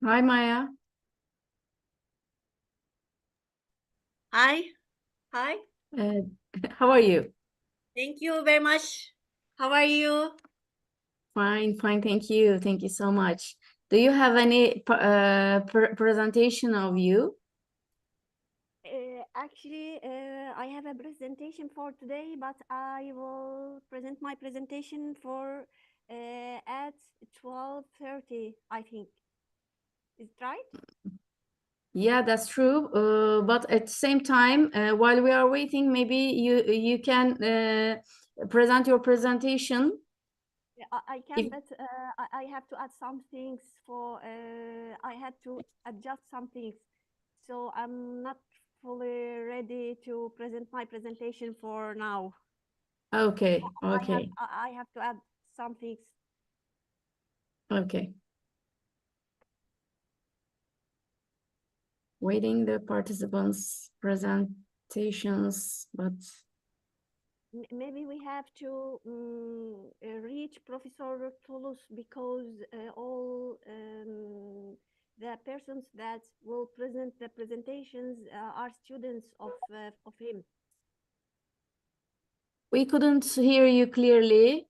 Hi, Maya. Hi. Hi. Uh, how are you? Thank you very much. How are you? Fine, fine. Thank you. Thank you so much. Do you have any presentation of you? Actually, I have a presentation for today, but I will present my presentation for at 12:30, I think. Is it right? Yeah, that's true. But at the same time, while we are waiting, maybe you can present your presentation. Yeah, I can, If but I have to add some things for. I had to adjust some things, so I'm not fully ready to present my presentation for now. okay, I have okay, I have to add some things. okay. Waiting the participants' presentations, but Maybe we have to reach Professor Toulouse because all the persons that will present the presentations are students of him. we couldn't hear you clearly.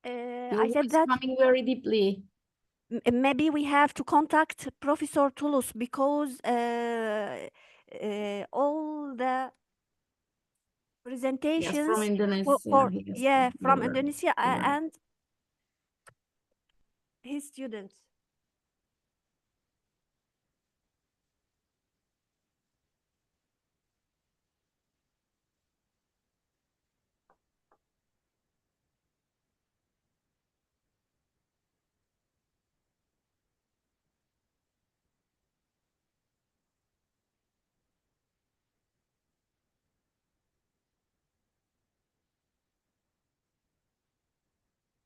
Your I said voice that coming very deeply. maybe we have to contact Professor Toulouse because all the Yes, from presentations Indonesia. Yes, yeah, you're from right. Indonesia You're right. and his students.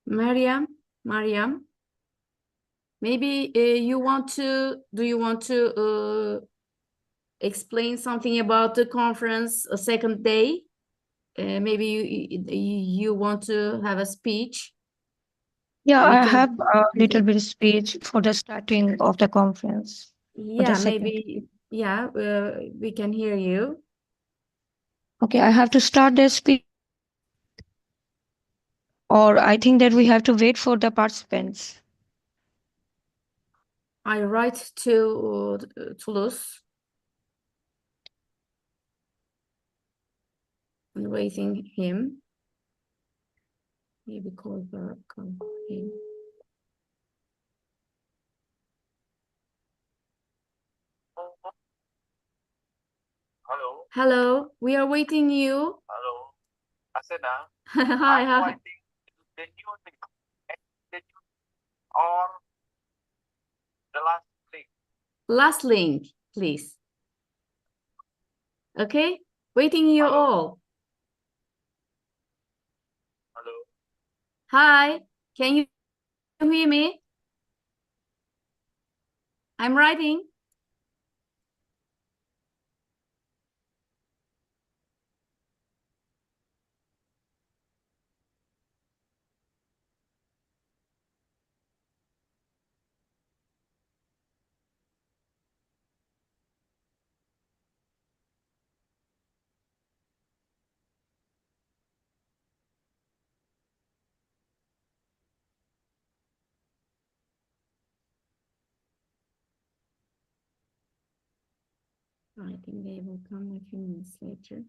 Mariam, Mariam, maybe do you want to explain something about the conference a second day? Maybe you want to have a speech. Yeah, We I can, have a little bit of speech for the starting of the conference for the yeah, second. maybe, yeah, we can hear you. Okay, I have to start the speech, or I think that we have to wait for the participants. I write to Toulouse and waiting him. Maybe call him. Hello. Hello, we are waiting you. Hello. Asena, Hi, I'm hi. writing the new link. The new or the last link. Last link, please. Okay, waiting you Hello. all. Hello. Hi, can you hear me? I'm writing. I think they will come a few minutes later.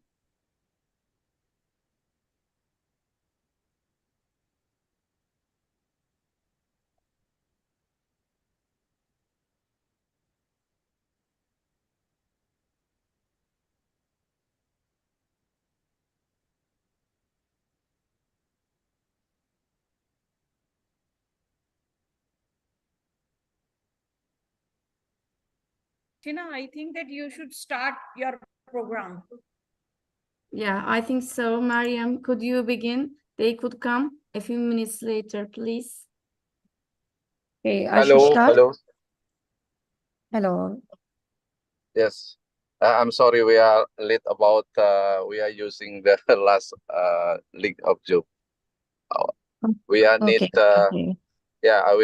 Tina, I think that you should start your program. Yeah, I think so. Mariam, could you begin? They could come a few minutes later, please. Okay, I should start. Hello. Hello. Yes. I'm sorry, we are late about we are using the last link of Zoom. We are need Okay. Okay. yeah,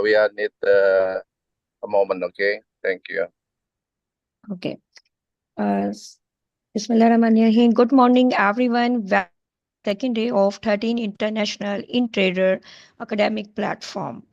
we are need a moment, okay? Thank you. Okay. Bismillahirrahmanirrahim. Good morning, everyone. Second day of 13 International InTrader Academic Platform.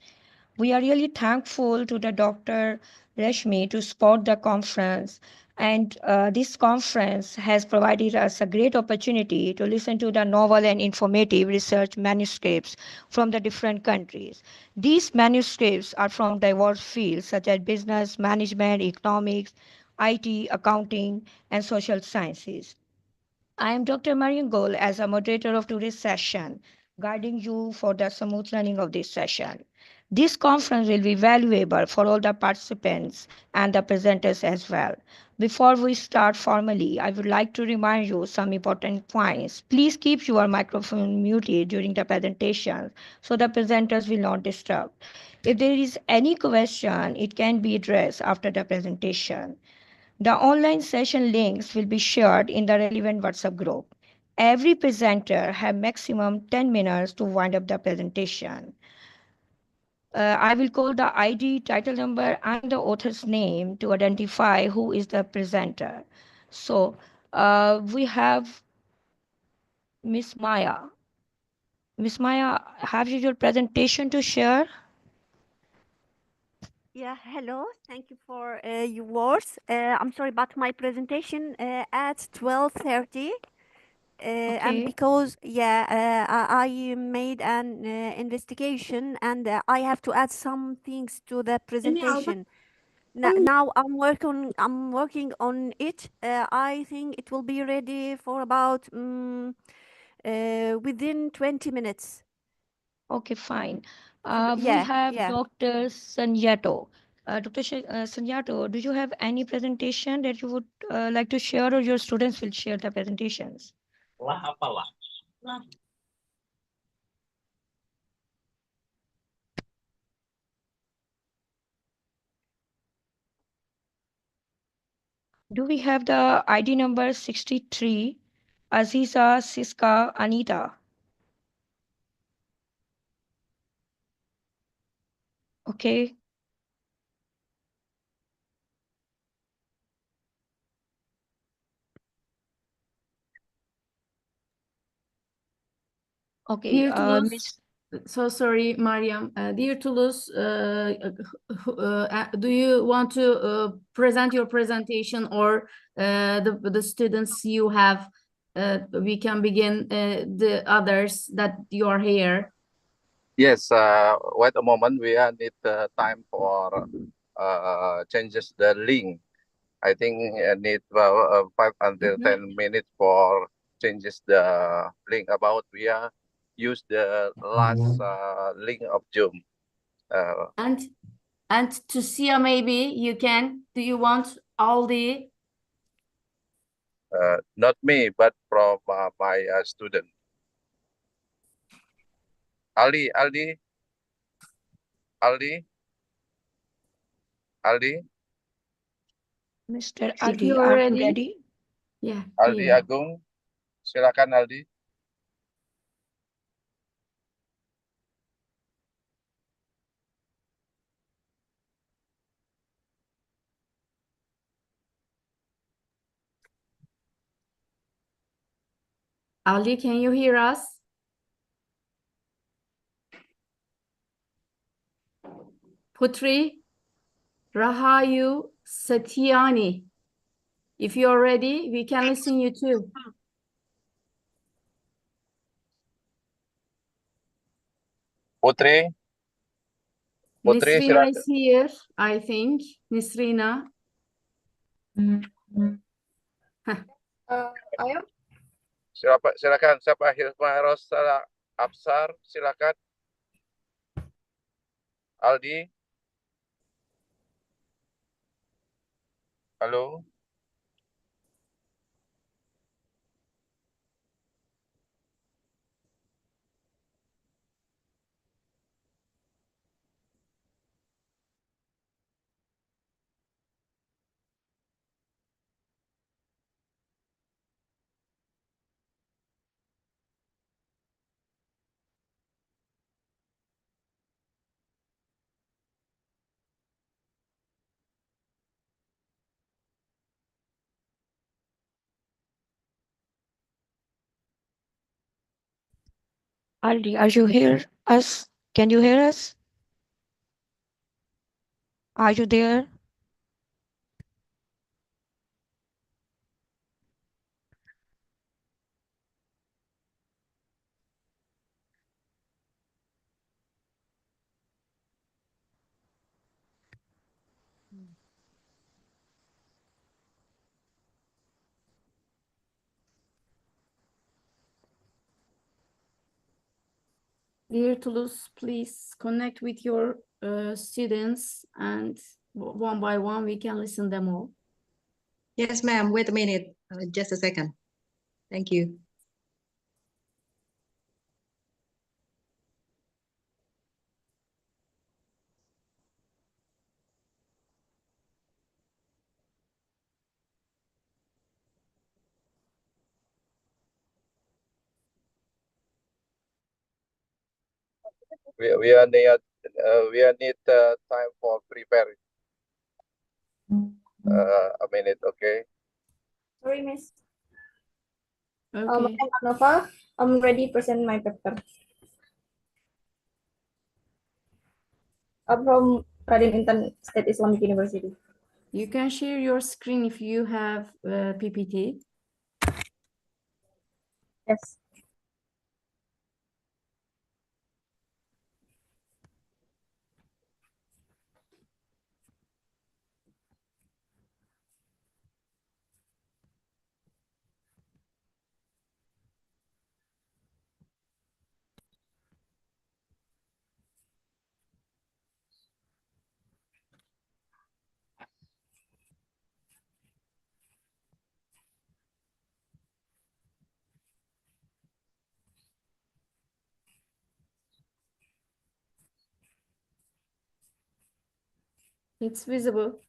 We are really thankful to the Dr. Rashmi to support the conference. And this conference has provided us a great opportunity to listen to the novel and informative research manuscripts from the different countries. These manuscripts are from diverse fields such as business, management, economics, IT, accounting, and social sciences. I am Dr. Marian Gol as a moderator of today's session, guiding you for the smooth running of this session. This conference will be valuable for all the participants and the presenters as well. Before we start formally, I would like to remind you some important points. Please keep your microphone muted during the presentation so the presenters will not disturb. If there is any question, it can be addressed after the presentation. The online session links will be shared in the relevant WhatsApp group. Every presenter have maximum 10 minutes to wind up the presentation. I will call the ID, title number, and the author's name to identify who is the presenter. So we have Miss Maya. Miss Maya, have you your presentation to share? Yeah, hello. Thank you for your words. I'm sorry, but my presentation at 12:30. And Okay. because I made an investigation, and I have to add some things to the presentation. Now I'm working on it. I think it will be ready for about within 20 minutes. Okay, fine. We Yeah, have yeah. Dr. Sanyato. Sanyato, do you have any presentation that you would like to share, or your students will share the presentations? Do we have the ID number 63, Aziza Siska Anita? Okay. Okay, Dear Toulouse, Miss. so sorry, Mariam. Dear Toulouse, do you want to present your presentation, or the students you have? We can begin the others that you are here. Yes, wait a moment. We need time for changes the link. I think need 5 until Mhm. 10 minutes for changes the link about we are use the last link of Zoom. Uh, And to Sia, maybe you can. Do you want all the? not me, but from my student. Aldi, Aldi, Mr. If Ali, you are are you ready, ready? yeah, Aldi here. Agung, silakan Aldi. Ali, can you hear us? Putri, Rahayu, Satyani. If you're ready, we can listen you too. Putri, Putri Nisrina silakan. is here, I think. Nisrina. Heh. Silakan siapa Hilma Rosala Absar, silakan Aldi. Halo. Aldi, are you hear us? Can you hear us? Are you there? Dear Toulouse, please connect with your students and one by one we can listen them all. Yes, ma'am. Wait a minute. Just a second. Thank you. We are need time for preparing. A minute, okay? Sorry, Miss. Okay. I'm Nova. I'm ready to present my paper. I'm from Raden Intan State Islamic University. You can share your screen if you have PPT. Yes. It's visible.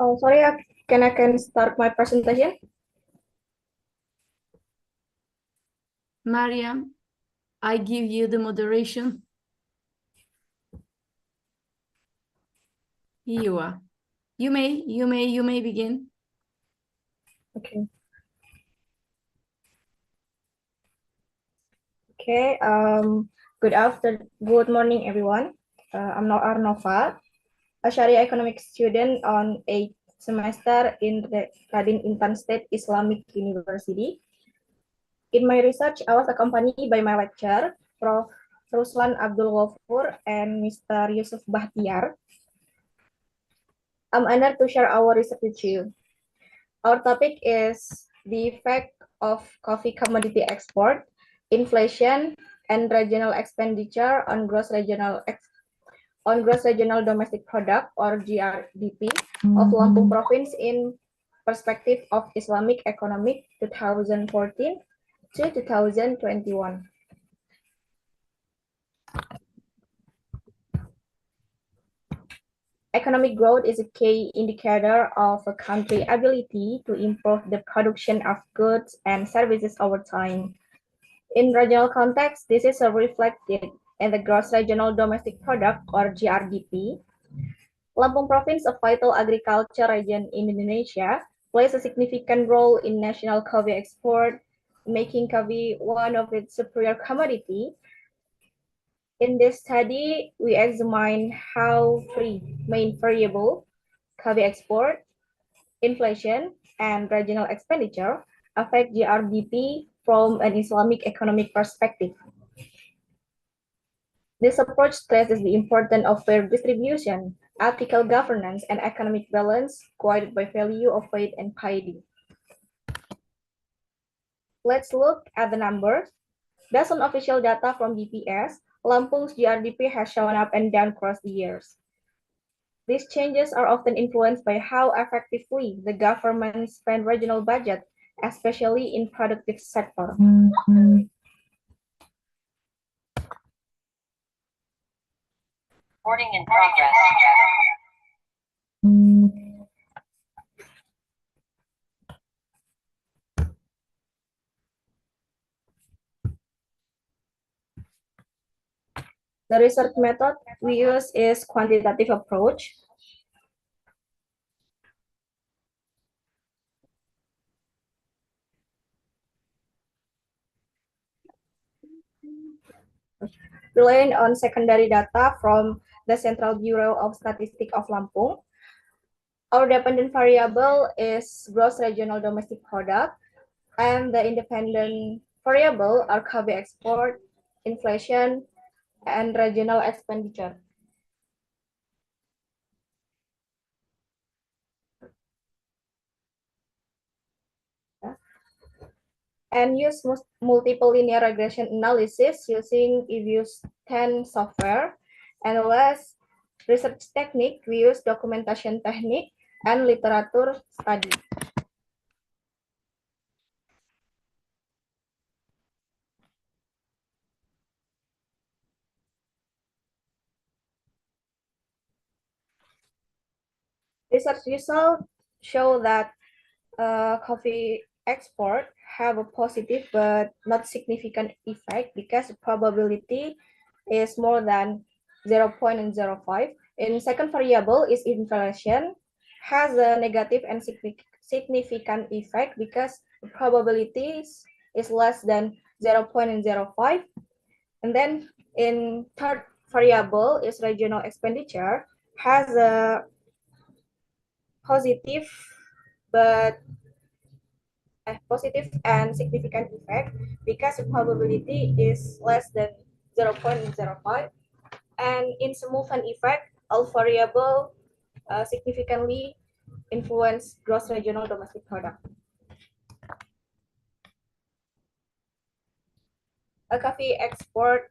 Oh, sorry. I can start my presentation? Mariam, I give you the moderation. Here you are. You may begin. Okay. Okay. Good morning, everyone. I'm Arnova, a Sharia economics student on 8th semester in the Raden Intan State Islamic University. In my research, I was accompanied by my lecturer, Prof. Ruslan Abdul Ghafur and Mr. Yusuf Bahtiar. I'm honored to share our research with you. Our topic is the effect of coffee commodity export, inflation, and regional expenditure on gross regional domestic product or GRDP of Lampung province in perspective of Islamic economic 2014 to 2021. Economic growth is a key indicator of a country's ability to improve the production of goods and services over time. In regional context, this is reflected in the gross regional domestic product or GRDP. Lampung province, a vital agriculture region in Indonesia, plays a significant role in national coffee export, making coffee one of its superior commodity. In this study, we examine how three main variables, coffee export, inflation, and regional expenditure, affect GRDP from an Islamic economic perspective. This approach stresses the importance of fair distribution, ethical governance, and economic balance, guided by value of faith and piety. Let's look at the numbers. Based on official data from DPS, Lampung's GRDP has shown up and down across the years. These changes are often influenced by how effectively the government spends regional budget, especially in productive sector. Recording in progress. The research method we use is quantitative approach. Relying on secondary data from the Central Bureau of Statistics of Lampung. Our dependent variable is gross regional domestic product, and the independent variable are KB export, inflation, and regional expenditure. And use multiple linear regression analysis using EViews 10 software. And last, research technique, we use documentation technique and literature study. Research results show that coffee export have a positive but not significant effect because the probability is more than 0.05. And second variable is inflation has a negative and significant effect because the probability is less than 0.05. And then in third variable is regional expenditure has a positive but positive and significant effect because the probability is less than 0.05. And in smooth effect, all variable significantly influence gross regional domestic product. A coffee export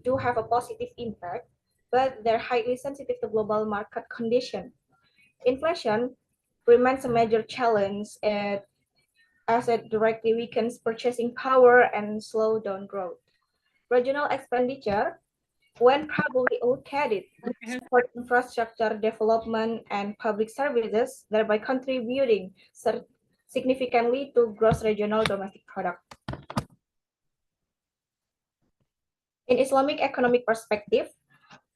do have a positive impact, but they're highly sensitive to global market condition. Inflation remains a major challenge as it directly weakens purchasing power and slow down growth. Regional expenditure, when properly allocated, support infrastructure development and public services, thereby contributing significantly to gross regional domestic product. In Islamic economic perspective,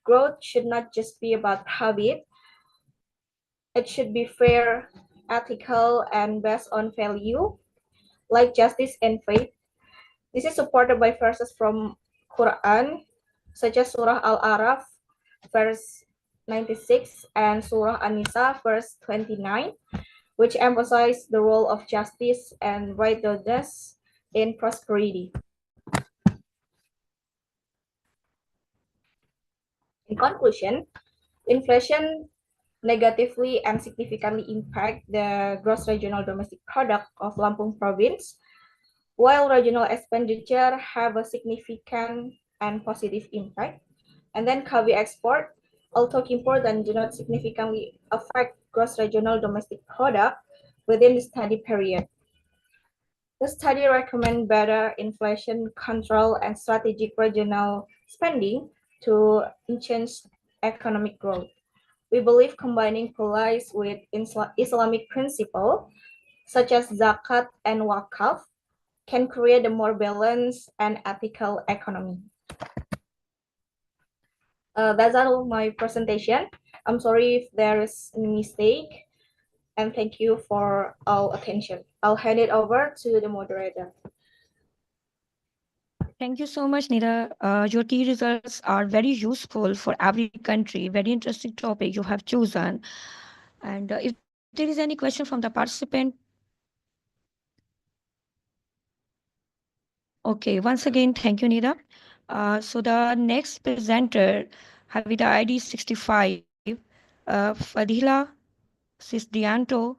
growth should not just be about habit. It should be fair, ethical, and based on value like justice and faith. This is supported by verses from Quran, such as Surah Al-Araf, verse 96, and Surah An-Nisa, verse 29, which emphasize the role of justice and righteousness in prosperity. In conclusion, inflation negatively and significantly impact the gross regional domestic product of Lampung province, while regional expenditure have a significant and positive impact. And then coffee export, although important, do not significantly affect gross regional domestic product within the study period. The study recommends better inflation control and strategic regional spending to enhance economic growth. We believe combining policies with Islamic principles, such as zakat and wakaf, can create a more balanced and ethical economy. That's all my presentation. I'm sorry if there is a mistake, and thank you for all attention. I'll hand it over to the moderator. Thank you so much, Nida. Your key results are very useful for every country. Very interesting topic you have chosen. And if there is any question from the participant, okay, once again, thank you, Nida. So the next presenter, have the ID 65, Fadila Sisdianto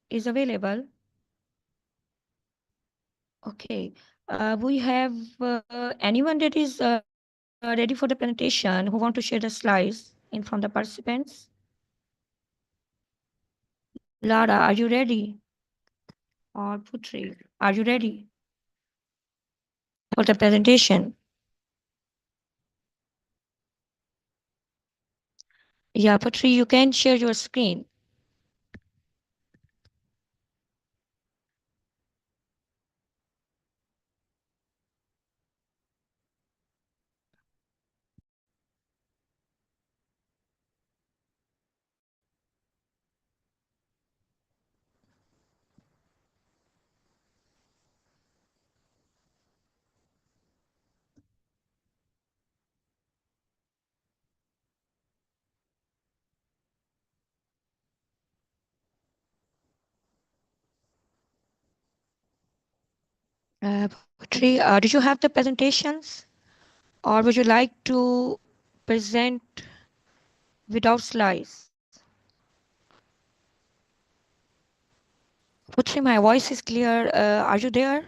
is available. Okay, we have anyone that is ready for the presentation who want to share the slides in from the participants? Lara, are you ready? Or Putri, are you ready for the presentation? Yeah, Putri, you can share your screen. Putri, did you have the presentations, or would you like to present without slides? Putri, my voice is clear. Are you there?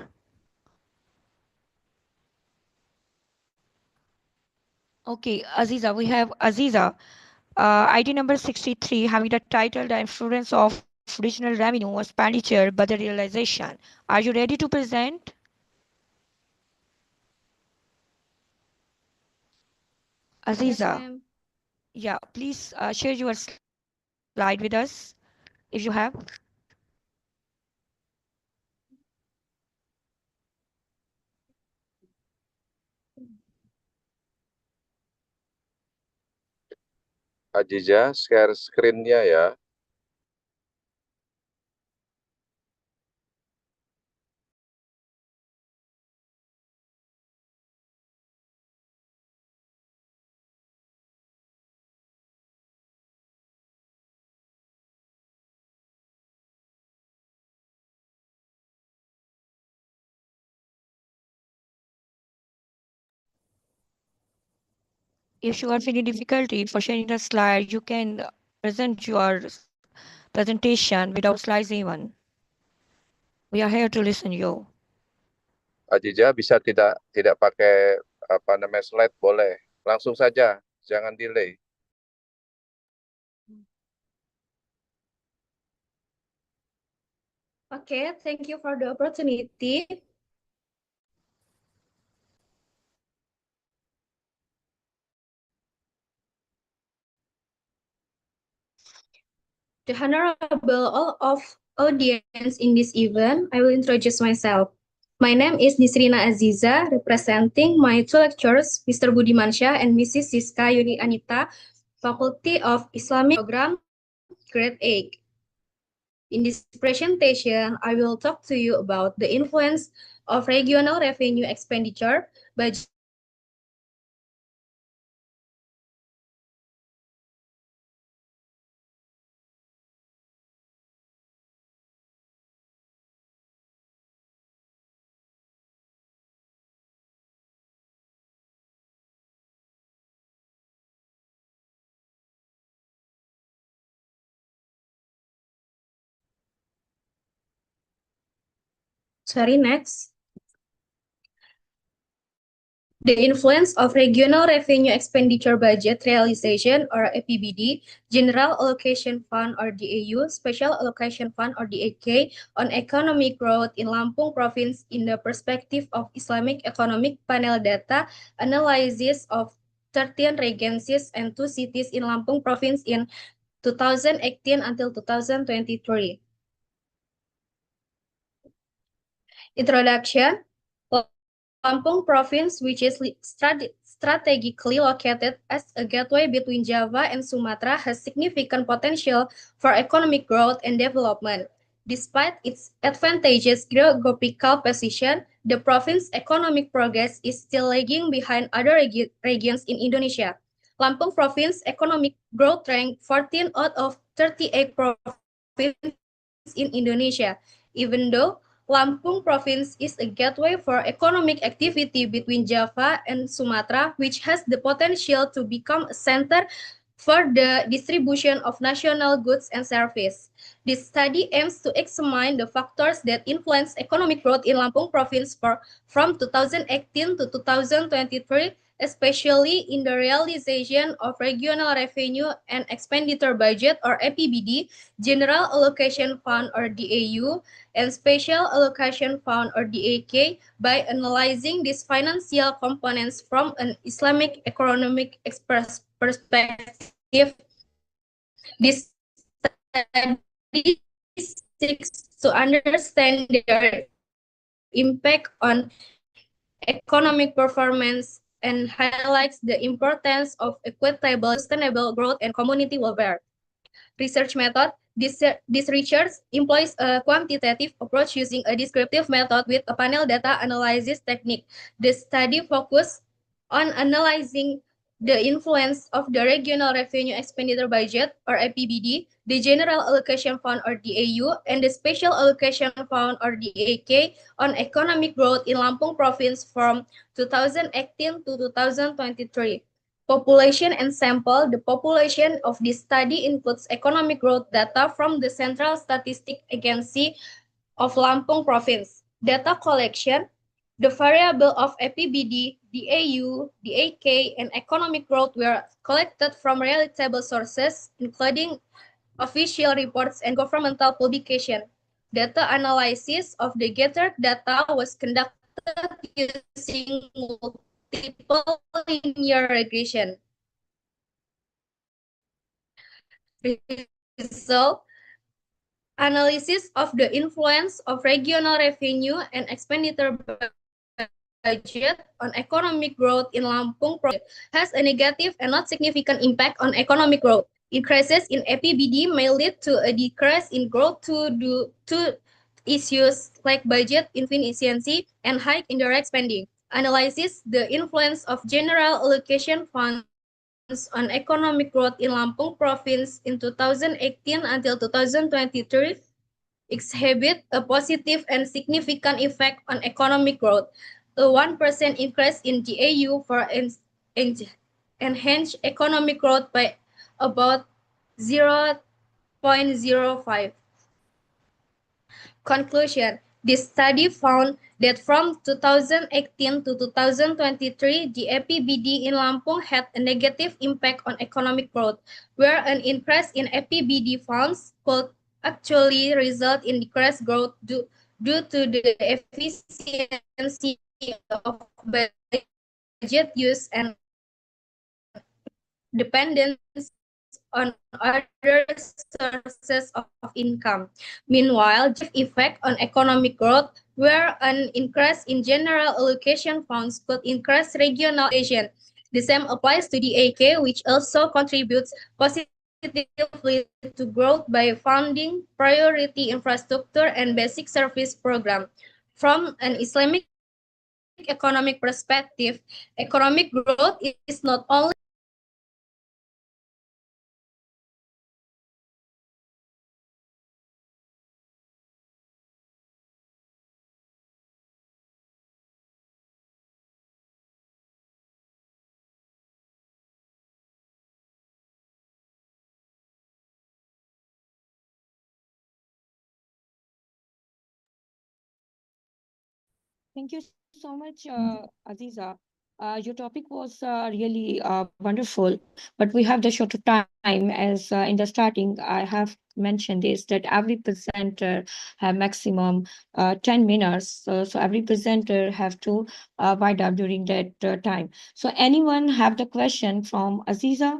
Okay, Aziza, we have Aziza, ID number 63, having the title The Influence of Regional Revenue Expenditure Budget Realization. Are you ready to present? Yes, Aziza, ma'am. yeah, please share your slide with us if you have. Aziza, share screen-nya ya. If you are feeling difficulty for sharing the slide, you can present your presentation without slides even. We are here to listen you. Aziza bisa tidak pakai apa namanya slide, boleh. Langsung saja, jangan delay. Okay, thank you for the opportunity. The honorable all of audience in this event, I will introduce myself. My name is Nisrina Aziza, representing my two lecturers, Mr. Budi Mansyah and Mrs. Siska Yuni Anita, Faculty of Islamic Program, Grade 8. In this presentation, I will talk to you about the influence of regional revenue expenditure, budget next. The influence of regional revenue expenditure budget realization or APBD, General Allocation Fund or DAU, Special Allocation Fund or DAK on economic growth in Lampung province in the perspective of Islamic Economic Panel data analysis of 13 regencies and 2 cities in Lampung province in 2018 until 2023. Introduction. Lampung province, which is strategically located as a gateway between Java and Sumatra, has significant potential for economic growth and development. Despite its advantageous geographical position, the province's economic progress is still lagging behind other regions in Indonesia. Lampung province economic growth ranked 14 out of 38 provinces in Indonesia, even though Lampung province is a gateway for economic activity between Java and Sumatra, which has the potential to become a center for the distribution of national goods and services. This study aims to examine the factors that influence economic growth in Lampung province from 2018 to 2023, especially in the realization of regional revenue and expenditure budget or APBD, General Allocation Fund or DAU, and Special Allocation Fund or DAK by analyzing these financial components from an Islamic economic perspective. This study seeks to understand their impact on economic performance and highlights the importance of equitable, sustainable growth and community welfare. Research method. This research employs a quantitative approach using a descriptive method with a panel data analysis technique. The study focuses on analyzing the influence of the Regional Revenue Expenditure Budget, or APBD, the General Allocation Fund, or DAU, and the Special Allocation Fund, or DAK, on economic growth in Lampung Province from 2018 to 2023. Population and sample. The population of this study includes economic growth data from the Central Statistic Agency of Lampung Province. Data collection. The variable of APBD, DAU, DAK, and economic growth were collected from reliable sources, including official reports and governmental publication. Data analysis of the gathered data was conducted using multiple linear regression. Result. Analysis of the influence of regional revenue and expenditure budget on economic growth in Lampung Province has a negative and not significant impact on economic growth. Increases in APBD may lead to a decrease in growth due to issues like budget inefficiency and high indirect spending. Analysis the influence of general allocation funds on economic growth in Lampung Province in 2018 until 2023 exhibit a positive and significant effect on economic growth. A 1% increase in DAU for enhanced economic growth by about 0.05. Conclusion. This study found that from 2018 to 2023, the APBD in Lampung had a negative impact on economic growth, where an increase in APBD funds could actually result in decreased growth due to the efficiency of budget use and dependence on other sources of income. Meanwhile, the effect on economic growth, where an increase in general allocation funds could increase regional allocation. The same applies to the AK, which also contributes positively to growth by funding priority infrastructure and basic service program. From an Islamic economic perspective, economic growth is not only Thank you so much, Aziza. Your topic was really wonderful, but we have the shorter time. As in the starting, I have mentioned this that every presenter have maximum 10 minutes. So every presenter have to wind up during that time. So anyone have the question from Aziza?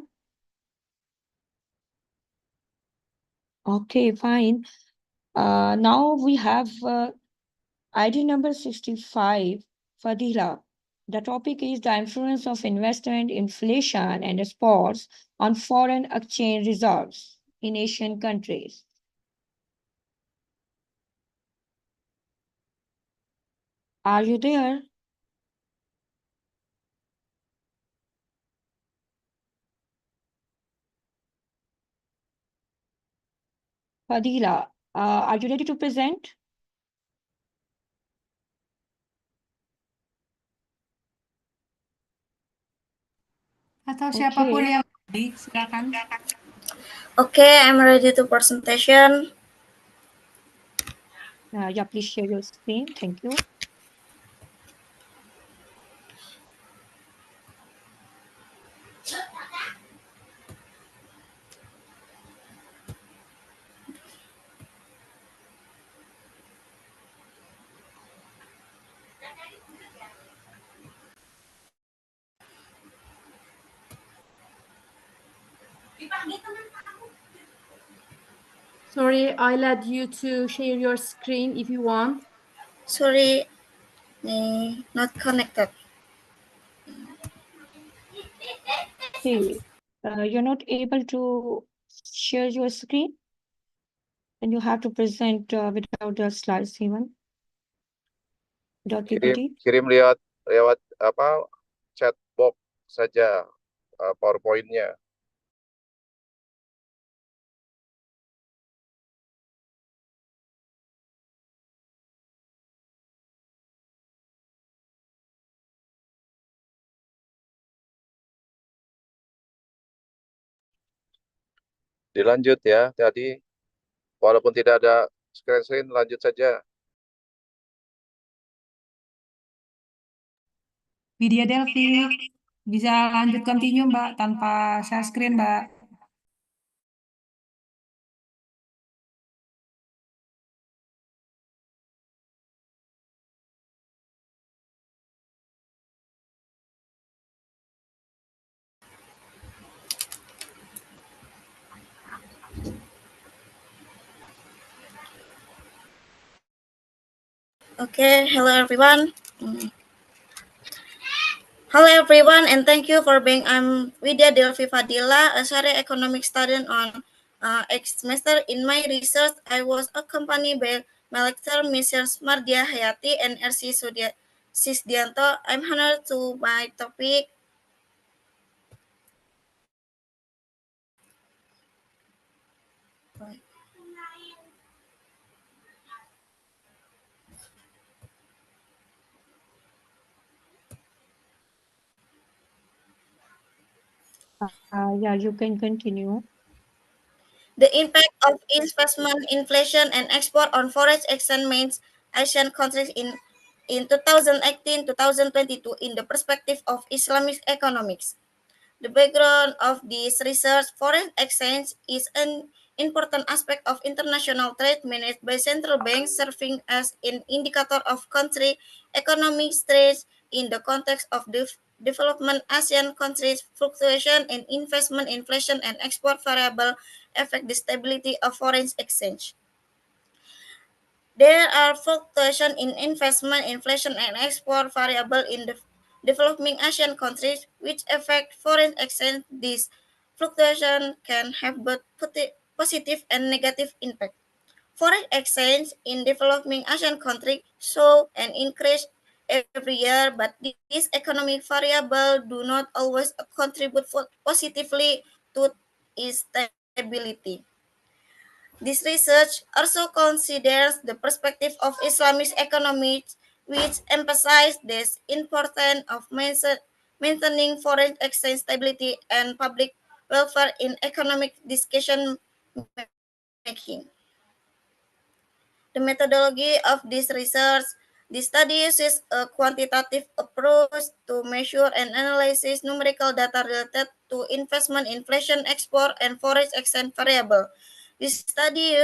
Okay, fine. Now we have ID number 65, Fadila. The topic is the influence of investment, inflation, and exports on foreign exchange reserves in Asian countries. Are you there? Fadila, are you ready to present? Atau siapapun Okay. yang ready, silakan. Okay, I'm ready to presentation. Yeah, please share your screen. Thank you. Sorry, I let you to share your screen if you want. Sorry, not connected. Okay. You're not able to share your screen? Then you have to present without the slides even. Without PPT. Kirim lewat apa chat box saja PowerPoint-nya. Dilanjut ya, tadi walaupun tidak ada screen, lanjut saja. Widya Delphi, bisa lanjut continue Mbak tanpa share screen Mbak. Okay, hello everyone. Hello everyone, and thank you for being. I'm Widya Delphi Fadila, a Sharia economic student on eighth semester. In my research, I was accompanied by my lecturer, Mrs. Mardia Hayati and RC Sisdianto. I'm honored to my topic. Yeah, you can continue. The impact of investment, inflation, and export on foreign exchange means Asian countries in 2018-2022 in the perspective of Islamic economics. The background of this research, foreign exchange is an important aspect of international trade managed by central banks, serving as an indicator of country economic strength in the context of development. Asian countries. Fluctuation in investment, inflation, and export variable affect the stability of foreign exchange. There are fluctuations in investment, inflation, and export variable in the developing Asian countries, which affect foreign exchange. This fluctuation can have both positive and negative impact. Foreign exchange in developing Asian countries show an increase every year, but these economic variables do not always contribute positively to its stability. This research also considers the perspective of Islamist economics, which emphasize the importance of maintaining foreign exchange stability and public welfare in economic decision making. The methodology of this research, the study uses a quantitative approach to measure and analyze numerical data related to investment, inflation, export, and foreign exchange variable. This study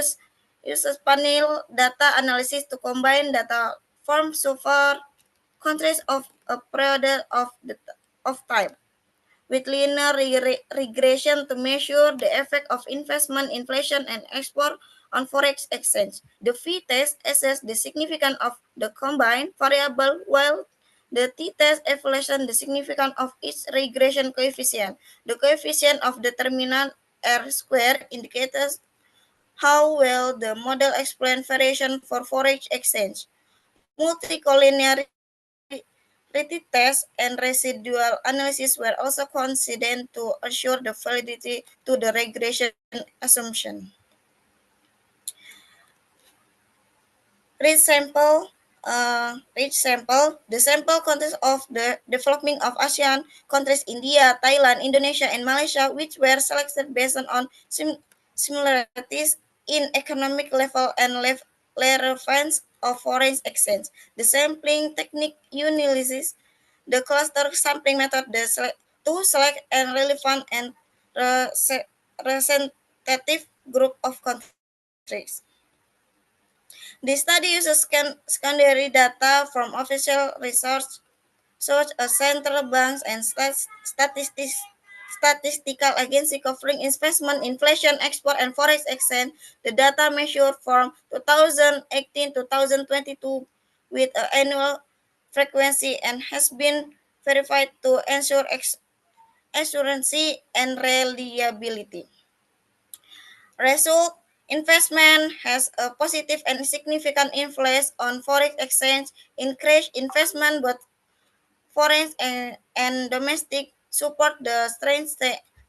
uses panel data analysis to combine data from so far countries of a period of time with linear regression to measure the effect of investment, inflation, and export on forex exchange. The V-test assesses the significance of the combined variable, while the t-test evaluates the significance of its regression coefficient. The coefficient of determinant R squared indicates how well the model explains variation for forex exchange. Multicollinearity test and residual analysis were also considered to assure the validity to the regression assumption. Rich sample, The sample consists of the developing of ASEAN countries, India, Thailand, Indonesia, and Malaysia, which were selected based on similarities in economic level and relevance of foreign exchange. The sampling technique utilizes the cluster sampling method to select a relevant and representative group of countries. The study uses secondary data from official research, such as central banks and statistical agency covering investment, inflation, export, and forex exchange. The data measured from 2018 to 2022 with an annual frequency and has been verified to ensure accuracy and reliability. Result: investment has a positive and significant influence on foreign exchange. Increased investment, both foreign and domestic, support the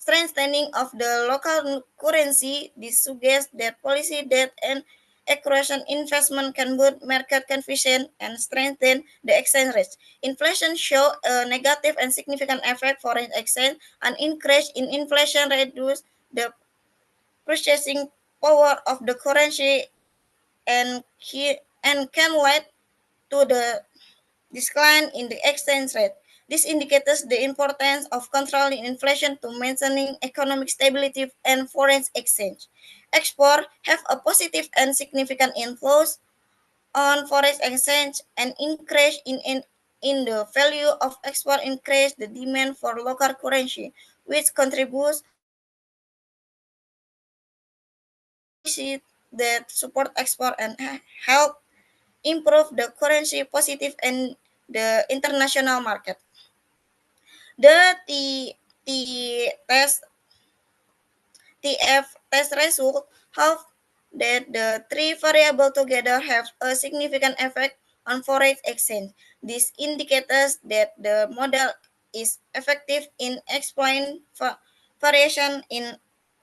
strengthening of the local currency. This suggests that policy debt and accretion investment can boost market confidence and strengthen the exchange rate. Inflation show a negative and significant effect foreign exchange. An increase in inflation reduce the purchasing power of the currency and can lead to the decline in the exchange rate. This indicates the importance of controlling inflation to maintaining economic stability and foreign exchange. Export have a positive and significant influence on foreign exchange. An increase in the value of export increase the demand for local currency, which contributes policy that support export and help improve the currency positive and the international market. The test TF test result have that the three variables together have a significant effect on foreign exchange. This indicates that the model is effective in explaining variation in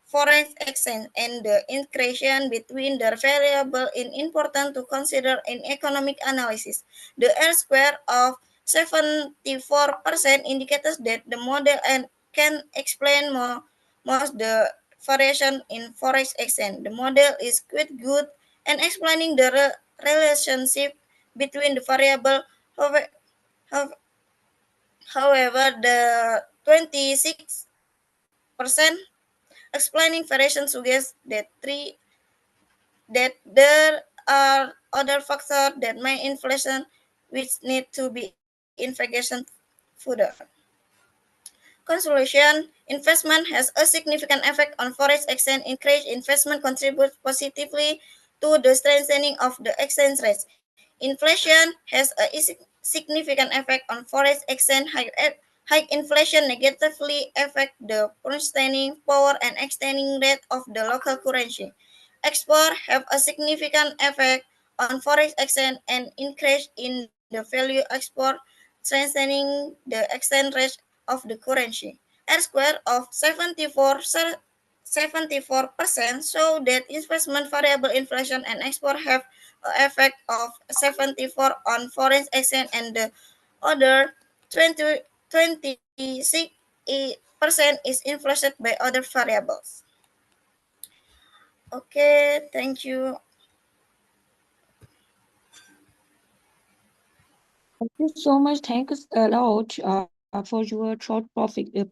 foreign exchange, and the integration between the variable is important to consider in economic analysis. The R square of 74% indicates that the model and can explain most the variation in foreign exchange. The model is quite good and explaining the relationship between the variable. However, the 26% explaining variation suggests that there are other factors that may inflation which need to be investigated further. Conclusion, investment has a significant effect on foreign exchange. Increased investment contributes positively to the strengthening of the exchange rates. Inflation has a significant effect on foreign exchange. High inflation negatively affect the purchasing power and extending rate of the local currency. Export have a significant effect on foreign exchange and increase in the value export, strengthening the exchange rate of the currency. R square of 74% show that investment variable inflation and export have an effect of 74 on foreign exchange, and the other 26% is influenced by other variables. Okay, thank you. Thank you so much. Thanks a lot for your short topic. Your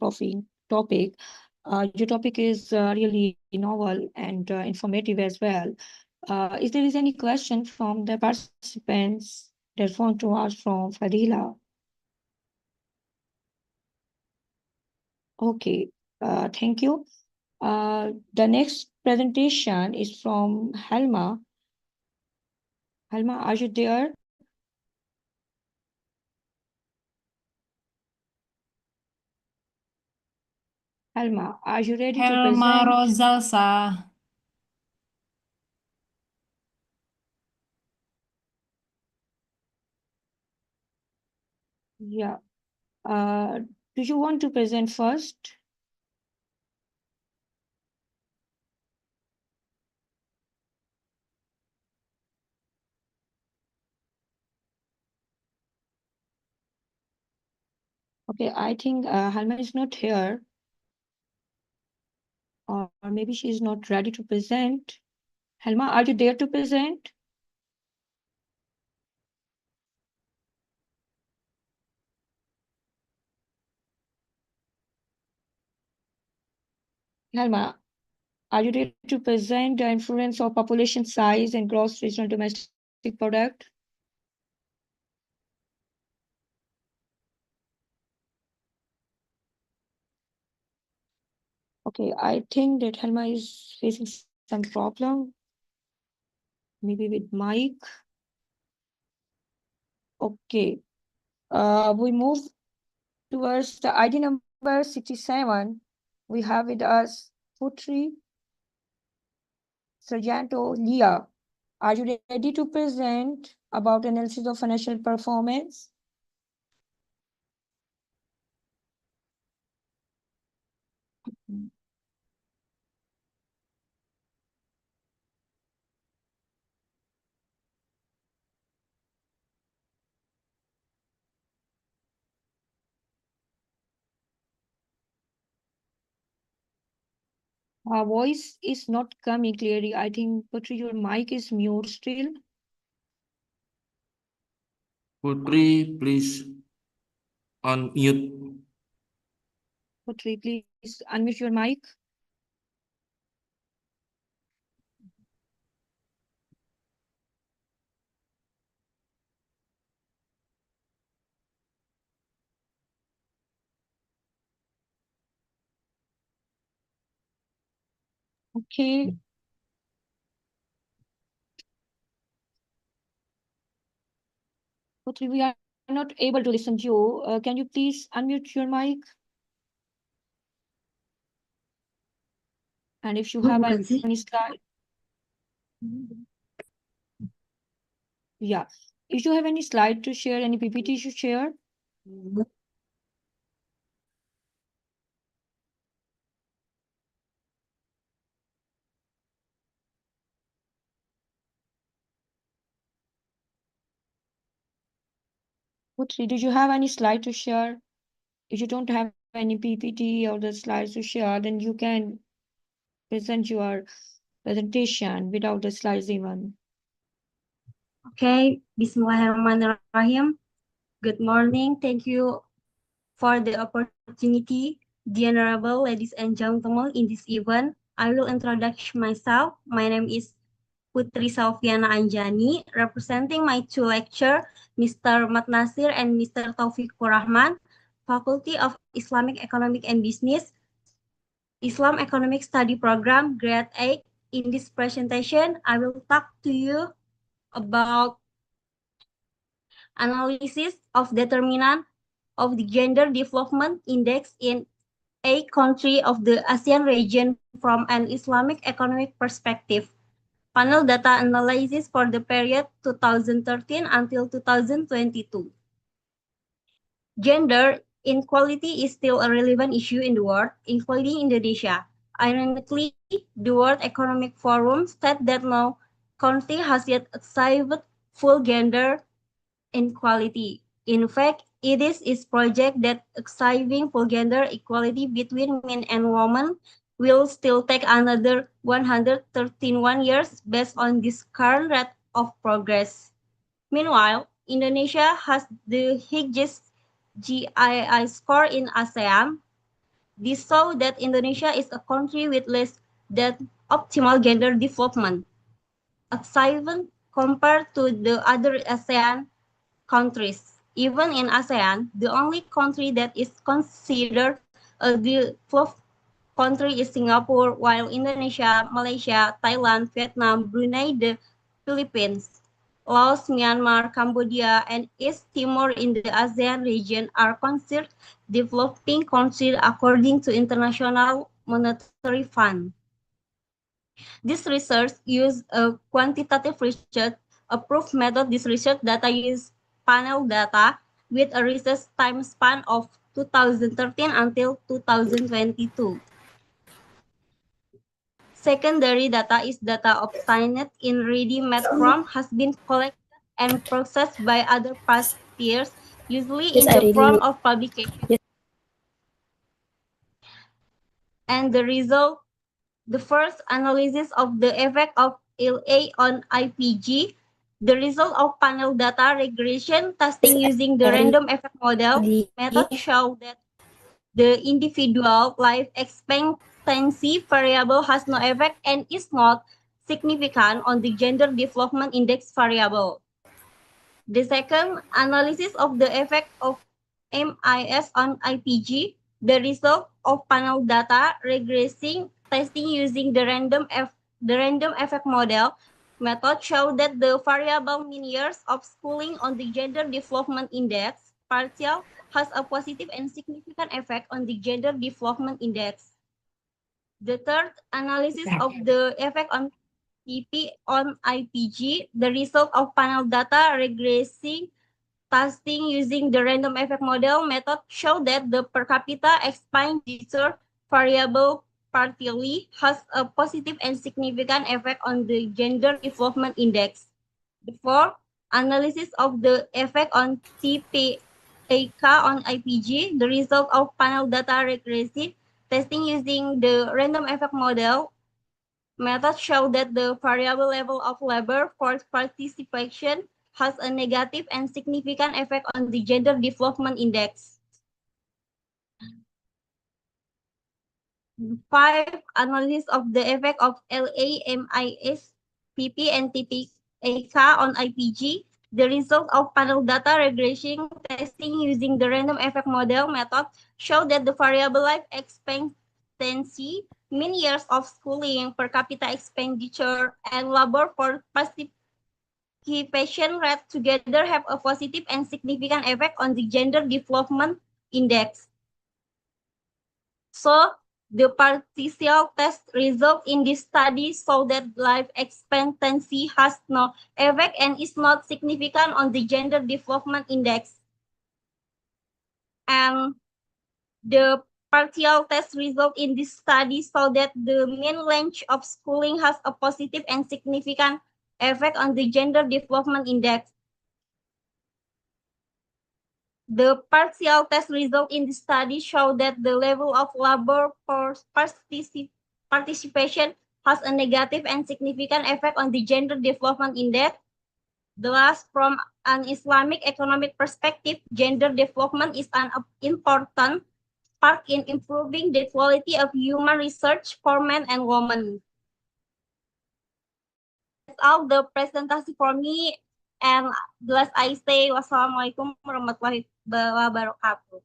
topic is really novel and informative as well. If there is any question from the participants that want to ask from Fadila? Okay, thank you. The next presentation is from Helma. Helma, are you there? Helma, are you ready to Helma present? Rosalsa. Yeah. Do you want to present first? Okay, I think Halma is not here, or maybe she is not ready to present. Halma, are you there to present? Halma, are you ready to present the influence of population size and gross regional domestic product? Okay, I think that Helma is facing some problem, maybe with mic. Okay, we move towards the ID number 67. We have with us Putri Sargento Leah. Are you ready to present about analysis of financial performance? Voice is not coming clearly. I think, Putri, your mic is mute still. Putri, please unmute. Putri, please unmute your mic. Okay. Putri, we are not able to listen to you. Can you please unmute your mic? And if you have any slide, yeah. If you have any slide to share, any PPT to share, Putri, did you have any slide to share? If you don't have any PPT or the slides to share, then you can present your presentation without the slides even. Okay, Bismillahirrahmanirrahim. Good morning. Thank you for the opportunity, the honorable ladies and gentlemen in this event. I will introduce myself. My name is Putri Salviana Anjani, representing my two lecturers, Mr. Mat Nasir and Mr. Taufikur Rahman, Faculty of Islamic Economic and Business, Islam Economic Study Program, Grade 8. In this presentation, I will talk to you about analysis of determinant of the Gender Development Index in a country of the ASEAN region from an Islamic economic perspective. Panel data analysis for the period 2013 until 2022. Gender inequality is still a relevant issue in the world, including Indonesia. Ironically, the World Economic Forum said that no country has yet achieved full gender inequality. In fact, it is its project that achieving full gender equality between men and women will still take another 131 years based on this current rate of progress. Meanwhile, Indonesia has the highest GII score in ASEAN. This shows that Indonesia is a country with less than optimal gender development. Achievement compared to the other ASEAN countries. Even in ASEAN, the only country that is considered a developed country is Singapore, while Indonesia, Malaysia, Thailand, Vietnam, Brunei, the Philippines, Laos, Myanmar, Cambodia, and East Timor in the ASEAN region are considered developing countries according to International Monetary Fund. This research uses a quantitative research approved method. This research data use panel data with a research time span of 2013 until 2022. Secondary data is data obtained in ready-made form, has been collected and processed by other past years, usually in the form of publication. And the result, the first analysis of the effect of LA on IPG, the result of panel data regression testing using the random effect model method show that the individual life expectancy variable has no effect and is not significant on the gender development index variable. The second analysis of the effect of MIS on IPG, the result of panel data regressing testing using the random effect model method showed that the variable mean years of schooling on the gender development index partial has a positive and significant effect on the gender development index. The third analysis of the effect on PP on IPG, the result of panel data regressing testing using the random effect model method showed that the per capita expenditure variable partially has a positive and significant effect on the Gender Development Index. Therefore, analysis of the effect on TPAK on IPG, the result of panel data regressive testing using the random effect model method show that the variable level of labor force participation has a negative and significant effect on the Gender Development Index. 5. Analysis of the effect of LAMIS, PP, and TPAK on IPG. The result of panel data regression testing using the random effect model method show that the variable life expectancy, mean years of schooling, per capita expenditure, and labor for participation rate together have a positive and significant effect on the Gender Development Index. So, the partial test result in this study show that life expectancy has no effect and is not significant on the Gender Development Index. And the partial test result in this study show that the mean length of schooling has a positive and significant effect on the Gender Development Index. The partial test result in the study show that the level of labor force participation has a negative and significant effect on the Gender Development Index. The last, from an Islamic economic perspective, gender development is an important part in improving the quality of human research for men and women. That's all the presentation for me, and the last I say, wassalamualaikum warahmatullahi wabarakatuh.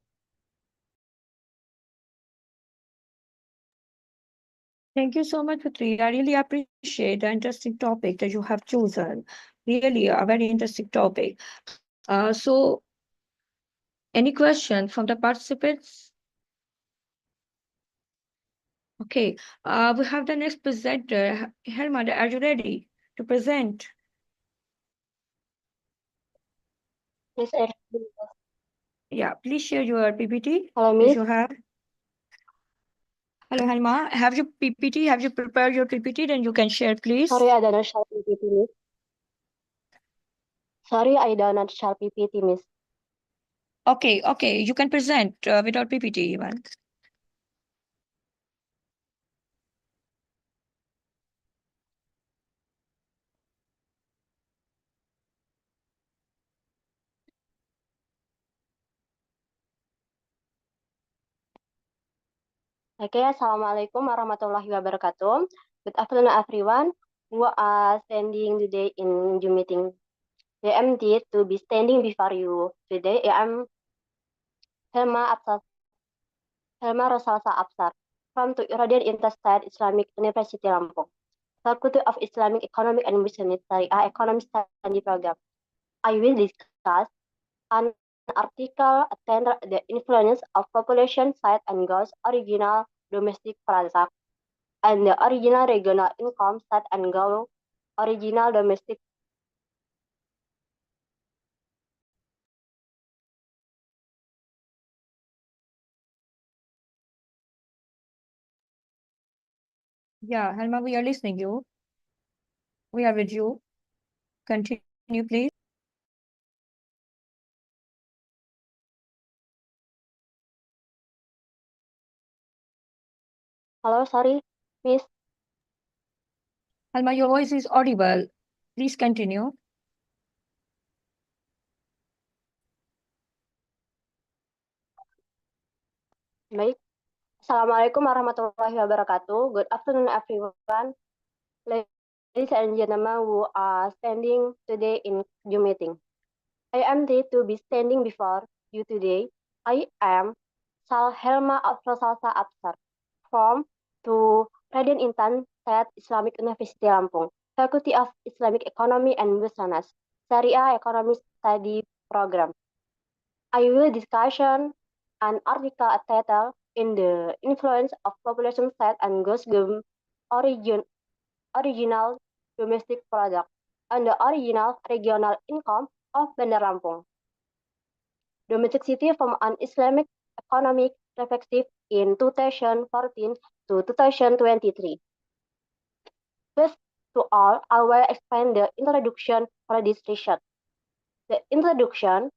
Thank you so much, Putri. I really appreciate the interesting topic that you have chosen. Really a very interesting topic. So, any question from the participants? Okay, we have the next presenter. Helma, are you ready to present? Yes, sir. Yeah, please share your PPT Hello, if Miss. you have. Hello, Helma. Have you PPT? Have you prepared your PPT? Then you can share, please. Sorry, I don't share PPT, Miss. Sorry, I don't share PPT, Miss. Okay, okay. You can present without PPT even. Okay, Assalamualaikum warahmatullahi wabarakatuh. Good afternoon, everyone who are standing today in Zoom meeting. I am delighted to be standing before you today. I am Helma Rosalsa Absar from the Iranian Interstate Islamic University Lampung, Faculty of Islamic Economic and Business Syariah Economic Study Program. I will discuss an article entitled The Influence of Population Size and Gross Original Domestic Product and the Original Regional Income Size and Gross Original Domestic Yeah, Helma, we are listening you. We are with you. Continue, please. Hello, sorry, Miss. Helma, your voice is audible. Please continue. Baik. Assalamualaikum warahmatullahi wabarakatuh. Good afternoon, everyone. Ladies and gentlemen who are standing today in Zoom meeting. I am delighted to be standing before you today. I am Helma Rosalsa Absar from to Radian Intan Syed Islamic University Lampung, Faculty of Islamic Economy and Business, Syariah Economic Study Program. I will discussion an article titled in the influence of population size and gross original domestic product and the original regional income of Bandar Lampung. Domesticity from an Islamic economic perspective in 2014 to 2023. First to all, I will explain the introduction for this research. The introduction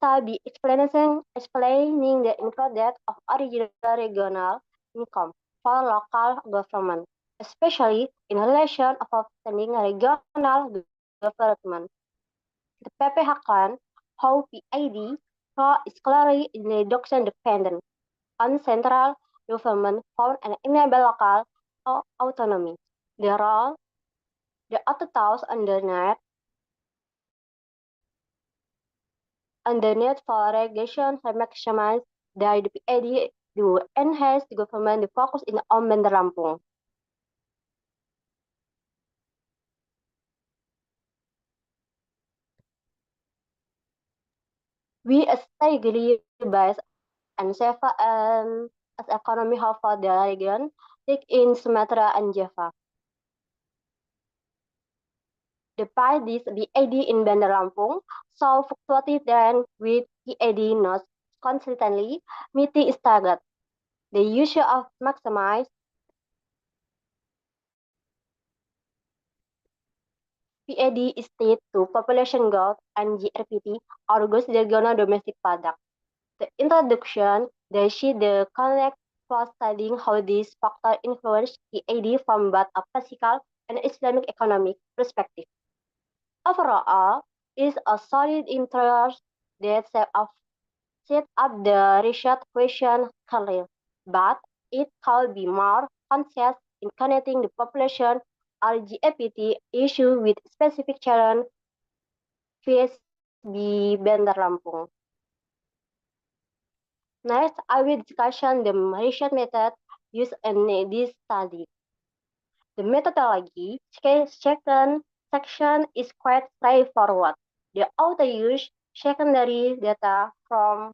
shall be explaining the included of original regional income for local government, especially in relation of outstanding regional government. The PPHkan, how PID, is clearly in reduction dependent on central government found and enable local autonomy. The role the authors underneath for regulation to maximize the PID to enhance the government the focus in on Bandar Lampung. We strategically based and safer as economy hub for the region, like in Sumatra and Java. Despite this, PID in Bandar Lampung saw fluctuated than with PID not consistently meeting its target. The issue of maximize PID is tied to population growth and GRPT, or gross regional domestic product. The introduction, they see the connect for studying how these factors influence PID from both a physical and Islamic economic perspective. Overall, is a solid interest that set up the research question clear, but it could be more conscious in connecting the population LGBT issue with specific challenge faced by Bandar Lampung. Next, I will discuss the research method used in this study. The methodology second section is quite straightforward. The author used secondary data from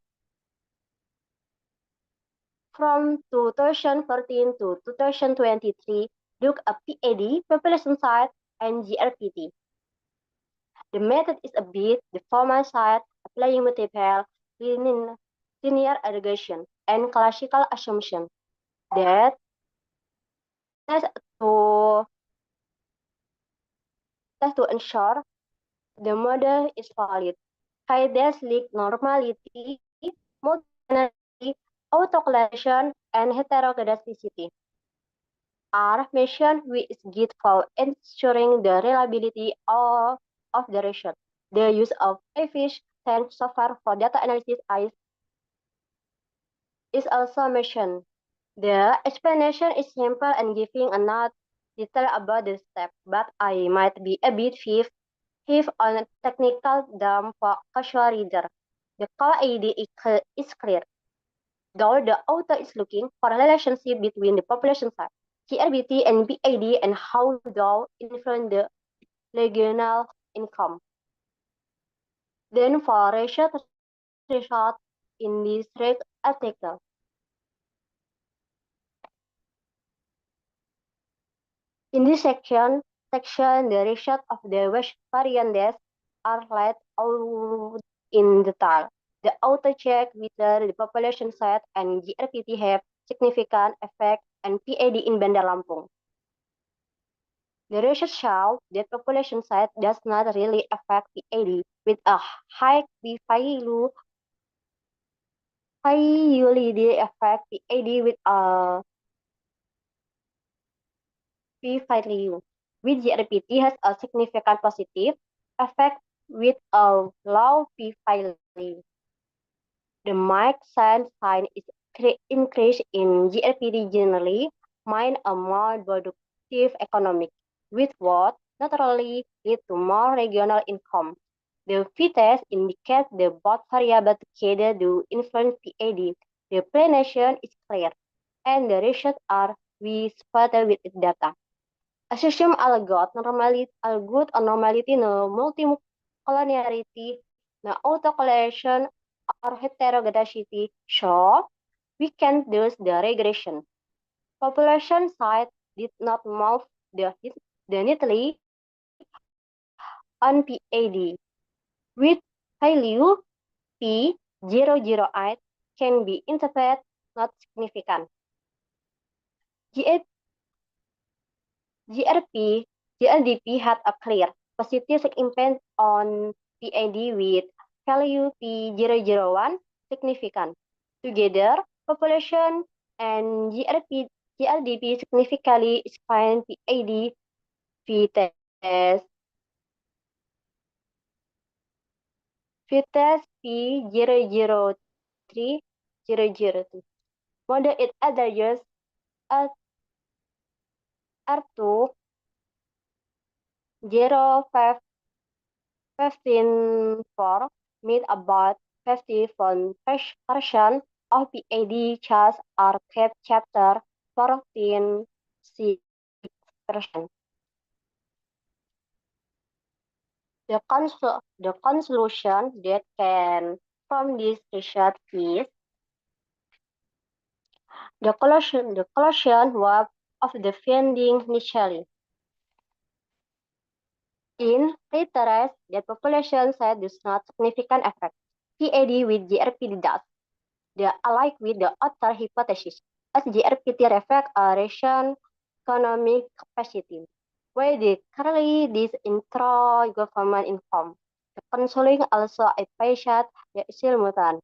2014 to 2023, look at PAD, population size, and GRPT. The method is a bit the formal side, applying multiple linear regression and classical assumption that to test to ensure the model is valid. High-dash leak normality, multi-generality, autocorrelation, and heterogeneity are measured with Git for ensuring the reliability of the research. The use of efficient software for data analysis is also mentioned. The explanation is simple and giving a not detail about the step, but I might be a bit if on technical term for casual reader. The core idea is clear. Though the author is looking for a relationship between the population size, GRBT and PID and how they influence the regional income. Then for research in this article. In this section, the research of the West variants are laid out in detail. The author checked whether the population size and GRPT have significant effect on PAD in Bandar Lampung. The research shows that population size does not really affect PAD with a high p-value. Usually affect PAD with a p-value, which GRPT has a significant positive effect with a low p-value. The mic sign is increase in GRPT generally mean a more productive economic, with what naturally lead to more regional income. The v-test indicates the both variables together do influence PAD. The explanation is clear, and the results are we further with data. Assume good normality, no multicollinearity, no autocorrelation or heterogeneity, so we can do the regression. Population size did not move neatly on PAD. With value P008 can be interpreted not significant. GRP, GLDP had a clear positive impact on PAD with value P001 significant. Together, population and GLDP significantly expand PAD v-test P003 002. Model it addresses R2 0.5 15.4 mean about 50% of PAD charts are kept chapter 14.6%. The conclusion that can from this research is the conclusion was of the finding initially. In InTraders, the population size does not significant affect PAD with GRPD does. They are alike with the other hypothesis, as GRPT reflects a Russian economic capacity, where the currently this intra-government income. The counseling also appreciates the simultaneous.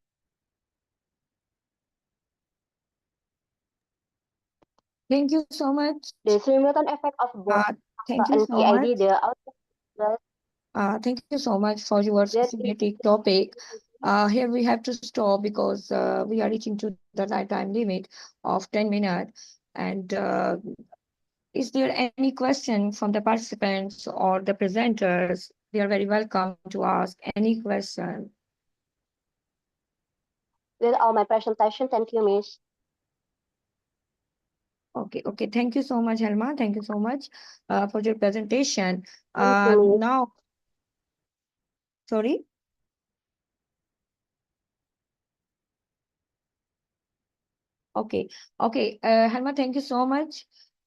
Thank you so much. The simultaneous effect of both Thank and you so PID, much. the outcome Thank you so much for your systematic topic. Here we have to stop because we are reaching to the time limit of 10 minutes. And is there any question from the participants or the presenters? They are very welcome to ask any question. with all my presentation. Thank you, Miss. Okay. Thank you so much, Helma. Thank you so much for your presentation. Thank you, Miss. Now, sorry. Okay. Helma, thank you so much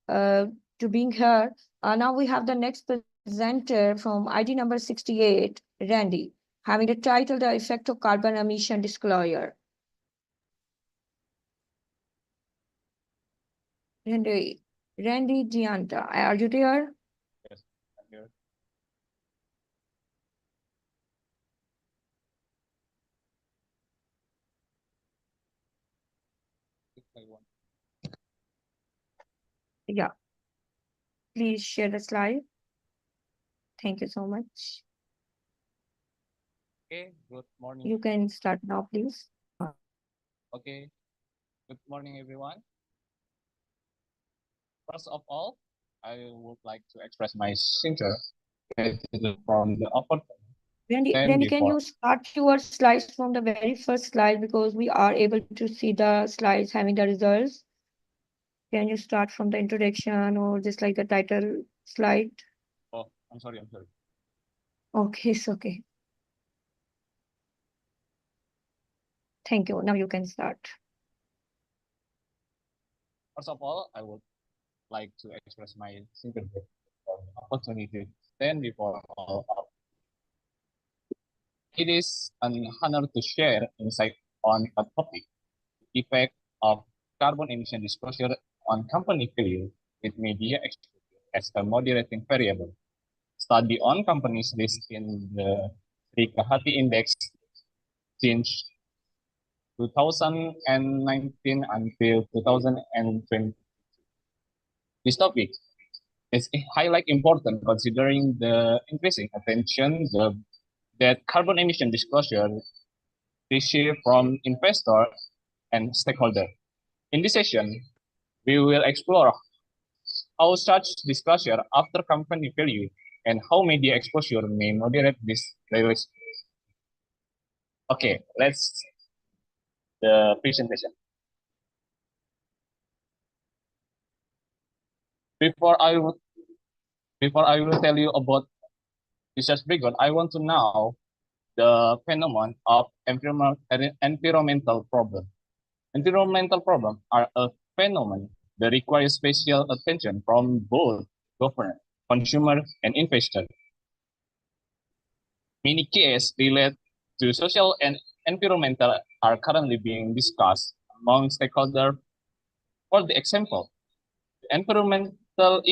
to being here. Now we have the next presenter from ID number 68, Randy, having the title, The Effect of Carbon Emission Disclosure. Randy Gianta, are you there? Yes, I'm here. Yeah. Please share the slide. Thank you so much. Okay, good morning. You can start now, please. Okay, good morning, everyone. First of all, I would like to express my sincere gratitude from the opportunity. Randy, can you start your slides from the very first slide because we are able to see the slides having the results? Can you start from the introduction or just like the title slide? Oh, I'm sorry. Okay, it's okay. Thank you. Now you can start. First of all, I would like to express my sincere gratitude for the opportunity to stand before all of you. It is an honor to share insight on a topic, the effect of carbon emission disclosure on company value with media exposure as a moderating variable. Study on companies listed in the Rikahati Index since 2019 until 2020. This topic is highly important considering the increasing attention that carbon emission disclosure receive from investors and stakeholders. In this session, we will explore how such disclosure after company value and how media exposure may moderate this risk. Okay, let's the presentation. Before I will tell you about research background, I want to know the phenomenon of environmental problem. Environmental problems are a phenomenon that requires special attention from both government, consumer, and investor. Many cases related to social and environmental are currently being discussed among stakeholders. For the example, the environmental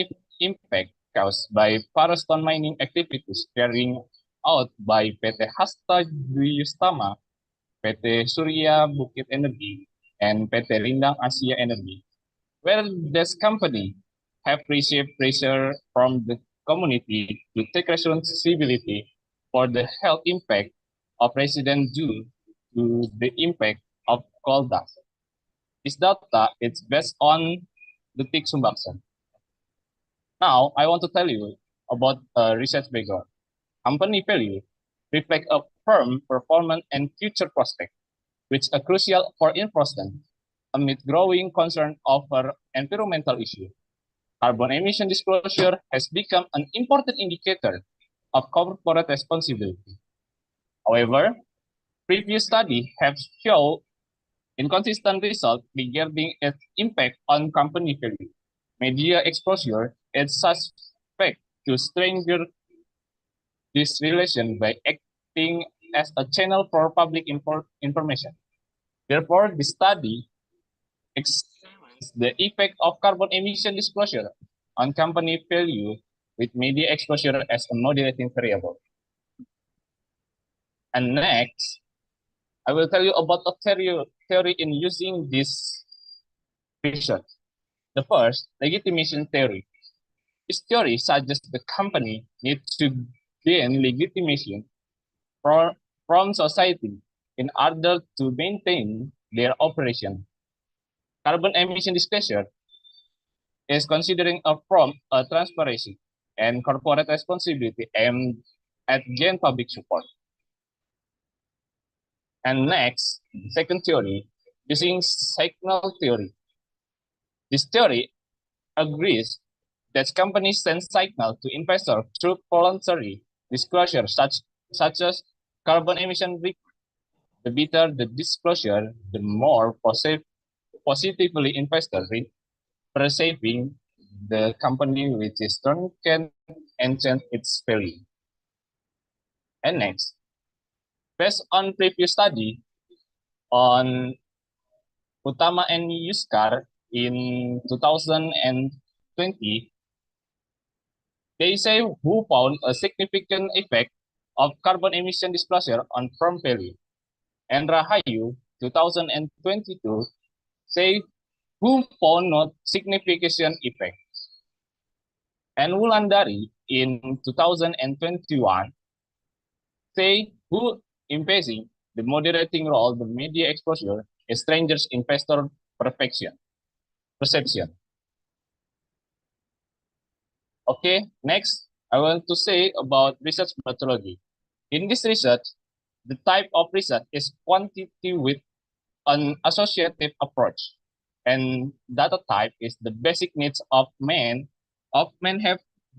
impact caused by forest mining activities carried out by PT Hasta Dwi Yustama, PT Surya Bukit Energi, and PT Rindang Asia Energy, where this company have received pressure from the community to take responsibility for the health impact of residents due to the impact of coal dust. This data is based on the TIC Sumbangsan. Now, I want to tell you about research background. Company value reflect a firm performance and future prospect, which are crucial for enforcement amid growing concern over environmental issues. Carbon emission disclosure has become an important indicator of corporate responsibility. However, previous studies have shown inconsistent results regarding its impact on company value. Media exposure is suspect to strengthen this relation by acting as a channel for public information. Therefore, the study examines the effect of carbon emission disclosure on company value with media exposure as a moderating variable. And next, I will tell you about a theory in using this research. The first, legitimation theory. This theory suggests the company needs to gain legitimation from society in order to maintain their operation. Carbon emission disclosure is considering a from a transparency and corporate responsibility aimed at gain public support. And next, second theory, using signal theory. This theory agrees that companies send signal to investors through voluntary disclosure such as carbon emission report. The better the disclosure, the more positively investors perceiving the company, which is turn can enhance its value. And next, based on previous study on Utama and Yuskar in 2020, they say who found a significant effect of carbon emission disclosure on firm value. And Rahayu 2022 say who found not significant effect. And Wulandari in 2021 say who emphasizing the moderating role the media exposure is strangers investor perception. Okay, next I want to say about research methodology. In this research, the type of research is quantity with an associative approach, and data type is the basic needs of man have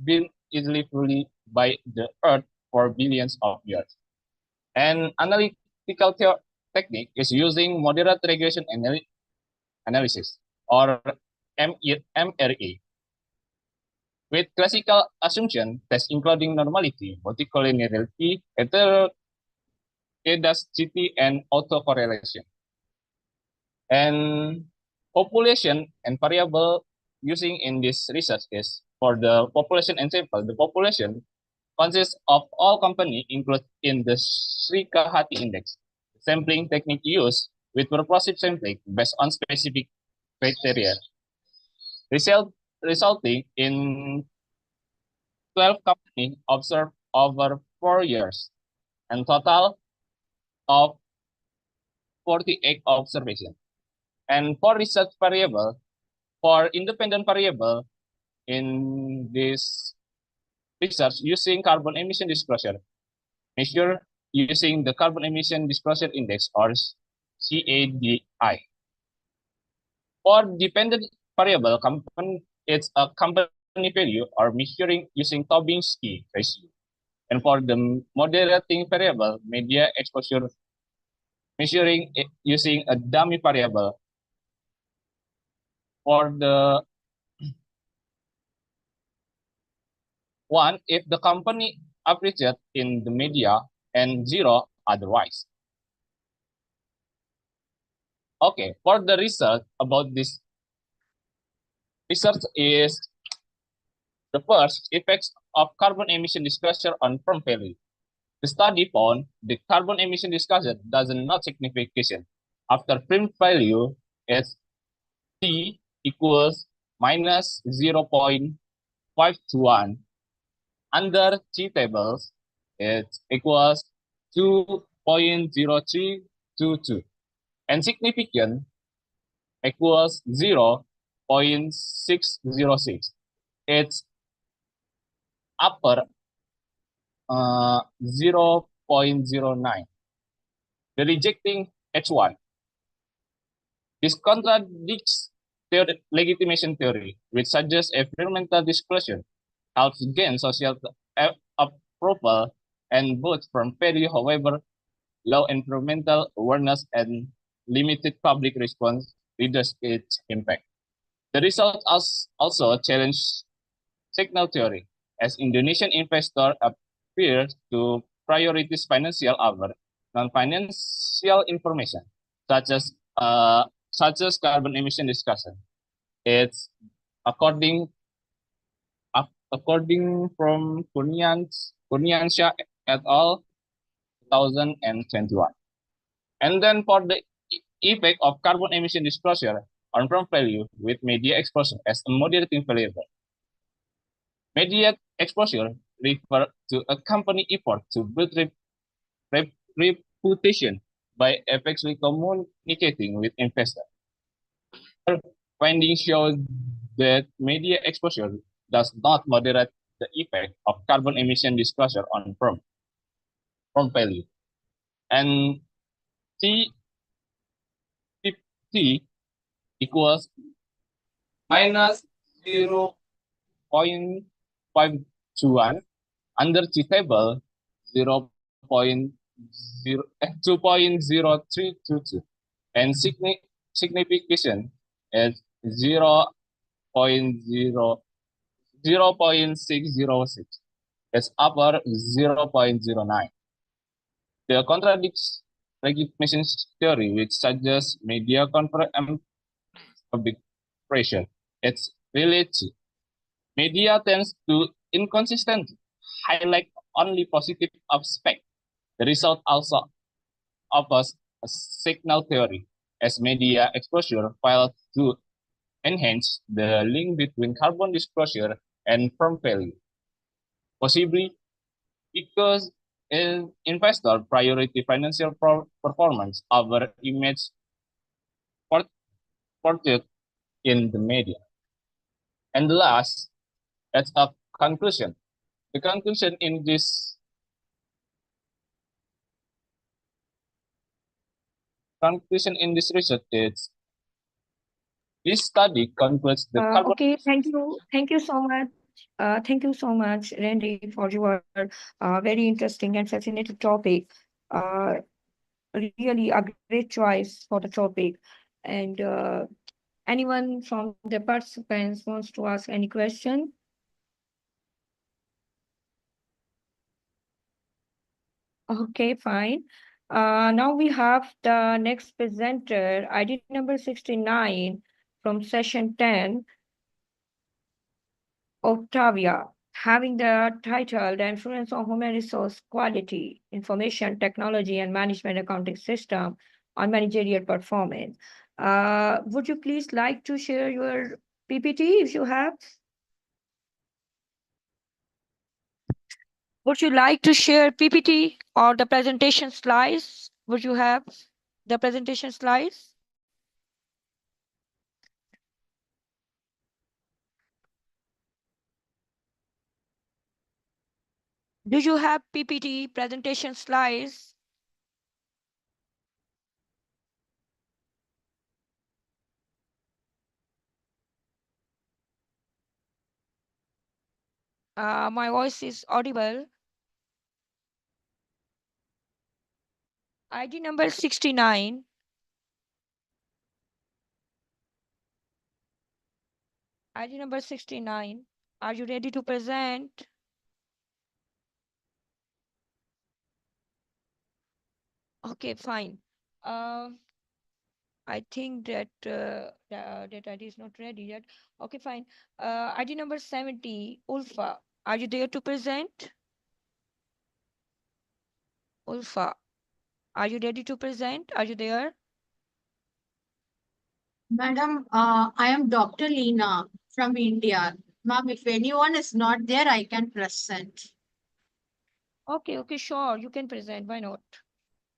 been easily fully by the earth for billions of years. And analytical technique is using moderate regression analysis or MRA with classical assumption tests including normality, multicollinearity, heterogeneity, and autocorrelation. And population and variable using in this research is for the population ensemble. The population consists of all companies included in the Sri Kahati index. Sampling technique used with purposive sampling based on specific criteria, resulting in 12 companies observed over 4 years and total of 48 observations. And for research variable, for independent variable in this research using carbon emission disclosure, measure using the carbon emission disclosure index or CADI. For dependent variable, it's a company value or measuring using Tobinski ratio. And for the moderating variable, media exposure, measuring it using a dummy variable. For the one, if the company appreciates in the media and 0 otherwise. Okay, for the research about this research is the first effects of carbon emission disclosure on firm value. The study found the carbon emission disclosure does not significant. After firm value is T equals minus 0.521. Under T tables, it equals 2.0322. And significant equals 0.606. It's upper 0.09. The rejecting H1. This contradicts legitimation theory, which suggests environmental disclosure helps gain social approval and votes from value. However, low environmental awareness and limited public response reduce its impact. The result also challenge signal theory, as Indonesian investors appear to prioritize financial over non-financial information, such as carbon emission discussion. It's according from Kurniansha et al. 2021. And then for the effect of carbon emission disclosure on firm value with media exposure as a moderating variable. Media exposure refer to a company effort to build reputation by effectively communicating with investors. Findings show that media exposure does not moderate the effect of carbon emission disclosure on firm value. And T equals minus 0.521. Under T table 2.0322, and signification is 0.606. It's upper 0.09. The contradicts legitimation theory, which suggests media public pressure. It's related. Media tends to inconsistently highlight only positive aspects. The result also offers a signal theory, as media exposure fails to enhance the link between carbon disclosure and firm value, possibly because investor priority financial performance over image portrayed in the media. And last, that's a conclusion. The conclusion in this research is this study concludes the carbon. Okay, thank you so much. Thank you so much, Randy, for your very interesting and fascinating topic. Really a great choice for the topic. And anyone from the participants wants to ask any question? Okay, fine. Now we have the next presenter, ID number 69 from session 10, Octavia, having the title The Influence of Human Resource Quality, Information Technology and Management Accounting System on Managerial Performance. Would you please like to share your PPT if you have? Would you like to share PPT or the presentation slides? Would you have the presentation slides? Do you have PPT presentation slides? My voice is audible. ID number 69. ID number 69. Are you ready to present? Okay, fine. I think that that ID is not ready yet. Okay, fine. ID number 70, Ulfa. Are you there to present? Ulfa, are you ready to present? Are you there? Madam, I am Dr. Leena from India. Ma'am, if anyone is not there, I can present. Okay, okay, sure. You can present. Why not?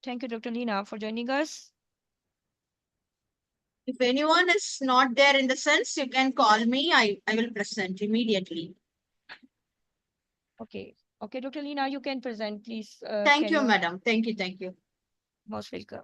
Thank you, Dr. Leena, for joining us. If anyone is not there in the sense, you can call me. I will present immediately. Okay. Okay, Dr. Leena, you can present, please. Thank Carry you, on. madam. Thank you. Thank you. Most welcome.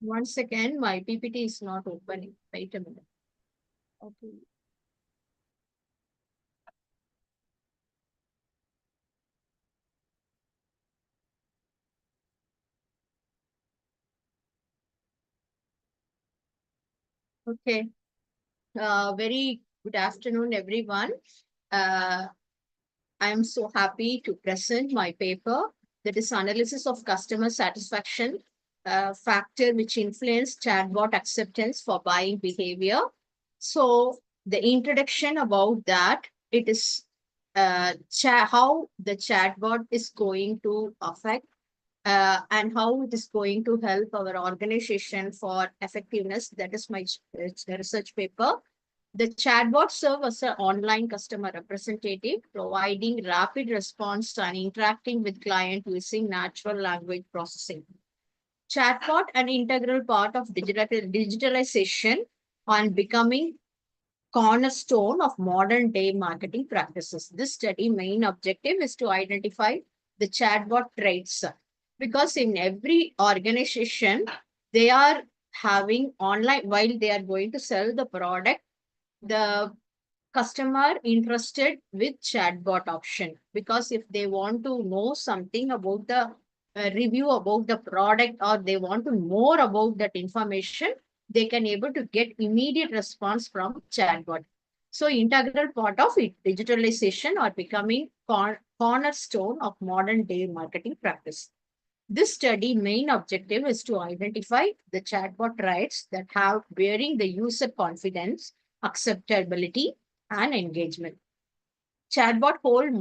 Once again, my PPT is not opening. Wait a minute. Okay. Okay. Very good afternoon, everyone. I am so happy to present my paper that is analysis of customer satisfaction factor which influence chatbot acceptance for buying behavior. So the introduction about that, it is how the chatbot is going to affect and how it is going to help our organization for effectiveness. That is my research paper. The chatbot serves as an online customer representative, providing rapid response and interacting with client using natural language processing. Chatbot an integral part of digitalization and becoming cornerstone of modern day marketing practices. This study main objective is to identify the chatbot traits because in every organization, they are having online, while they are going to sell the product, the customer interested with chatbot option, because if they want to know something about the review about the product, or they want to more about that information, they can able to get immediate response from chatbot. So integral part of it, digitalization or becoming cornerstone of modern day marketing practice. This study main objective is to identify the chatbot traits that have bearing the user confidence, acceptability, and engagement. Chatbot hold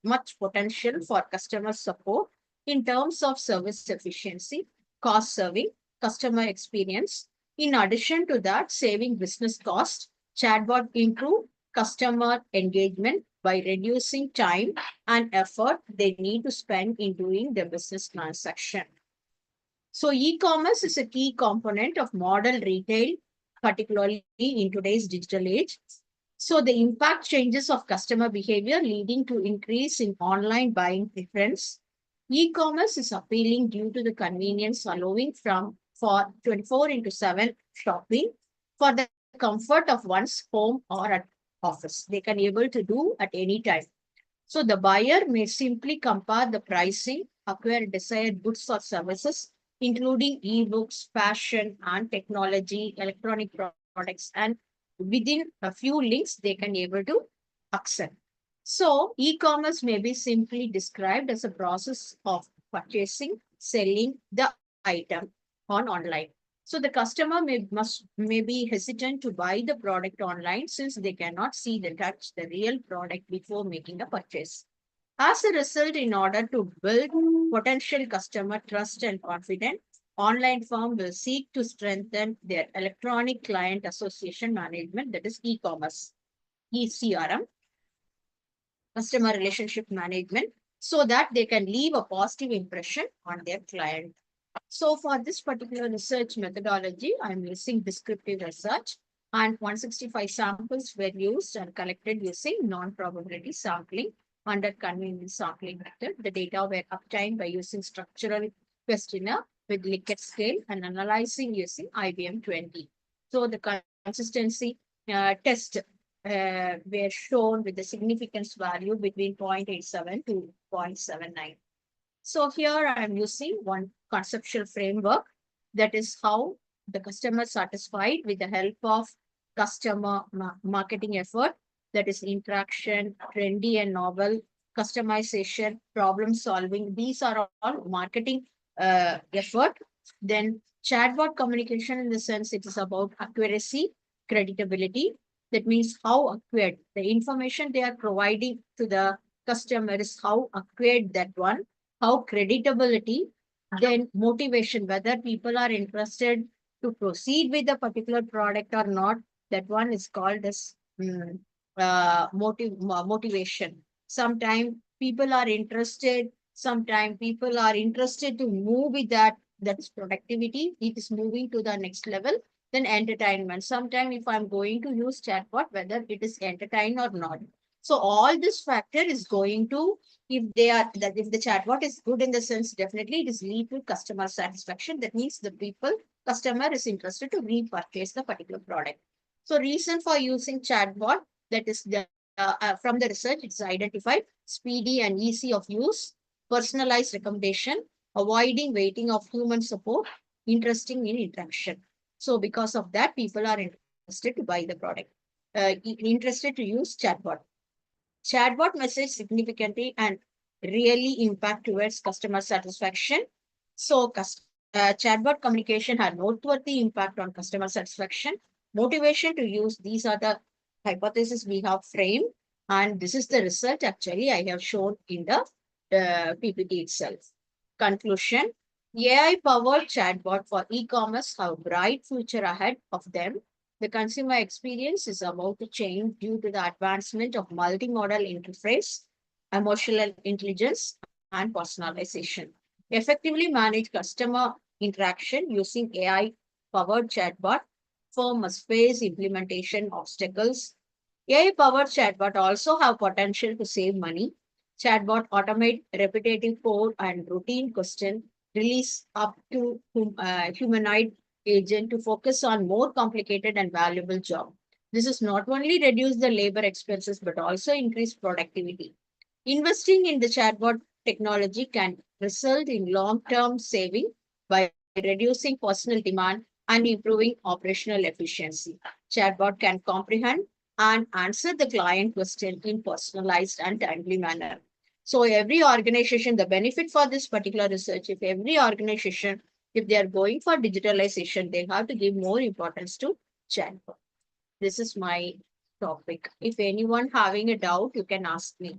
much potential for customer support in terms of service efficiency, cost saving, customer experience. In addition to that, saving business cost, chatbot improve customer engagement by reducing time and effort they need to spend in doing the business transaction. So e-commerce is a key component of modern retail, particularly in today's digital age. So the impact changes of customer behavior leading to increase in online buying preference. E-commerce is appealing due to the convenience allowing for 24 into 7 shopping for the comfort of one's home or at office. They can able to do at any time. So the buyer may simply compare the pricing, acquire desired goods or services, including ebooks, fashion and technology, electronic products, and within a few links, they can able to accept. So e-commerce may be simply described as a process of purchasing, selling the item on online. So the customer may be hesitant to buy the product online since they cannot see the touch the real product before making a purchase. As a result, in order to build potential customer trust and confidence, online firm will seek to strengthen their electronic client association management, that is e-commerce, ECRM, customer relationship management, so that they can leave a positive impression on their client. So for this particular research methodology, I'm using descriptive research, and 165 samples were used and collected using non-probability sampling under convenience sampling method. The data were obtained by using structural questionnaire with Likert scale and analyzing using IBM 20. So the consistency test were shown with the significance value between 0.87 to 0.79. So here I am using one conceptual framework, that is how the customer satisfied with the help of customer marketing effort, that is interaction, trendy and novel, customization, problem solving. These are all marketing effort. Then chatbot communication, in the sense it is about accuracy, creditability. That means how accurate the information they are providing to the customer is, how accurate that one, how creditability, then motivation, whether people are interested to proceed with the particular product or not. That one is called as motivation. Sometimes people are interested, sometimes people are interested to move with that. That's productivity. It is moving to the next level. Then entertainment. Sometimes if I'm going to use chatbot, whether it is entertain or not. So all this factor is going to, if they are that if the chatbot is good, in the sense definitely it is lead to customer satisfaction. That means the customer is interested to repurchase the particular product. So reason for using chatbot, that is the from the research, it's identified speedy and easy of use, personalized recommendation, avoiding waiting of human support, interesting in interaction. So because of that, people are interested to buy the product, interested to use chatbot. Chatbot message significantly and really impact towards customer satisfaction. So chatbot communication had noteworthy impact on customer satisfaction, motivation to use. These are the hypotheses we have framed, and this is the result actually I have shown in the PPT itself. Conclusion: AI-powered chatbot for e-commerce have bright future ahead of them. The consumer experience is about to change due to the advancement of multimodal interface, emotional intelligence, and personalization. Effectively manage customer interaction using AI-powered chatbot. Firm must face implementation obstacles. AI-powered chatbot also have potential to save money. Chatbot automate repetitive code and routine question, release up to humanoid agent to focus on more complicated and valuable job. This is not only reduce the labor expenses, but also increase productivity. Investing in the chatbot technology can result in long-term saving by reducing personal demand and improving operational efficiency. Chatbot can comprehend and answer the client question in personalized and timely manner. So every organization, the benefit for this particular research, if every organization, if they are going for digitalization, they have to give more importance to chatbot. This is my topic. If anyone having a doubt, you can ask me.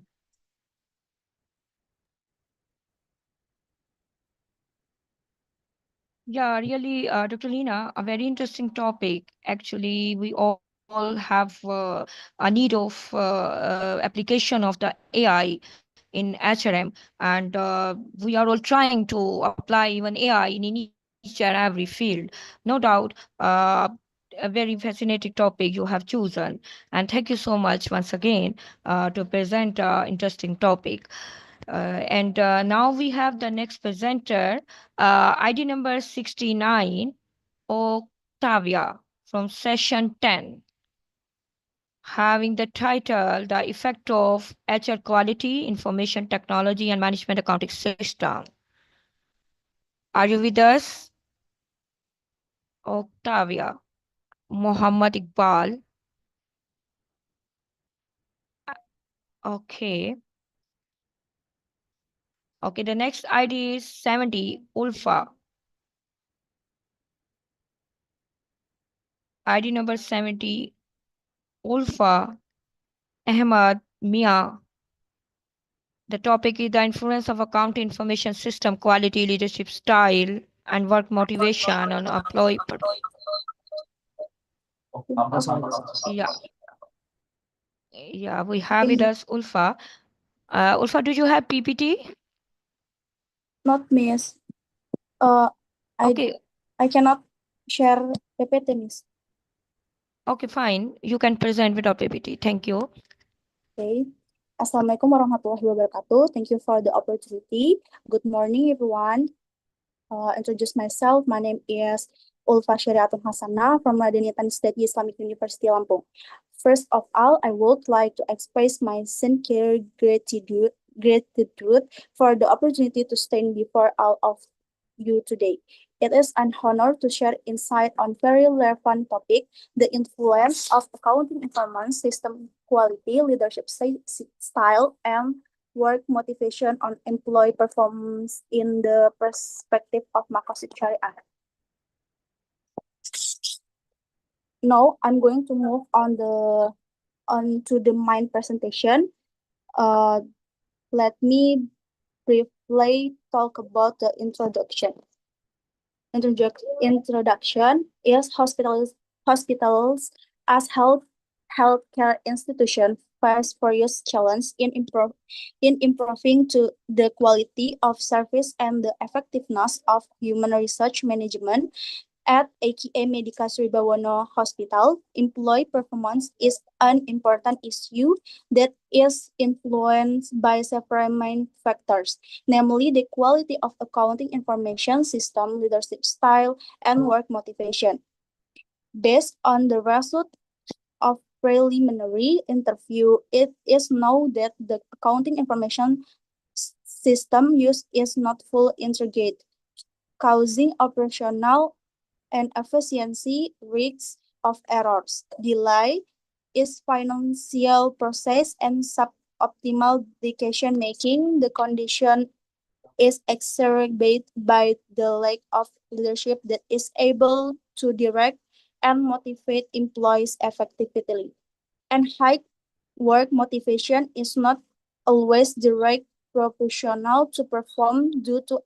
Yeah, really, Dr. Lina, a very interesting topic. Actually, we all have a need of application of the AI in HRM, and we are all trying to apply even AI in each and every field. No doubt, a very fascinating topic you have chosen, and thank you so much once again to present interesting topic. And now we have the next presenter, ID number 69, Octavia from session 10, having the title, The Effect of HR Quality, Information Technology and Management Accounting System. Are you with us? Octavia. Muhammad Iqbal. Okay. Okay, the next ID is 70, Ulfa. ID number 70, Ulfa Ahmad Mia. The topic is the influence of account information system quality, leadership style, and work motivation on employee. Yeah, yeah, we have with us Ulfa. Ulfa, do you have PPT? Not miss. I Okay, I cannot share PPT, miss. okay, fine. You can present without PPT. Thank you. Okay. Assalamualaikum warahmatullahi wabarakatuh. Thank you for the opportunity. Good morning, everyone. Introduce myself. My name is Ulfa Syariatun Hasana from Madinatan State Islamic University Lampung. First of all, I would like to express my sincere gratitude for the opportunity to stand before all of you today. It is an honor to share insight on very relevant topic, the influence of accounting information system quality, leadership style, and work motivation on employee performance in the perspective of Maqasid Syariah. Now I'm going to move on to the main presentation. Let me briefly talk about the introduction. Introduction is hospitals as healthcare institutions face various challenges in improving to the quality of service and the effectiveness of human research management. At AKA Medika Sribawono Hospital, employee performance is an important issue that is influenced by several main factors, namely the quality of accounting information system, leadership style, and work motivation. Based on the result of preliminary interview, it is known that the accounting information system used is not fully integrated, causing operational and efficiency risks of errors, delay is financial process and suboptimal decision making. The condition is exacerbated by the lack of leadership that is able to direct and motivate employees effectively. And high work motivation is not always direct proportional to perform due to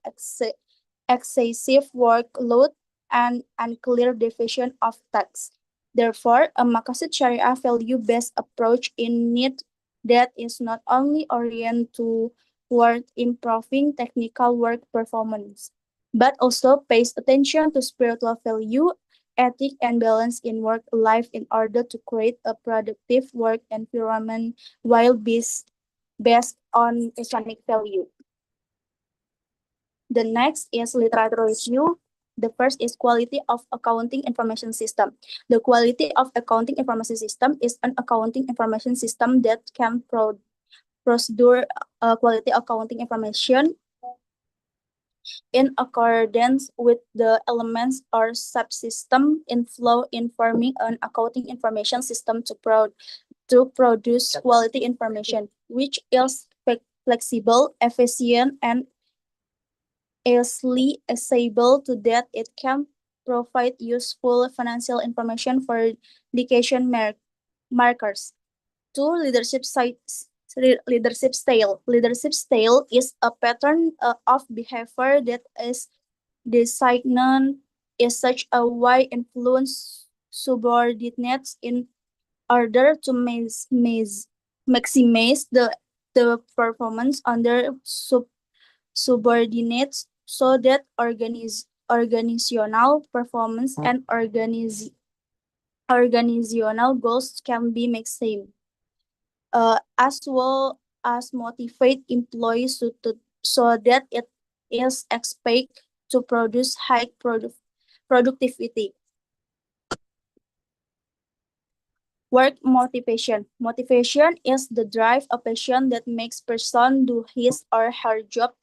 excessive workload and unclear division of tasks. Therefore, a Maqasid Sharia value-based approach in need that is not only oriented toward improving technical work performance, but also pays attention to spiritual value, ethic, and balance in work life in order to create a productive work environment while based on Islamic value. The next is literature review. The first is quality of accounting information system. The quality of accounting information system is an accounting information system that can procedure quality accounting information in accordance with the elements or subsystem in flow informing an accounting information system to produce quality information, which is flexible, efficient, and easily accessible to that it can provide useful financial information for decision markers. Two, leadership style. Leadership style is a pattern of behavior that is designed is such a wide influence subordinates in order to maximize the performance under subordinates so that organizational performance and organizational goals can be maximized, as well as motivate employees so that it is expected to produce high productivity. Work motivation. Motivation is the drive, a passion that makes person do his or her job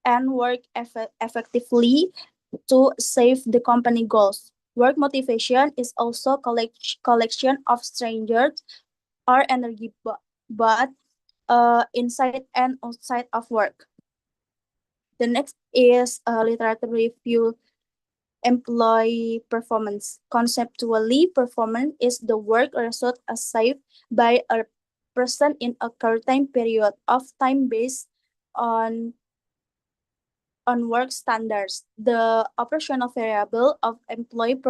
and work effectively to save the company goals. Work motivation is also collection of strengths or energy, but inside and outside of work. The next is literature review. Employee performance. Conceptually, performance is the work result achieved by a present in a certain period of time based on work standards. The operational variable of employee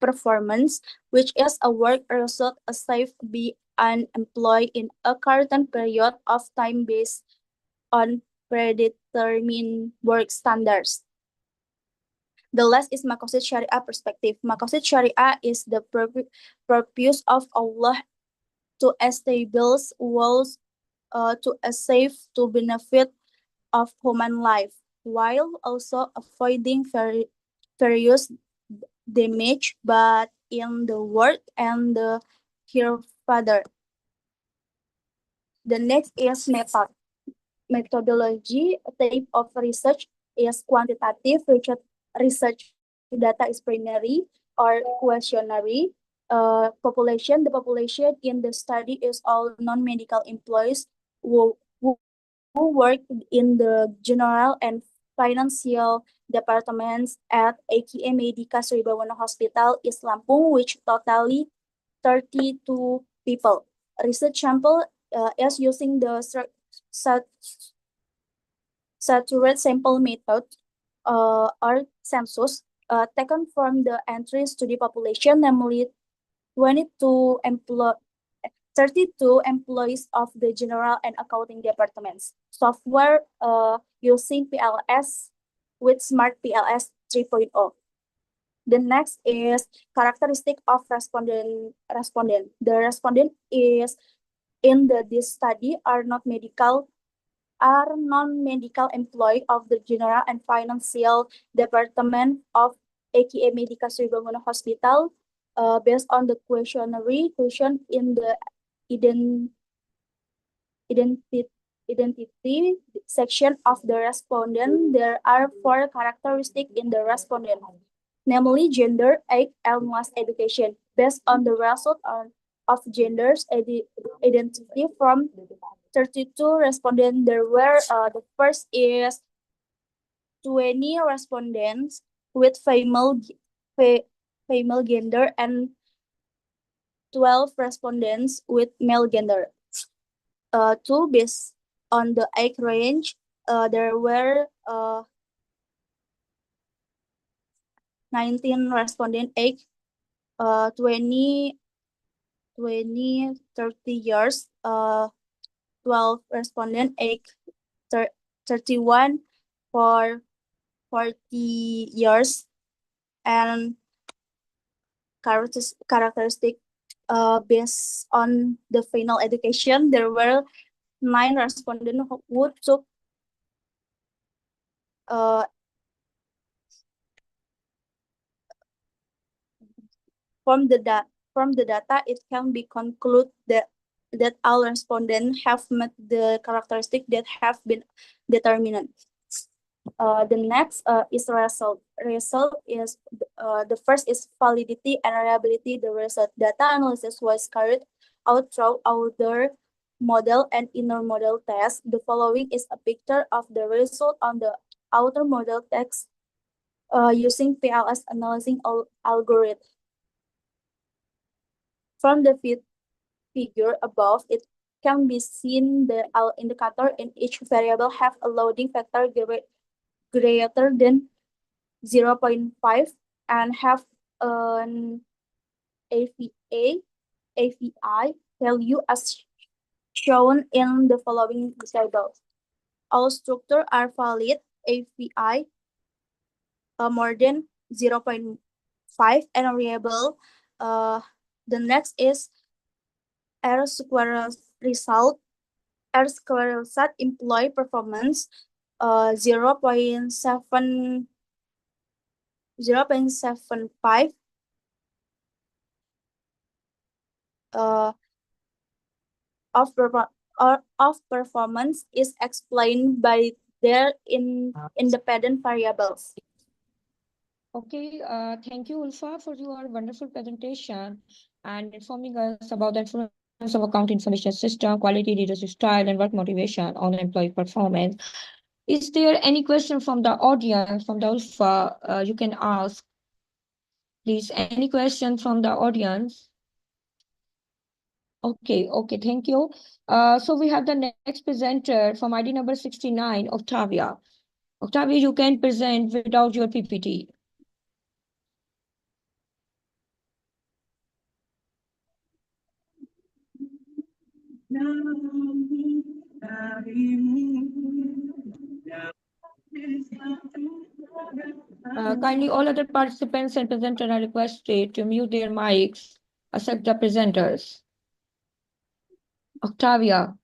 performance, which is a work result assigned to be an employee in a certain period of time based on predetermined work standards. The last is Maqasid Sharia perspective. Maqasid Sharia is the purpose of Allah to establish walls to a safe to benefit of human life, while also avoiding various damage, but in the work and the hereafter. The next is methodology. A type of research is quantitative research. Data is primary or questionary. Population. The population in the study is all non-medical employees who work in the general and financial departments at AKA Medica Sribawana Hospital, East Lampung, which totally 32 people. Research sample is using the saturated sample method or census taken from the entries to the population, namely 22 32 employees of the general and accounting departments. Software using PLS with Smart PLS 3.0. The next is characteristic of respondent. The respondent is in this study are non-medical employee of the general and financial department of AKA Medica Sribawana Hospital. Based on the questionnaire question in the identity section of the respondent, there are 4 characteristics in the respondent, namely gender, age, and mass education. Based on the result of genders identity from 32 respondents, there were the first is 20 respondents with female gender and 12 respondents with male gender. Two, based on the age range, there were 19 respondent age 20, 30 years, 12 respondent age 31 for 40 years, and characteristic based on the final education, there were 9 respondents who took from the data, it can be concluded that all respondents have met the characteristics that have been determined. The next is result. Result is the first is validity and reliability. The result data analysis was carried out through outer model and inner model test. The following is a picture of the result on the outer model text using PLS analyzing algorithm. From the figure above, it can be seen the indicator in each variable have a loading factor greater than 0.5 and have an AVI value as shown in the following tables. All structures are valid AVI more than 0.5 and reliable. The next is R square result. R square result employee performance 0.75 of performance is explained by their independent variables. Okay, thank you, Ulfa, for your wonderful presentation and informing us about the influence of account information system, quality leadership style, and work motivation on employee performance. Is there any question from the audience, from the Ulfa? You can ask. Please, any question from the audience? Okay, thank you. So we have the next presenter from ID number 69, Octavia. Octavia, you can present without your PPT. Kindly, all other participants and presenters are requested to mute their mics, except the presenters. Octavia.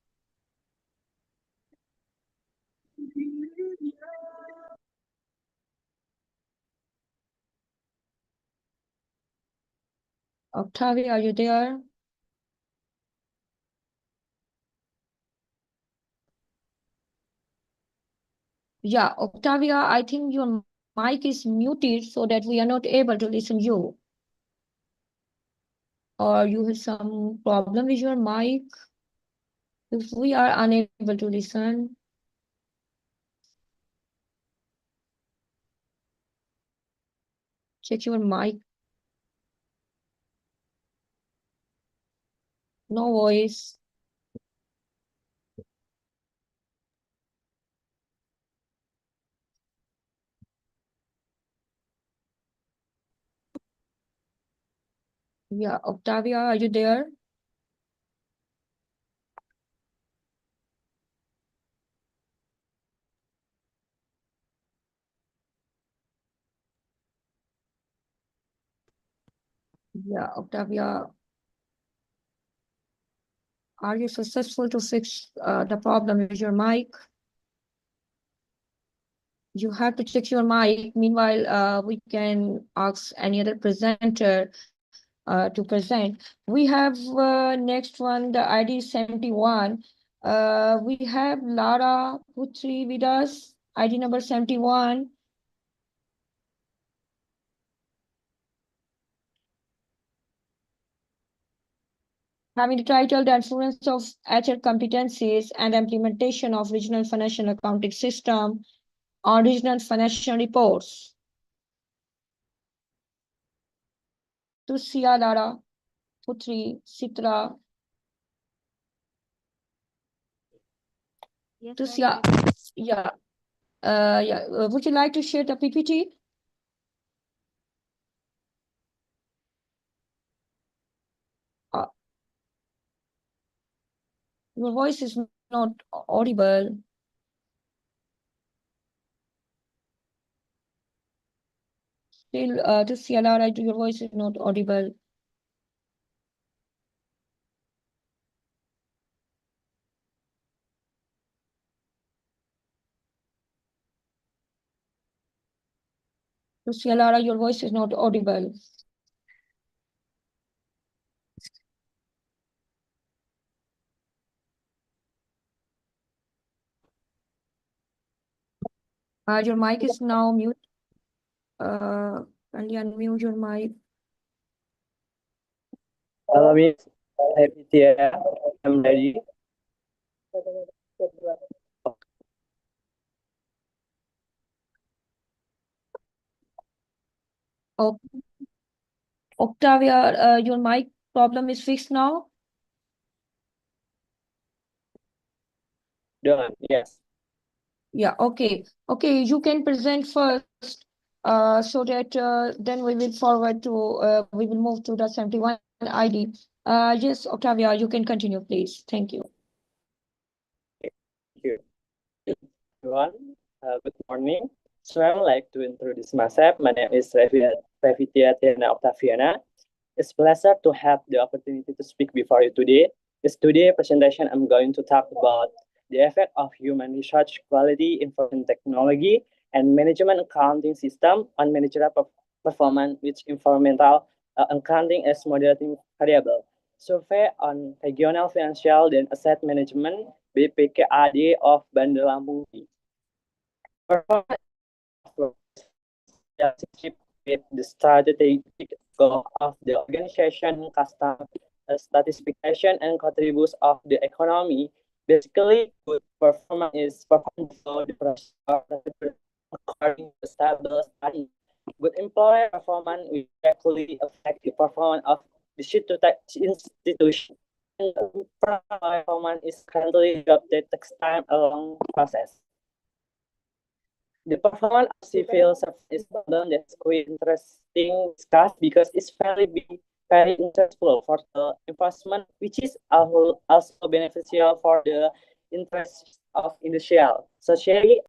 Octavia, are you there? Yeah, Octavia, I think your mic is muted so that we are not able to listen you. Or you have some problem with your mic? If we are unable to listen, check your mic. No voice. Yeah, Octavia, are you there? Yeah, Octavia, are you successful to fix the problem with your mic? You have to check your mic. Meanwhile, we can ask any other presenter to present. We have next one, the ID 71. We have Lara Putri with us, ID number 71. Having the title, The Influence of HR Competencies and Implementation of Regional Financial Accounting System on Regional Financial Reports. Tusia, Lara, Putri, Sitra. Yes, Tusia, ma'am. yeah. Would you like to share the PPT? Your voice is not audible. Still, Tusia, Lara, your voice is not audible. Tusia, Lara, your voice is not audible. Your mic is now mute. Can you unmute your mic? Hello, Miss. I'm ready. Oh, Octavia, your mic problem is fixed now? Done. Yes. Yeah, okay. Okay, you can present first so that then we will forward to, we will move to the 71 ID. Yes, Octavia, you can continue, please. Thank you. Thank you. Everyone, good morning. So I would like to introduce myself. My name is Revitia Tiana Octaviana. It's a pleasure to have the opportunity to speak before you today. This today presentation, I'm going to talk about the effect of human research quality information technology and management accounting system on managerial performance with environmental accounting as moderating variable. Survey on regional financial and asset management BPKAD of Bandar Lampung. Performance with the strategic goal of the organization, custom stratification and contributes of the economy. Basically, good performance is performed below the pressure according to stable study. Good employer performance will directly affect the performance of the institution. performance is currently adopted takes time a long process. The performance of civil service is a problem that's quite interesting discuss because it's very interesting for the enforcement, which is also beneficial for the interests of industrial, society.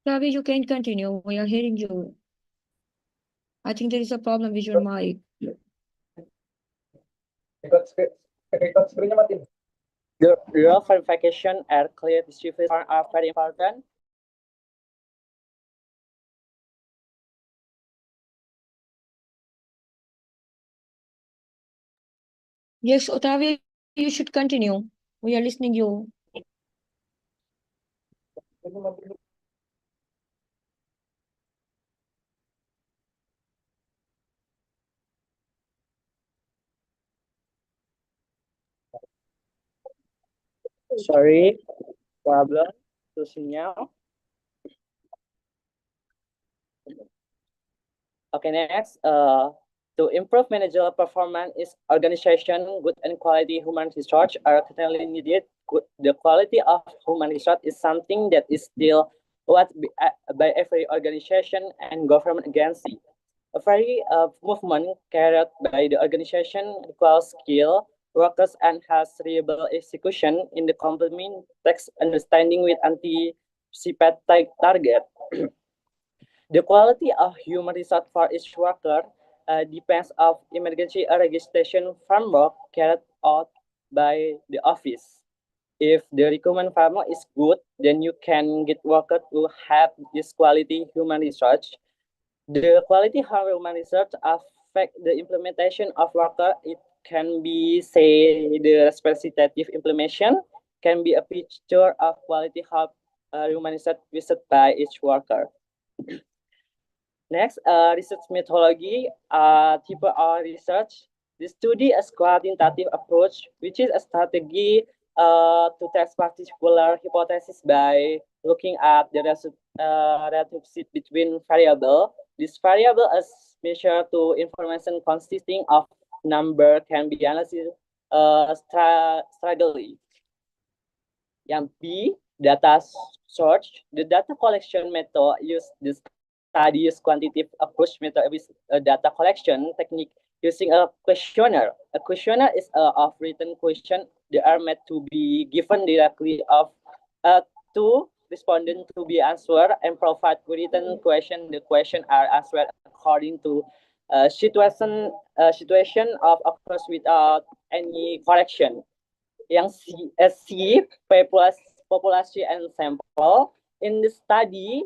Ravi, you can continue. We are hearing you. I think there is a problem with your mic. The role verification and clear distribution are very important. Yes, Otavia, you should continue. We are listening you. Sorry, problem to signal. Okay, next, to improve managerial performance is organization, good and quality human resource are currently needed. The quality of human resource is something that is still what by every organization and government agency. A very movement carried by the organization requires skill, workers, and has reliable execution in the complement text understanding with anticipate target. The quality of human resource for each worker depends on emergency registration framework carried out by the office. If the recruitment framework is good, then you can get workers who have this quality human resource. The quality of human resource affect the implementation of worker. It can be, say, the representative implementation can be a picture of quality of human resource visited by each worker. Next, research methodology, type of research. The study is quantitative approach, which is a strategy to test particular hypothesis by looking at the relationship between variable. This variable is measured to information consisting of number can be analyzed strategically. Yang B, data search. The data collection method use this studies quantitative approach method with a data collection technique using a questionnaire. A questionnaire is of written question. They are meant to be given directly to respondent to be answered and provide written question. The question are answered according to situation of occurs without any correction. Yang C population and sample. In the study,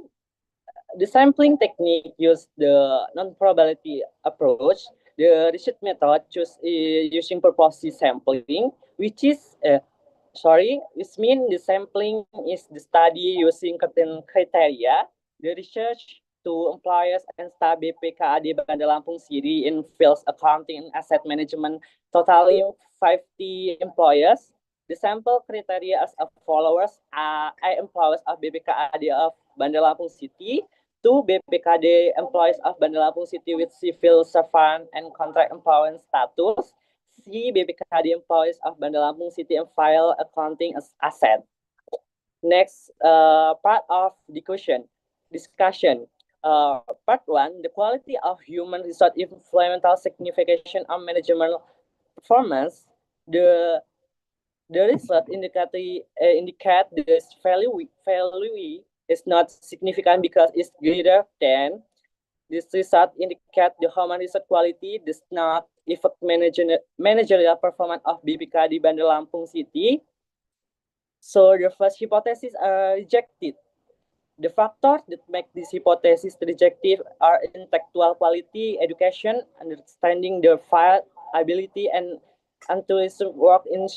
the sampling technique used the non-probability approach. The research method using purposive sampling, which is which means the sampling is the study using certain criteria. The research to employers and staff BPKAD Bandar Lampung City in fields accounting and asset management, totaling 50 employers. The sample criteria as followers are employers of BPKAD of Bandar Lampung City, 2 BPKD employees of Bandar Lampung City with civil servant and contract employment status. C, BPKD employees of Bandar Lampung City and file accounting as asset. Next, part of discussion. Part 1, the quality of human resource influential signification on management performance. The result indicate this value is not significant because it's greater than. This result indicate the human resource quality does not affect managerial performance of BPKD Bandar Lampung City. So the first hypothesis are rejected. The factors that make this hypothesis rejected are intellectual quality, education, understanding the file ability, and altruism work in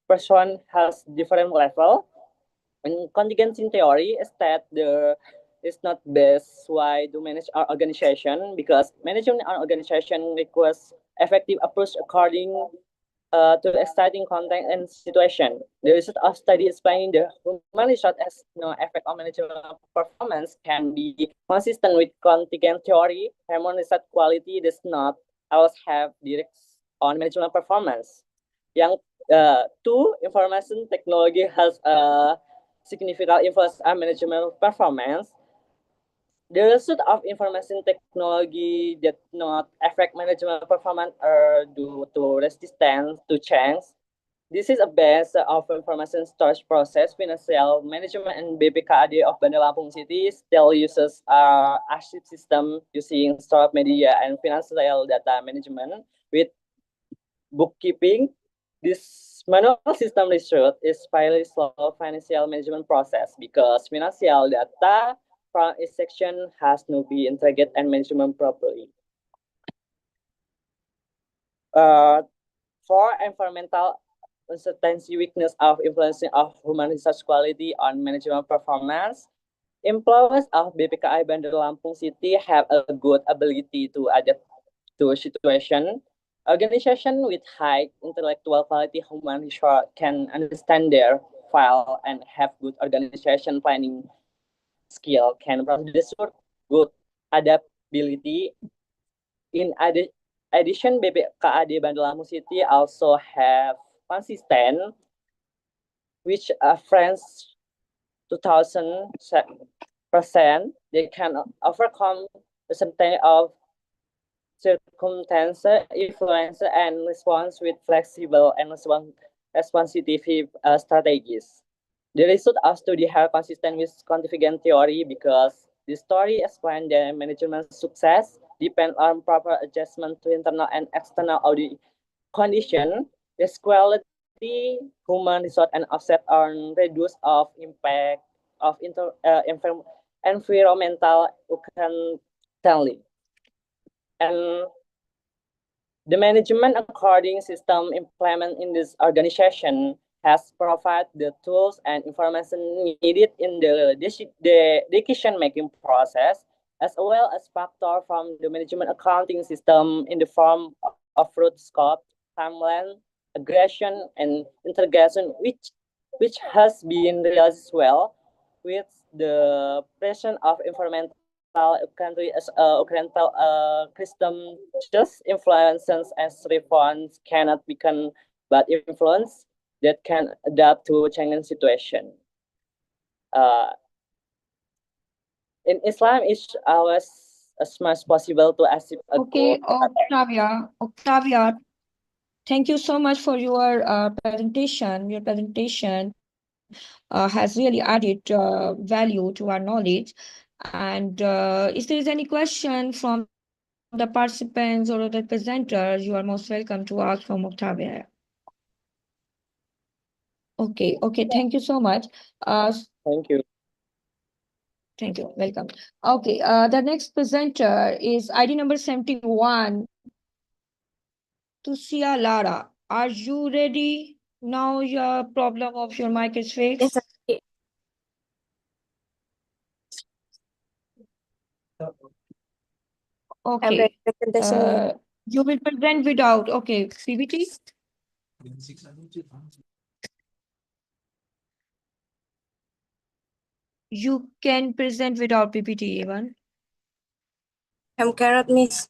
person has different level. And contingency theory is that there is not best way to manage our organization because management our organization requires effective approach according to exciting content and situation. The result of study explaining the human resource as no effect on managerial performance can be consistent with contingent theory. Human resource quality does not always have direct on managerial performance. Yang two, information technology has a significant influence on managerial performance. The result of information technology that not affect management performance are due to resistance to change. This is a base of information storage process. Financial management and BPKAD of Bandar Lampung City still uses archive system using stored media and financial data management with bookkeeping. This manual system research is fairly slow financial management process because financial data from each section has to be integrated and management properly. For environmental uncertainty weakness of influencing of human resource quality on management performance, employees of BPKI Bandar Lampung City have a good ability to adapt to a situation. Organization with high intellectual quality human resource can understand their file and have good organization planning skill, can produce good adaptability. In addition, BPKAD Bandar Lampung City also have consistent, which friends 2000%, they can overcome the certain of circumstances, influence, and response with flexible and responsive strategies. The result of study have consistent with contingent theory because the story explains the management success depend on proper adjustment to internal and external audit condition. The quality, human resource, and offset on reduce of impact of environmental currently. And the management according system implemented in this organization has provided the tools and information needed in the decision-making process, as well as factor from the management accounting system in the form of root scope, timeline, aggression, and integration, which has been realized well with the presence of environmental country as system just influences as response cannot become but influence that can adapt to changing situation. In Islam, it's always as much possible to achieve a Okay, goal. Octavia, thank you so much for your presentation. Your presentation has really added value to our knowledge. And if there is any question from the participants or the presenters, you are most welcome to ask from Octavia. Okay, thank you so much. Thank you. Thank you, welcome. Okay, the next presenter is ID number 71, Tusia Lara. Are you ready? Now your problem of your mic is fixed. Yes, Okay. presentation. You will present without, okay, PPT? You can present without PPT even. Cannot, Miss.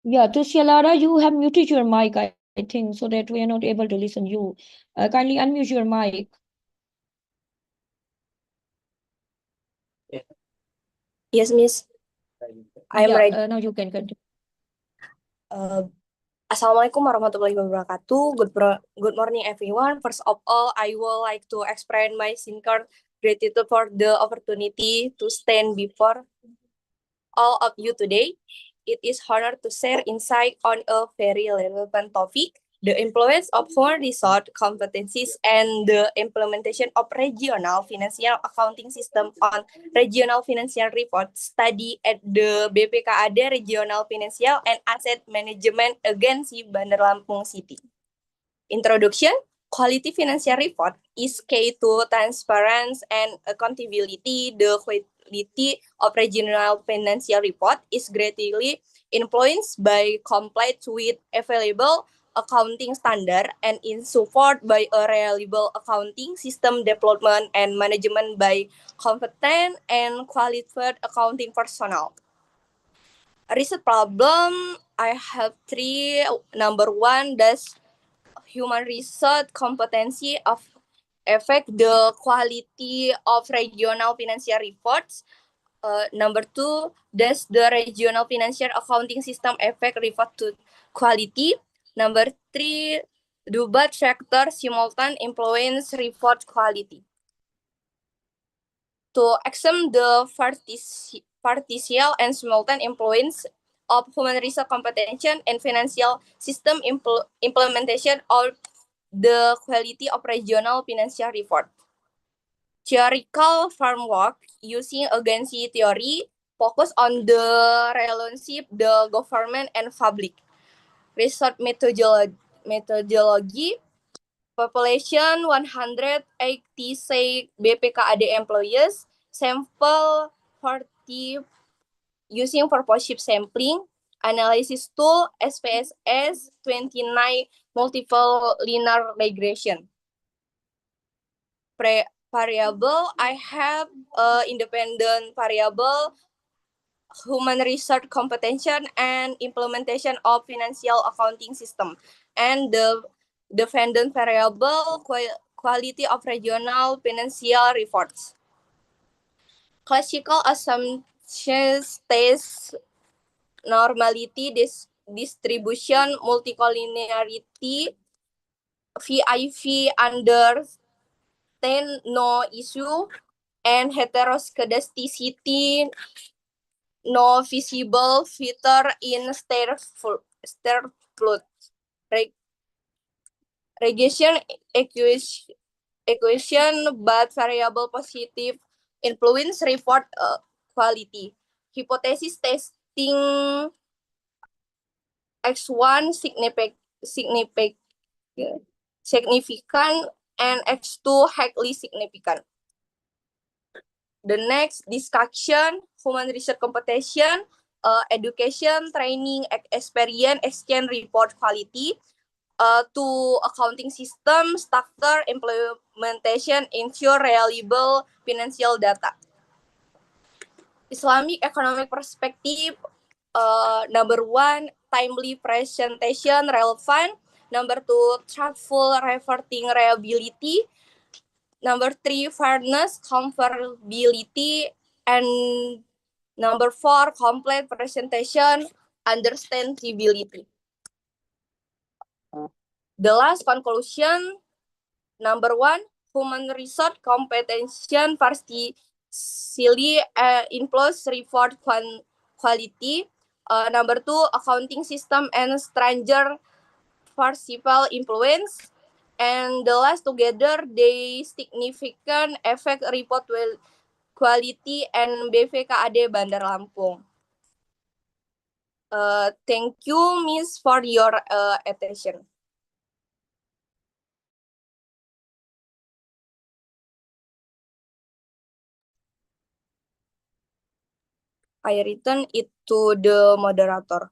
Yeah, Tusia Lara, you have muted your mic, I think, so that we are not able to listen you. Kindly unmute your mic. Yes, Miss. I am ready. Now you can continue. Assalamualaikum warahmatullahi wabarakatuh. Good morning, everyone. First of all, I would like to express my sincere gratitude for the opportunity to stand before all of you today. It is honor to share insight on a very relevant topic, the influence of human resource competencies, and the implementation of regional financial accounting system on regional financial report study at the BPKAD Regional Financial and Asset Management Agency Bandar Lampung City. Introduction. Quality financial report is key to transparency and accountability. The quality of regional financial report is greatly influenced by compliance with available accounting standard and is supported by a reliable accounting system development and management by competent and qualified accounting personnel. Research problem, I have three. Number one, does human resource competency of affect the quality of regional financial reports? Number two, does the regional financial accounting system affect report to quality? Number three, do both factors simultaneously influence report quality? To examine the partial and simultaneous influence of human resource competition and financial system implementation of the quality of regional financial report. Theoretical framework using agency theory focus on the relationship the government and public. Research methodology population 186 BPKAD employees, sample 40 using purposive sampling, analysis tool SPSS 29 multiple linear regression. Variable, I have independent variable, human resource competition and implementation of financial accounting system, and the dependent variable quality of regional financial reports. Classical assumptions test normality distribution multicollinearity VIV understand no issue and heteroscedasticity no visible feature in star plot. Regression equation but variable positive influence report quality. Hypothesis testing X1 significant and X2 highly significant. The next discussion, human research competition, education, training, experience, exchange report quality, to accounting system, structure, implementation, ensure reliable financial data. Islamic economic perspective, number one, timely presentation relevant. Number two, truthful reverting reliability. Number three, fairness, comparability, and number four, complete presentation, understandability. The last conclusion, number one, human resource competition partially influence report quality. Number two, accounting system and stranger participle influence. And the last together, they significant affect report quality and BPKAD Bandar Lampung. Thank you, Miss, for your attention. I return it to the moderator.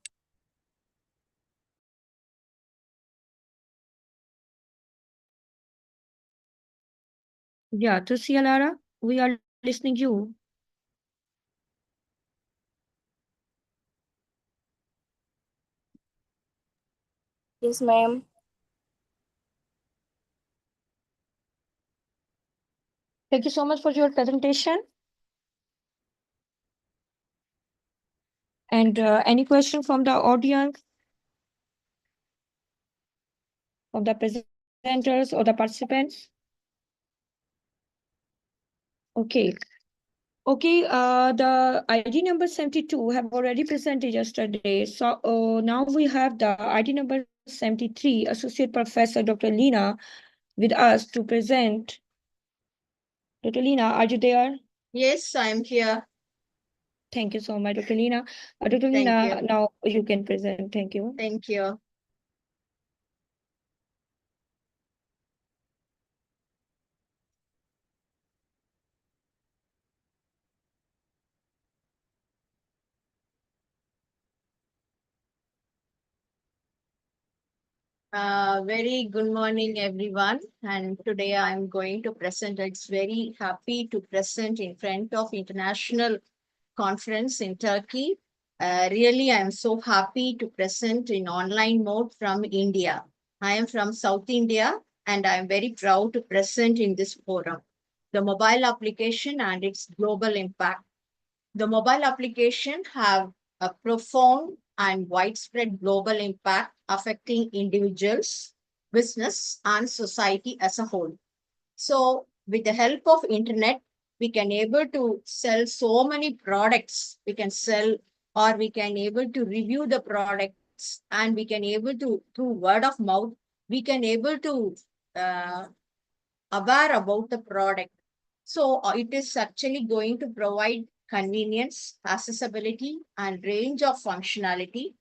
Yeah, Tusia Lara, we are listening you. Yes, ma'am. Thank you so much for your presentation. And any question from the audience, from the presenters or the participants? Okay. Okay, the ID number 72 have already presented yesterday. So now we have the ID number 73, Associate Professor Dr. Lina with us to present. Dr. Lina, are you there? Yes, I'm here. Thank you so much, Dr. Lina. Dr. Thank Lina, you. now you can present. Thank you. Thank you. Very good morning, everyone. And today I'm going to present. It's very happy to present in front of international conference in Turkey. Really, I'm so happy to present in online mode from India. I am from South India, and I'm very proud to present in this forum. The mobile application and its global impact. The mobile application have a profound and widespread global impact affecting individuals, business, and society as a whole. So with the help of internet, we can able to sell so many products. We can sell or we can able to review the products, and we can able to, through word of mouth, we can able to aware about the product. So it is actually going to provide convenience, accessibility, and range of functionality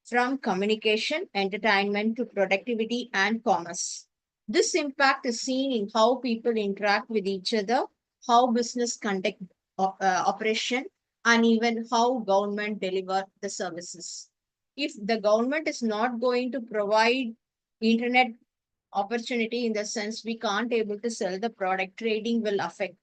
from communication, entertainment to productivity and commerce. This impact is seen in how people interact with each other, how business conduct operation, and even how government deliver the services. If the government is not going to provide internet opportunity, in the sense we can't able to sell the product, trading will affect.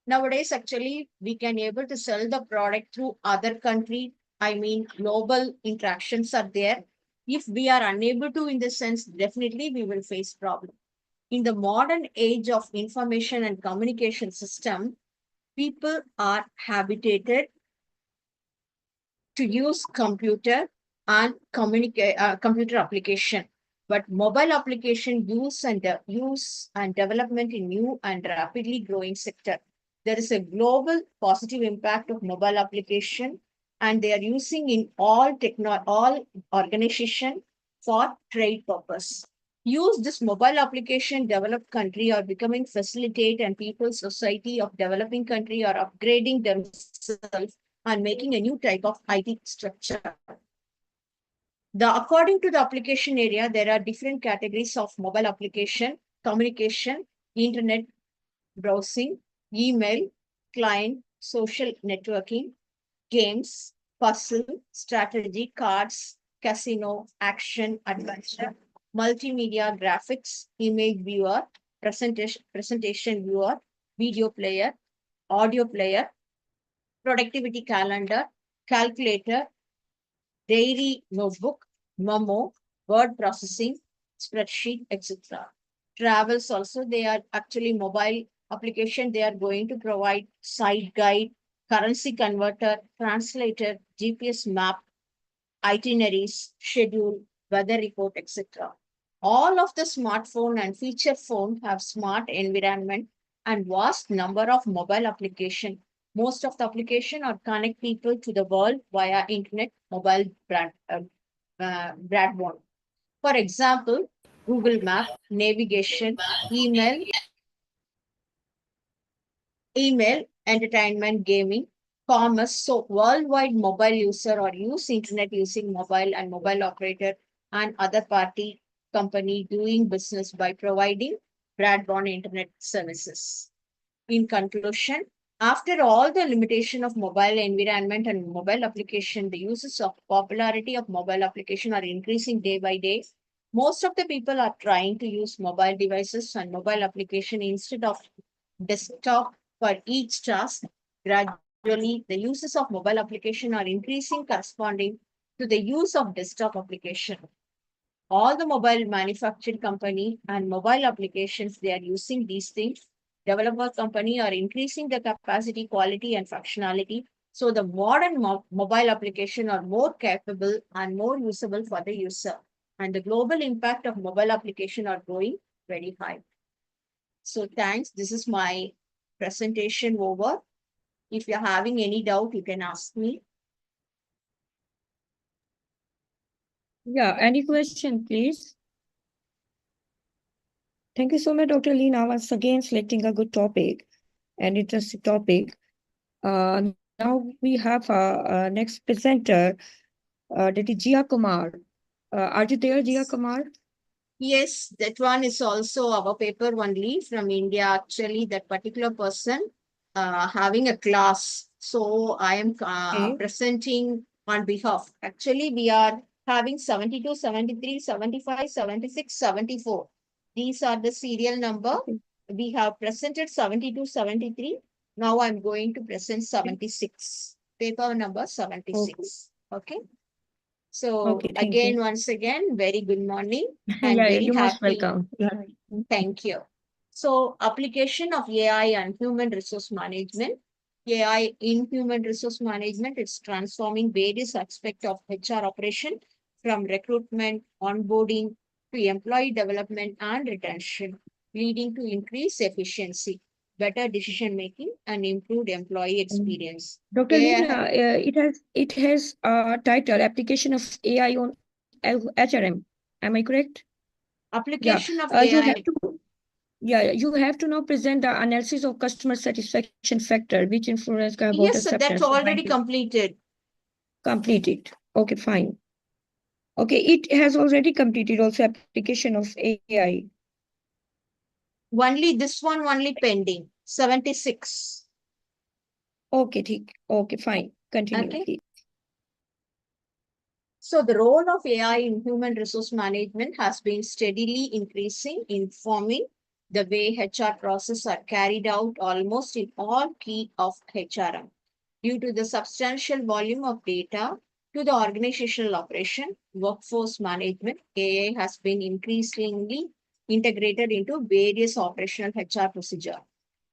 Nowadays, actually, we can able to sell the product through other country. I mean, global interactions are there. If we are unable to, in the sense, definitely we will face problem. In the modern age of information and communication system, people are habituated to use computer and computer application, but mobile application use and development in new and rapidly growing sector. There is a global positive impact of mobile application, and they are using in all organization for trade purpose. Use this mobile application, developed country are becoming facilitate, and people society of developing country are upgrading themselves and making a new type of IT structure. According to the application area, there are different categories of mobile application: communication, internet browsing, email, client, social networking, games, puzzle, strategy, cards, casino, action, adventure, multimedia, graphics, image viewer, presentation viewer, video player, audio player, productivity calendar, calculator, diary notebook, memo, word processing, spreadsheet, etc. Travels also, they are actually mobile application. They are going to provide site guide, currency converter, translator, GPS map, itineraries, schedule, weather report, etc. All of the smartphone and feature phone have smart environment and vast number of mobile application. Most of the application are connect people to the world via internet, mobile broadband. For example, Google Map, navigation, email, entertainment, gaming, commerce. So worldwide mobile user or use internet using mobile and mobile operator and other party company doing business by providing broadband internet services. In conclusion, after all the limitation of mobile environment and mobile application, the uses of popularity of mobile application are increasing day by day. Most of the people are trying to use mobile devices and mobile application instead of desktop for each task. Gradually, the uses of mobile application are increasing corresponding to the use of desktop application. All the mobile manufacturing company and mobile applications, they are using these things. Developer company are increasing the capacity, quality, and functionality. So the modern mobile application are more capable and more usable for the user. And the global impact of mobile application are growing very high. So thanks. This is my presentation over. If you're having any doubt, you can ask me. Yeah, any question, please? Thank you so much, Dr. Leena, once again selecting a good topic, an interesting topic. Now we have our next presenter, that is Jia Kumar. Are you there, Jia Kumar? Yes, that one is also our paper only from India. Actually, that particular person having a class. So I am Okay. presenting on behalf. Actually, we are having 72, 73, 75, 76, 74. These are the serial number. We have presented 72, 73. Now I'm going to present 76. Paper number 76. Okay. So Okay, thank again, you. once again, very good morning and Yeah, very you're most happy. welcome. Yeah. Thank you. So application of AI and human resource management. AI in human resource management, it's transforming various aspects of HR operation from recruitment, onboarding to employee development and retention, leading to increased efficiency, better decision making, and improved employee experience. Dr. AI Leena, it has a title, Application of AI on HRM. Am I correct? application of You AI. have to, you have to now present the analysis of customer satisfaction factor, which influence about Yes, so that's acceptance. already completed. Completed. Okay, fine. Okay, it has already completed also application of AI. Only this one only pending, 76. Okay, okay, fine. Continue, Okay. please. So the role of AI in human resource management has been steadily increasing, informing the way HR processes are carried out almost in all key of HRM. Due to the substantial volume of data to the organizational operation, workforce management, AI has been increasingly integrated into various operational HR procedures.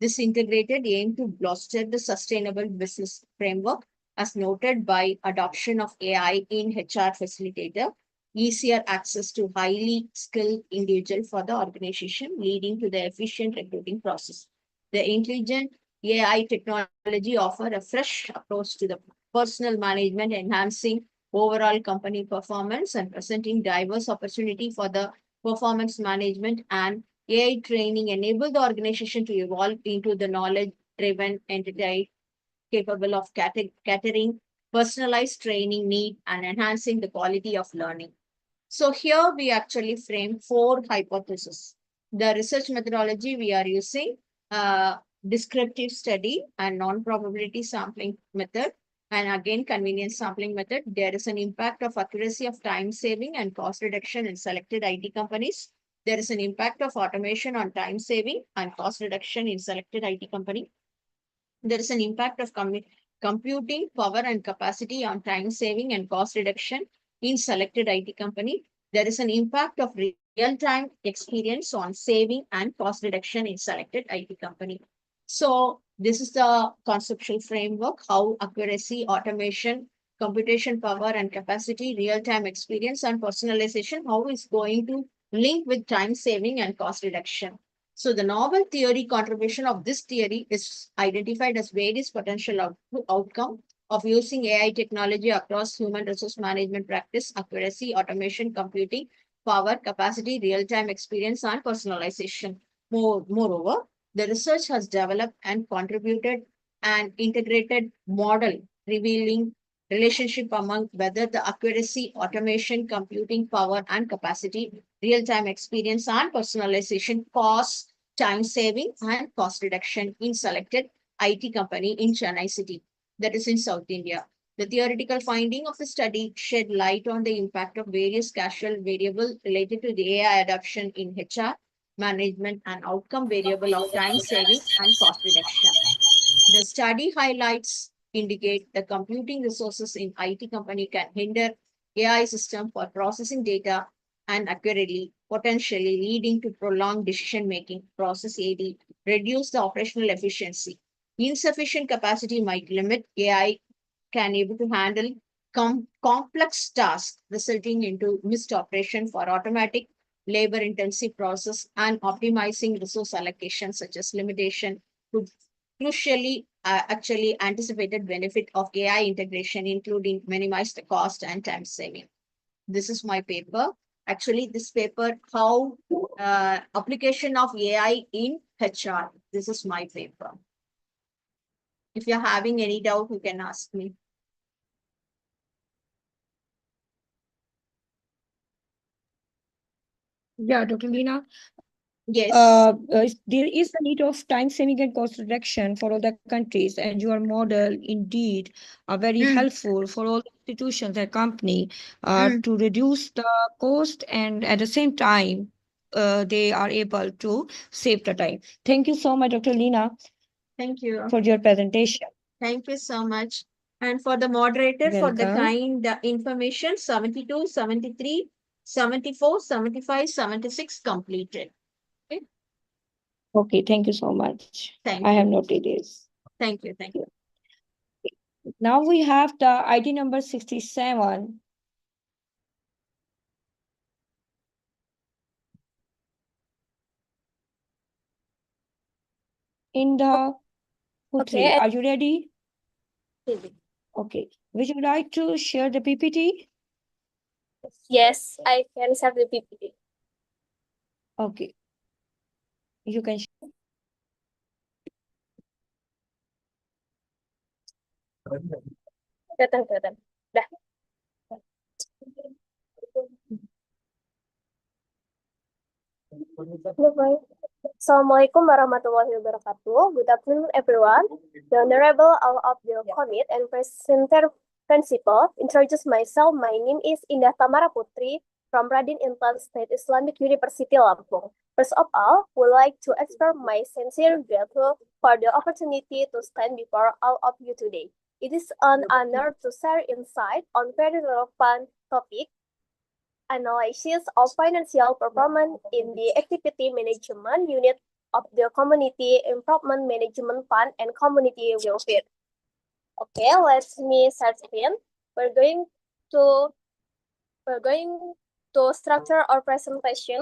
This integrated aim to bolster the sustainable business framework as noted by adoption of AI in HR facilitator, easier access to highly skilled individual for the organization, leading to the efficient recruiting process. The intelligent AI technology offer a fresh approach to the personal management, enhancing overall company performance and presenting diverse opportunity for the performance management and AI training enable the organization to evolve into the knowledge-driven entity capable of catering personalized training need and enhancing the quality of learning. So here we actually frame 4 hypotheses. The research methodology we are using, descriptive study and non-probability sampling method, and again convenience sampling method. There is an impact of accuracy of time saving and cost reduction in selected IT companies. There is an impact of automation on time saving and cost reduction in selected IT company. There is an impact of computing power and capacity on time saving and cost reduction in selected IT company. There is an impact of real-time experience on saving and cost reduction in selected IT company. So this is the conceptual framework, how accuracy, automation, computation power and capacity, real-time experience and personalization, how is going to link with time saving and cost reduction. So the novel theory contribution of this theory is identified as various potential outcome of using AI technology across human resource management practice, accuracy, automation, computing, power, capacity, real-time experience, and personalization. Moreover, the research has developed and contributed an integrated model revealing relationship among whether the accuracy, automation, computing power, and capacity, real-time experience, and personalization cause time saving and cost reduction in selected IT company in Chennai city, that is in South India. The theoretical finding of the study shed light on the impact of various causal variables related to the AI adoption in HR management and outcome variable of time saving and cost reduction. The study highlights indicate the computing resources in IT company can hinder AI system for processing data and accurately, potentially leading to prolonged decision-making process AD, reduce the operational efficiency. Insufficient capacity might limit AI can able to handle complex tasks, resulting into missed operation for automatic labor-intensive process and optimizing resource allocation, such as limitation to crucially actually anticipated benefit of AI integration, including minimized cost and time saving. This is my paper. Actually, this paper, how application of AI in HR. This is my paper. If you're having any doubt, you can ask me. Yeah, Dr. Lina. Yes. There is a need of time saving and cost reduction for all the countries, and your model indeed are very helpful for all institutions and company to reduce the cost, and at the same time they are able to save the time. Thank you so much, Dr. Lina, Thank you. for your presentation. Thank you so much. And for the moderator, for the Welcome. kind information, 72, 73, 74, 75, 76 completed. Okay. Okay, thank you so much. Thank I have you. noted this. Thank you. Thank you. Now we have the ID number 67. Inda Putri, Okay. are you ready? Okay. Would you like to share the PPT? Yes, I can share the PPT. Okay. You can share. Kelihatan. Dah. Assalamualaikum warahmatullahi wabarakatuh. Good afternoon, everyone. The Honorable all of the Committee and Presenter Principal, introduce myself. My name is Indah Tamara Putri from Radin Intan State Islamic University, Lampung. First of all, would like to express my sincere gratitude for the opportunity to stand before all of you today. It is an honor to share insight on very relevant topic, analysis of financial performance in the activity management unit of the Community Improvement Management Fund and Community Welfare. Okay, let me start screen. We're going to structure our presentation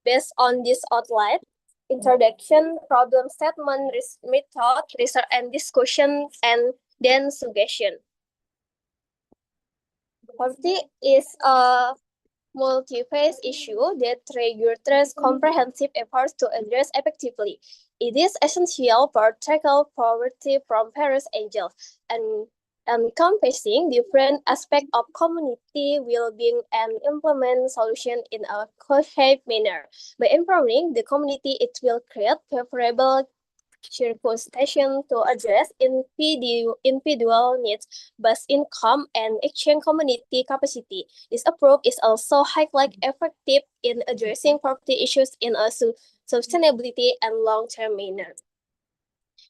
based on this outline: introduction, problem statement, risk method, research and discussion, and then suggestion. Poverty is a multi-phase issue that requires comprehensive efforts to address effectively. It is essential for tackle poverty from various angles and encompassing different aspects of community well-being and implement solutions in a cohesive manner. By empowering the community, it will create favorable circumstances to address individual needs, boost income, and exchange community capacity. This approach is also highly effective in addressing poverty issues in a sustainability and long-term manner.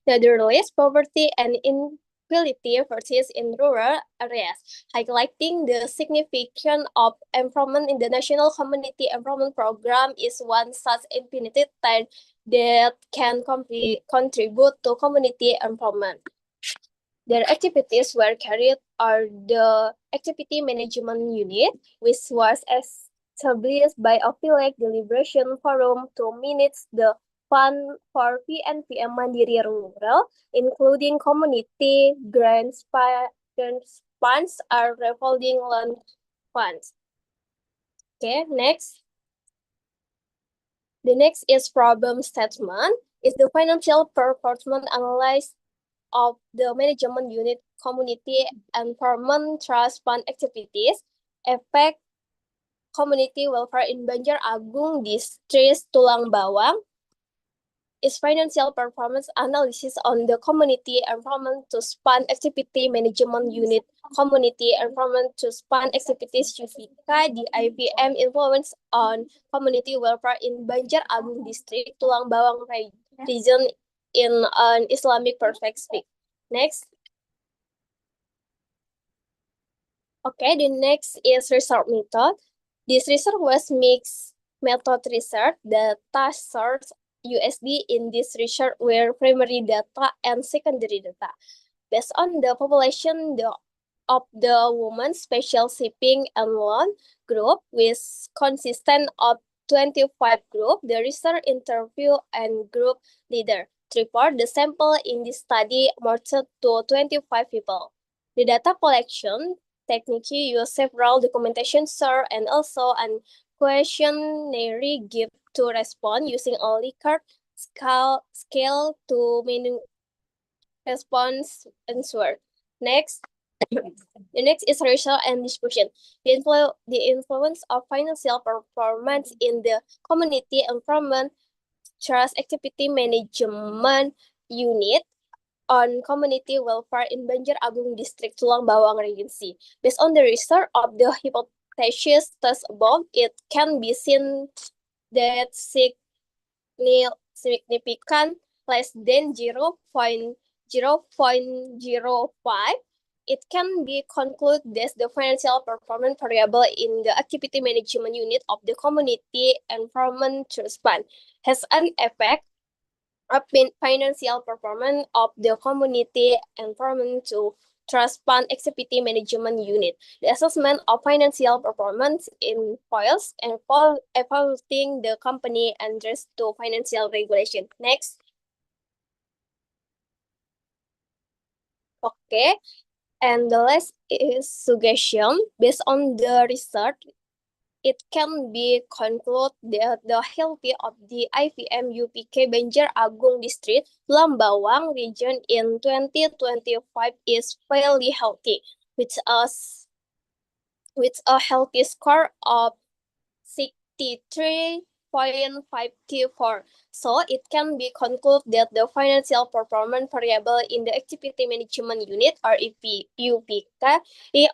Nevertheless, poverty and inequality persist in rural areas, highlighting the significance of improvement in the National Community Improvement Program is one such implemented that can contribute to community improvement. Their activities were carried are the Activity Management Unit, which was established by a Pileg Deliberation Forum to manage the fund for PNPM Mandiri Rural, including community grants, funds, or revolving loan funds. Okay, next. The next is problem statement. Is the financial performance analysis of the management unit community empowerment trust fund activities affect community welfare in Banjar Agung District Tulang Bawang. Is financial performance analysis on the community empowerment to fund activity management unit community empowerment to fund activities Yuvika the IPM influence on community welfare in Banjar Agung District Tulang Bawang region in an Islamic perspective. Next. Okay, the next is research method. This research was mixed method research. The task source USD in this research were primary data and secondary data. Based on the population of the women special shipping and loan group, with consistent of 25 group, the research interview and group leader. Report the sample in this study amounted to 25 people. The data collection technique use several documentation served and also an questionnaire give to respond using only card scale to menu response answer. Next, the next is research and discussion. The influence of financial performance in the community environment trust activity management unit on community welfare in Banjar Agung District, Tulang Bawang Regency. Based on the research of the hypothesis thus above, it can be seen that significant less than 0.05, it can be concluded that the financial performance variable in the activity management unit of the community environment trust fund has an effect of financial performance of the community environment to trust fund activity management unit. The assessment of financial performance involves and evaluating the company address to financial regulation. Next. Okay. And the last is suggestion. Based on the research, it can be concluded that the healthy of the IVM UPK Banjar Agung District, Lambawang region in 2025 is fairly healthy, with a healthy score of 63.54. So it can be concluded that the financial performance variable in the activity management unit or UPK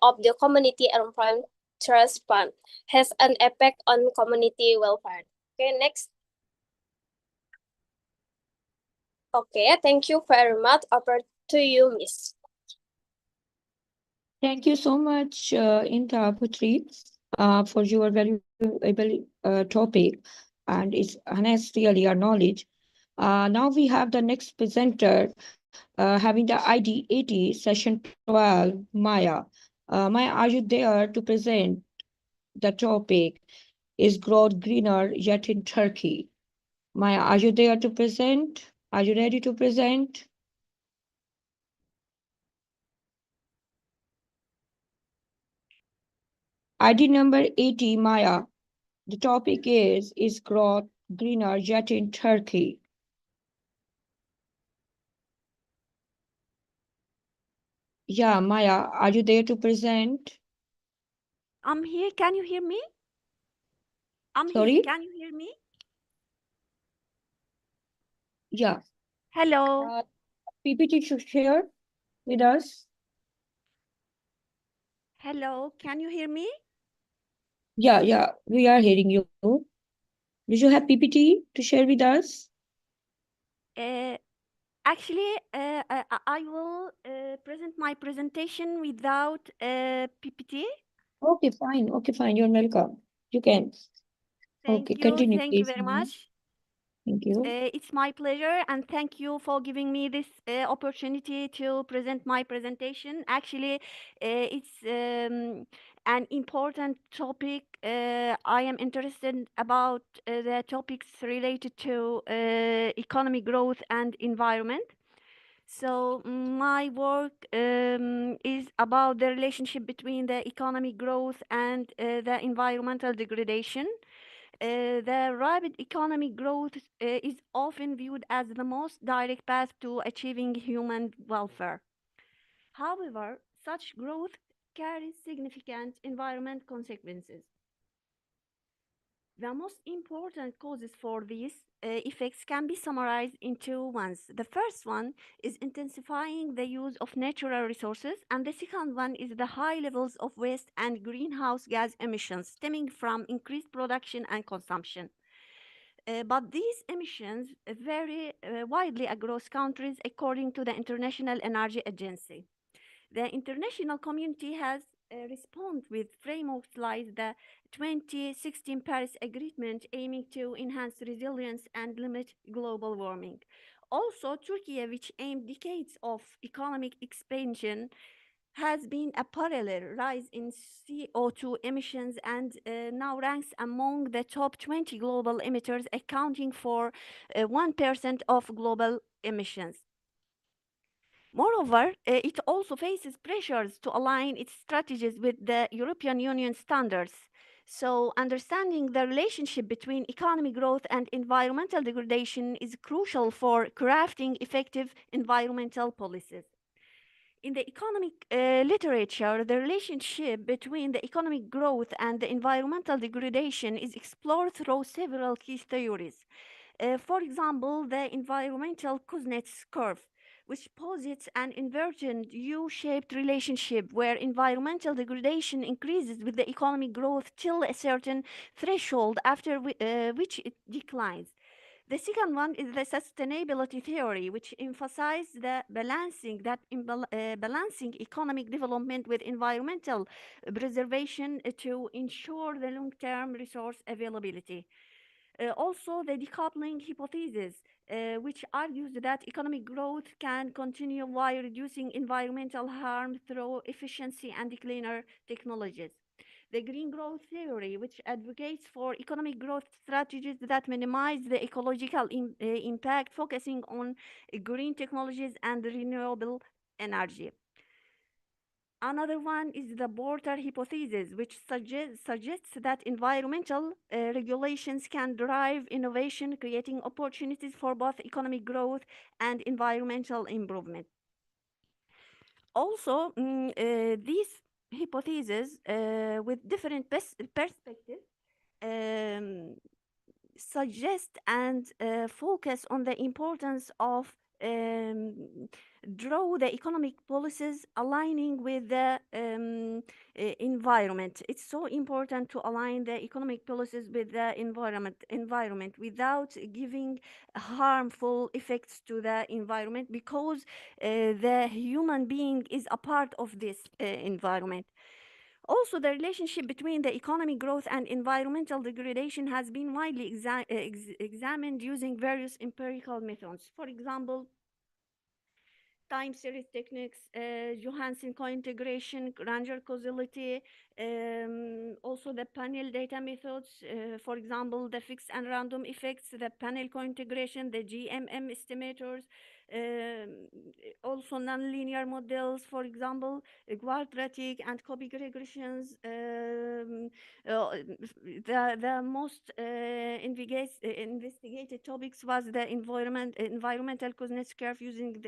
of the community environment trust fund has an effect on community welfare. Okay, next. Okay, thank you very much. Over to you, Miss. Thank you so much, Inta Putri, for your valuable topic, and it's enhanced really our knowledge. Now we have the next presenter having the ID 80, session 12, Maya. Maya, are you there to present the topic? Is growth greener yet in Turkey? Maya, are you there to present? Are you ready to present? ID number 80, Maya. The topic is growth greener yet in Turkey? Yeah, Maya, are you there to present? I'm here. Can you hear me? I'm Sorry? here. Can you hear me? Yeah. Hello. PPT to share with us? Hello. Can you hear me? Yeah, we are hearing you. Did you have PPT to share with us? Actually, I will present my presentation without PPT. Okay, fine. Okay, fine. You're welcome. You can. Okay, continue, Thank you please. very much. Thank you. It's my pleasure, and thank you for giving me this opportunity to present my presentation. Actually, it's an important topic. I am interested about the topics related to economic growth and environment. So my work is about the relationship between the economic growth and the environmental degradation. The rapid economic growth is often viewed as the most direct path to achieving human welfare. However, such growth carries significant environment consequences. The most important causes for these effects can be summarized into ones. The first one is intensifying the use of natural resources, and the second one is the high levels of waste and greenhouse gas emissions stemming from increased production and consumption. But these emissions vary widely across countries according to the International Energy Agency. The international community has responded with frameworks like the 2016 Paris Agreement aiming to enhance resilience and limit global warming. Also, Turkey, which aimed decades of economic expansion, has been a parallel rise in CO2 emissions and now ranks among the top 20 global emitters, accounting for 1% of global emissions. Moreover, it also faces pressures to align its strategies with the European Union standards. So, understanding the relationship between economic growth and environmental degradation is crucial for crafting effective environmental policies. In the economic literature, the relationship between the economic growth and the environmental degradation is explored through several key theories. For example, the environmental Kuznets curve, which posits an inverted U-shaped relationship where environmental degradation increases with the economic growth till a certain threshold after which it declines. The second one is the sustainability theory, which emphasizes the balancing economic development with environmental preservation to ensure the long-term resource availability. Also, the decoupling hypothesis, which argues that economic growth can continue while reducing environmental harm through efficiency and cleaner technologies. The green growth theory, which advocates for economic growth strategies that minimize the ecological impact, focusing on green technologies and renewable energy. Another one is the border hypothesis, which suggests that environmental regulations can drive innovation, creating opportunities for both economic growth and environmental improvement. Also, these hypotheses with different perspectives um, suggest and focus on the importance of draw the economic policies aligning with the environment. It's so important to align the economic policies with the environment without giving harmful effects to the environment, because the human being is a part of this environment. Also, the relationship between the economic growth and environmental degradation has been widely examined using various empirical methods. For example, time series techniques, Johansen co-integration, Granger causality, also the panel data methods, for example, the fixed and random effects, the panel co-integration, the GMM estimators, also nonlinear models, for example, quadratic and cubic regressions. The most investigated topics was the environmental Kuznets curve using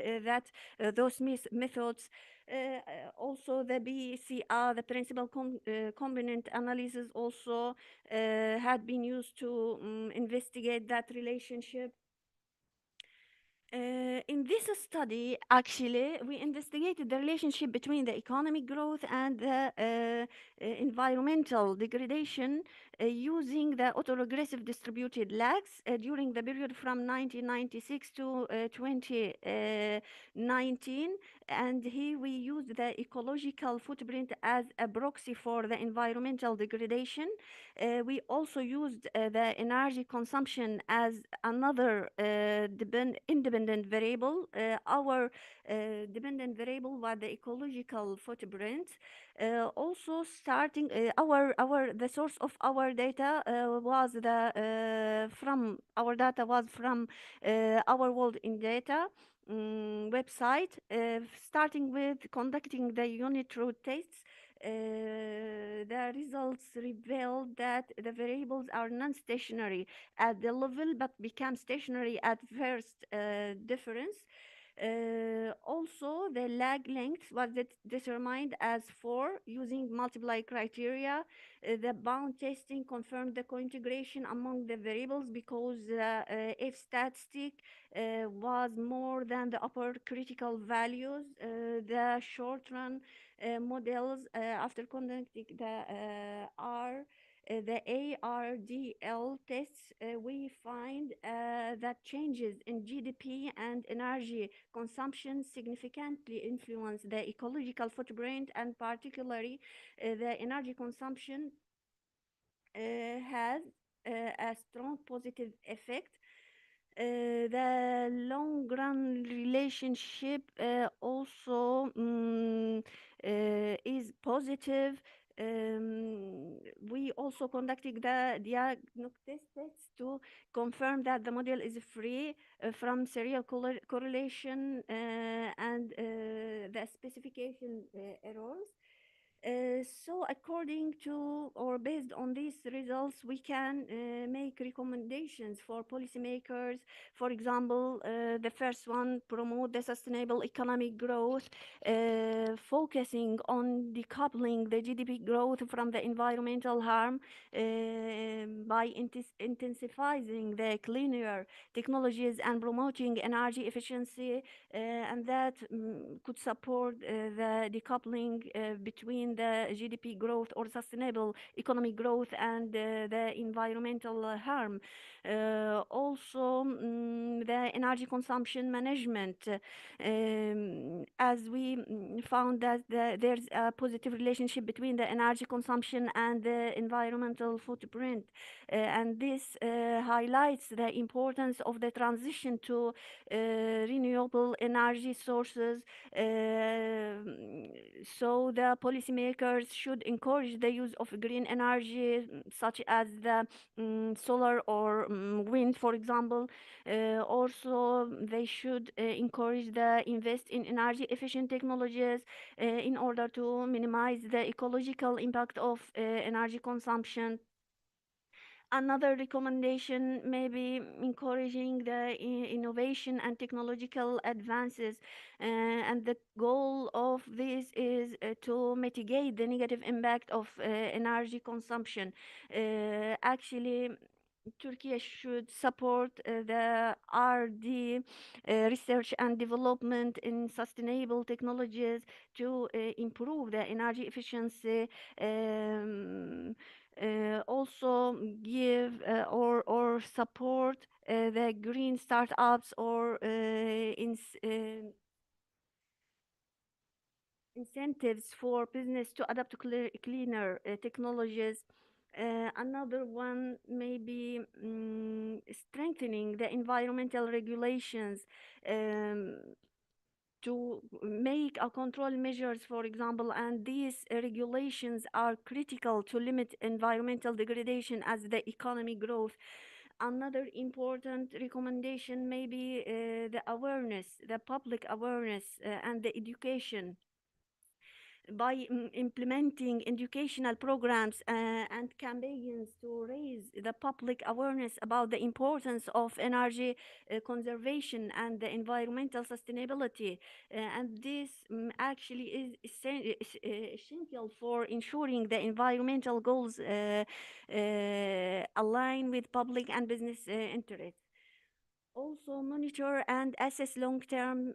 those methods. Also, the BCR, the principal component analysis, also had been used to investigate that relationship. In this study, actually, we investigated the relationship between the economic growth and the environmental degradation using the autoregressive distributed lags during the period from 1996 to 2019. And here we used the ecological footprint as a proxy for the environmental degradation. We also used the energy consumption as another independent variable. Our dependent variable was the ecological footprint. Also, starting the source of our data was from our data was from our World in Data website, starting with conducting the unit root tests. The results revealed that the variables are non-stationary at the level but become stationary at first difference. Also, the lag length was determined as 4 using multiply criteria. The bound testing confirmed the co-integration among the variables because if statistic was more than the upper critical values. The short run models after conducting the ARDL tests, we find that changes in GDP and energy consumption significantly influence the ecological footprint, and particularly the energy consumption has a strong positive effect. The long run relationship also is positive. We also conducted the diagnostic tests to confirm that the model is free from serial correlation and the specification errors. So according to or based on these results, we can make recommendations for policymakers. For example, the first one, promote the sustainable economic growth, focusing on decoupling the GDP growth from the environmental harm by intensifying the cleaner technologies and promoting energy efficiency, and that could support the decoupling between the GDP growth or sustainable economic growth and the environmental harm. Also, the energy consumption management, as we found that there's a positive relationship between the energy consumption and the environmental footprint, and this highlights the importance of the transition to renewable energy sources. So the policymakers should encourage the use of green energy, such as the solar or wind, for example. Also, they should encourage the invest in energy efficient technologies in order to minimize the ecological impact of energy consumption. Another recommendation may be encouraging the innovation and technological advances, and the goal of this is to mitigate the negative impact of energy consumption. Actually, Turkey should support the RD, research and development in sustainable technologies to improve the energy efficiency. Also give or support the green startups or incentives for business to adapt to cleaner technologies. Another one may be strengthening the environmental regulations, to make a control measures, for example, and these regulations are critical to limit environmental degradation as the economy growth. Another important recommendation may be the awareness, the public awareness and the education. By implementing educational programs and campaigns to raise the public awareness about the importance of energy conservation and the environmental sustainability. And this actually is essential for ensuring the environmental goals align with public and business interests. Also, monitor and assess long-term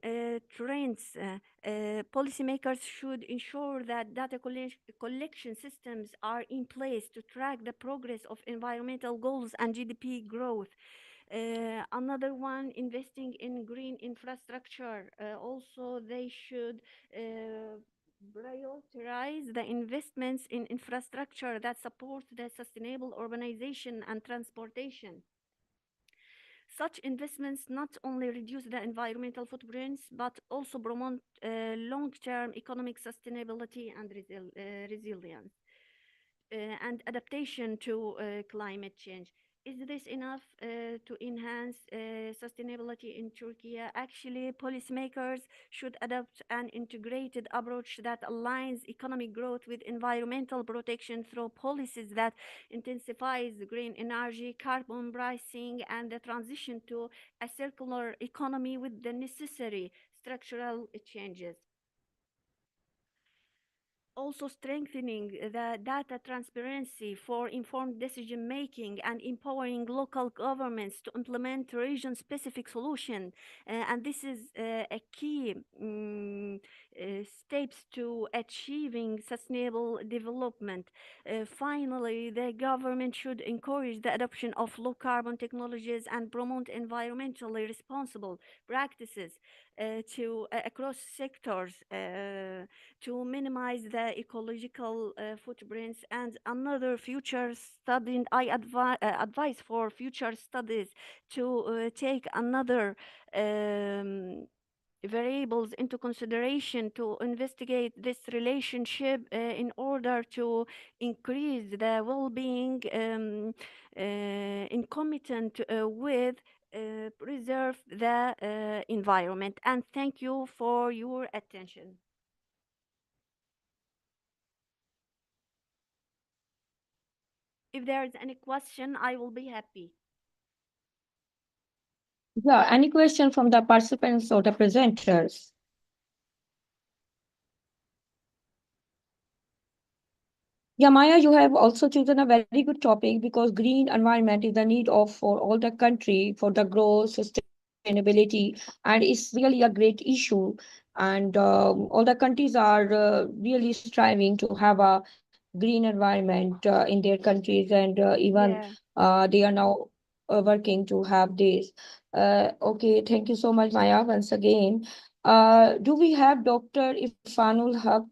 trends. Policymakers should ensure that data collection systems are in place to track the progress of environmental goals and GDP growth. Another one, investing in green infrastructure. Also, they should prioritize the investments in infrastructure that support the sustainable urbanization and transportation. Such investments not only reduce the environmental footprints, but also promote long-term economic sustainability and resilience and adaptation to climate change. Is this enough to enhance sustainability in Turkey? Actually, policymakers should adopt an integrated approach that aligns economic growth with environmental protection through policies that intensifies green energy, carbon pricing, and the transition to a circular economy with the necessary structural changes. Also strengthening the data transparency for informed decision making and empowering local governments to implement region-specific solutions. And this is a key steps to achieving sustainable development. Finally, the government should encourage the adoption of low carbon technologies and promote environmentally responsible practices across sectors to minimize the ecological footprints. And another future study, I advise for future studies to take another variables into consideration to investigate this relationship in order to increase the well-being concomitant with preserve the environment. And thank you for your attention. If there is any question, I will be happy. Yeah, any question from the participants or the presenters? Yeah, Maya, you have also chosen a very good topic because green environment is the need of for all the country for the growth, sustainability, and it's really a great issue. And all the countries are really striving to have a green environment in their countries, and even Yeah. they are now working to have this. Okay, thank you so much, Maya, once again. Do we have Dr. Ifanul Haq,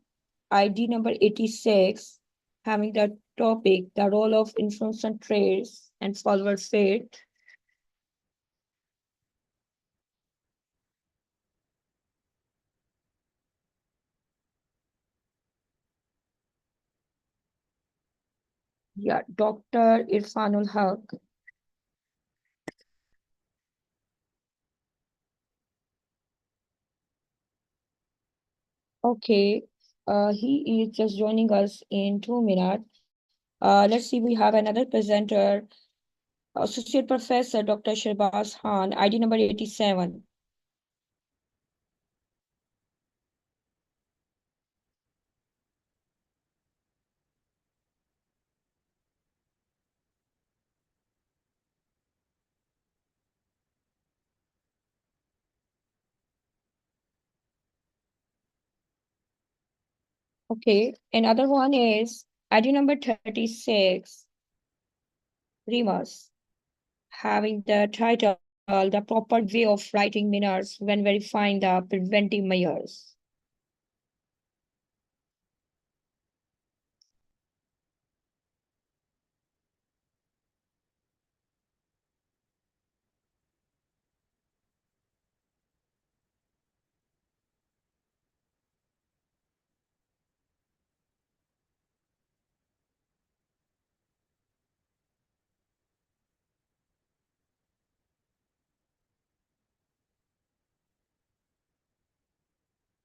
ID number 86, having the topic, the role of influence on trades and forward fate? Yeah, Dr. Irfanul Haq. Okay, he is just joining us in 2 minutes. Let's see, we have another presenter, Associate Professor Dr. Shirbaz Khan, ID number 87. Okay, another one is ID number 36, Rimas, having the title, The Proper Way of Writing Minutes When Verifying the Preventive Measures.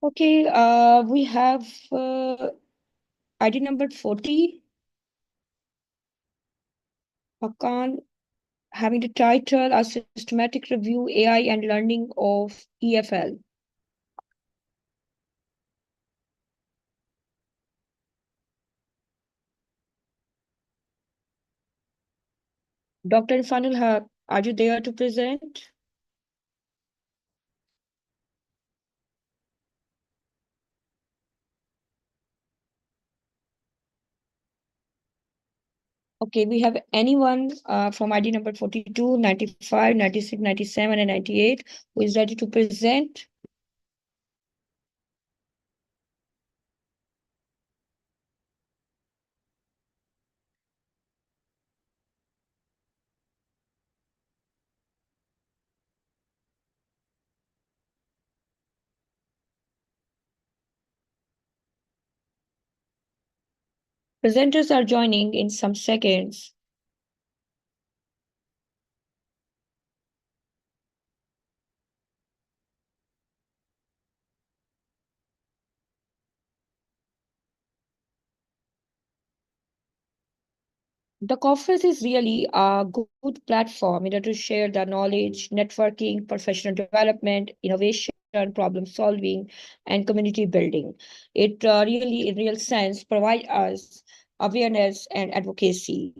Okay, we have ID number 40, Hakan, having the title A Systematic Review AI and Learning of EFL. Dr. Fanul Haq, are you there to present? Okay, we have anyone from ID number 42, 95, 96, 97, and 98 who is ready to present? Presenters are joining in some seconds. The conference is really a good platform in order to share the knowledge, networking, professional development, innovation, problem solving, and community building. It really, in real sense, provides us awareness and advocacy.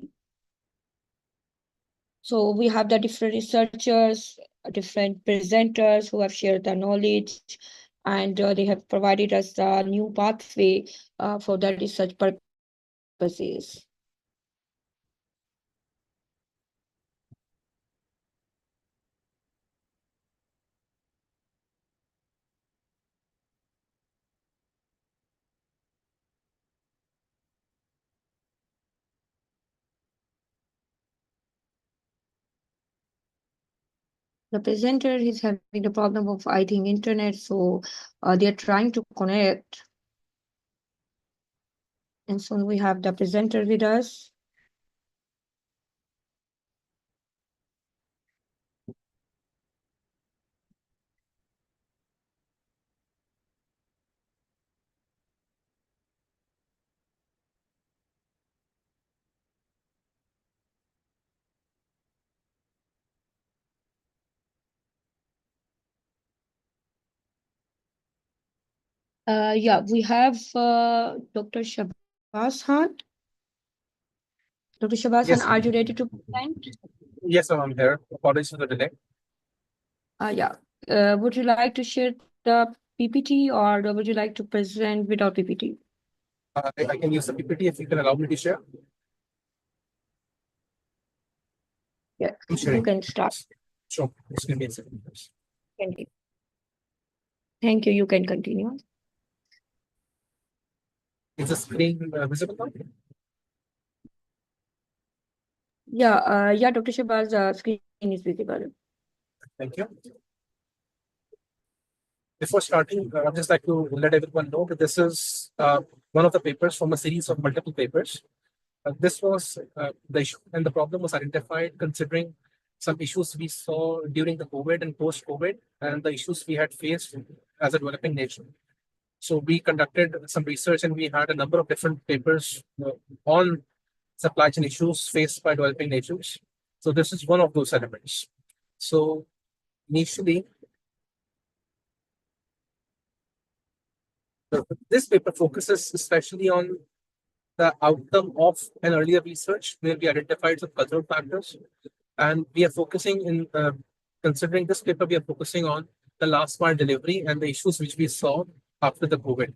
So we have the different researchers, different presenters who have shared the knowledge, and they have provided us a new pathway for the research purposes. The presenter is having the problem of, I think, internet, so they're trying to connect. And soon we have the presenter with us. Yeah, we have Dr. Shabazz Khan. Dr. Shabazz Khan, Yes. are you ready to present? Yes, ma'am, I'm here. Apologies for the delay. Yeah. Would you like to share the PPT or would you like to present without PPT? I can use the PPT if you can allow me to share. Yeah, I'm sharing. you can start. Sure. Just give me a second. Thank you. Thank you. You can continue. Is the screen visible now? Yeah, Dr. Shabazz, screen is visible. Thank you. Before starting, I'd just like to let everyone know that this is one of the papers from a series of multiple papers. This was the issue and the problem was identified considering some issues we saw during the COVID and post-COVID and the issues we had faced as a developing nation. So we conducted some research and we had a number of different papers on supply chain issues faced by developing nations. So this is one of those elements. So initially, this paper focuses especially on the outcome of an earlier research where we identified some cultural factors. And we are focusing in considering this paper, we are focusing on the last mile delivery and the issues which we saw after the COVID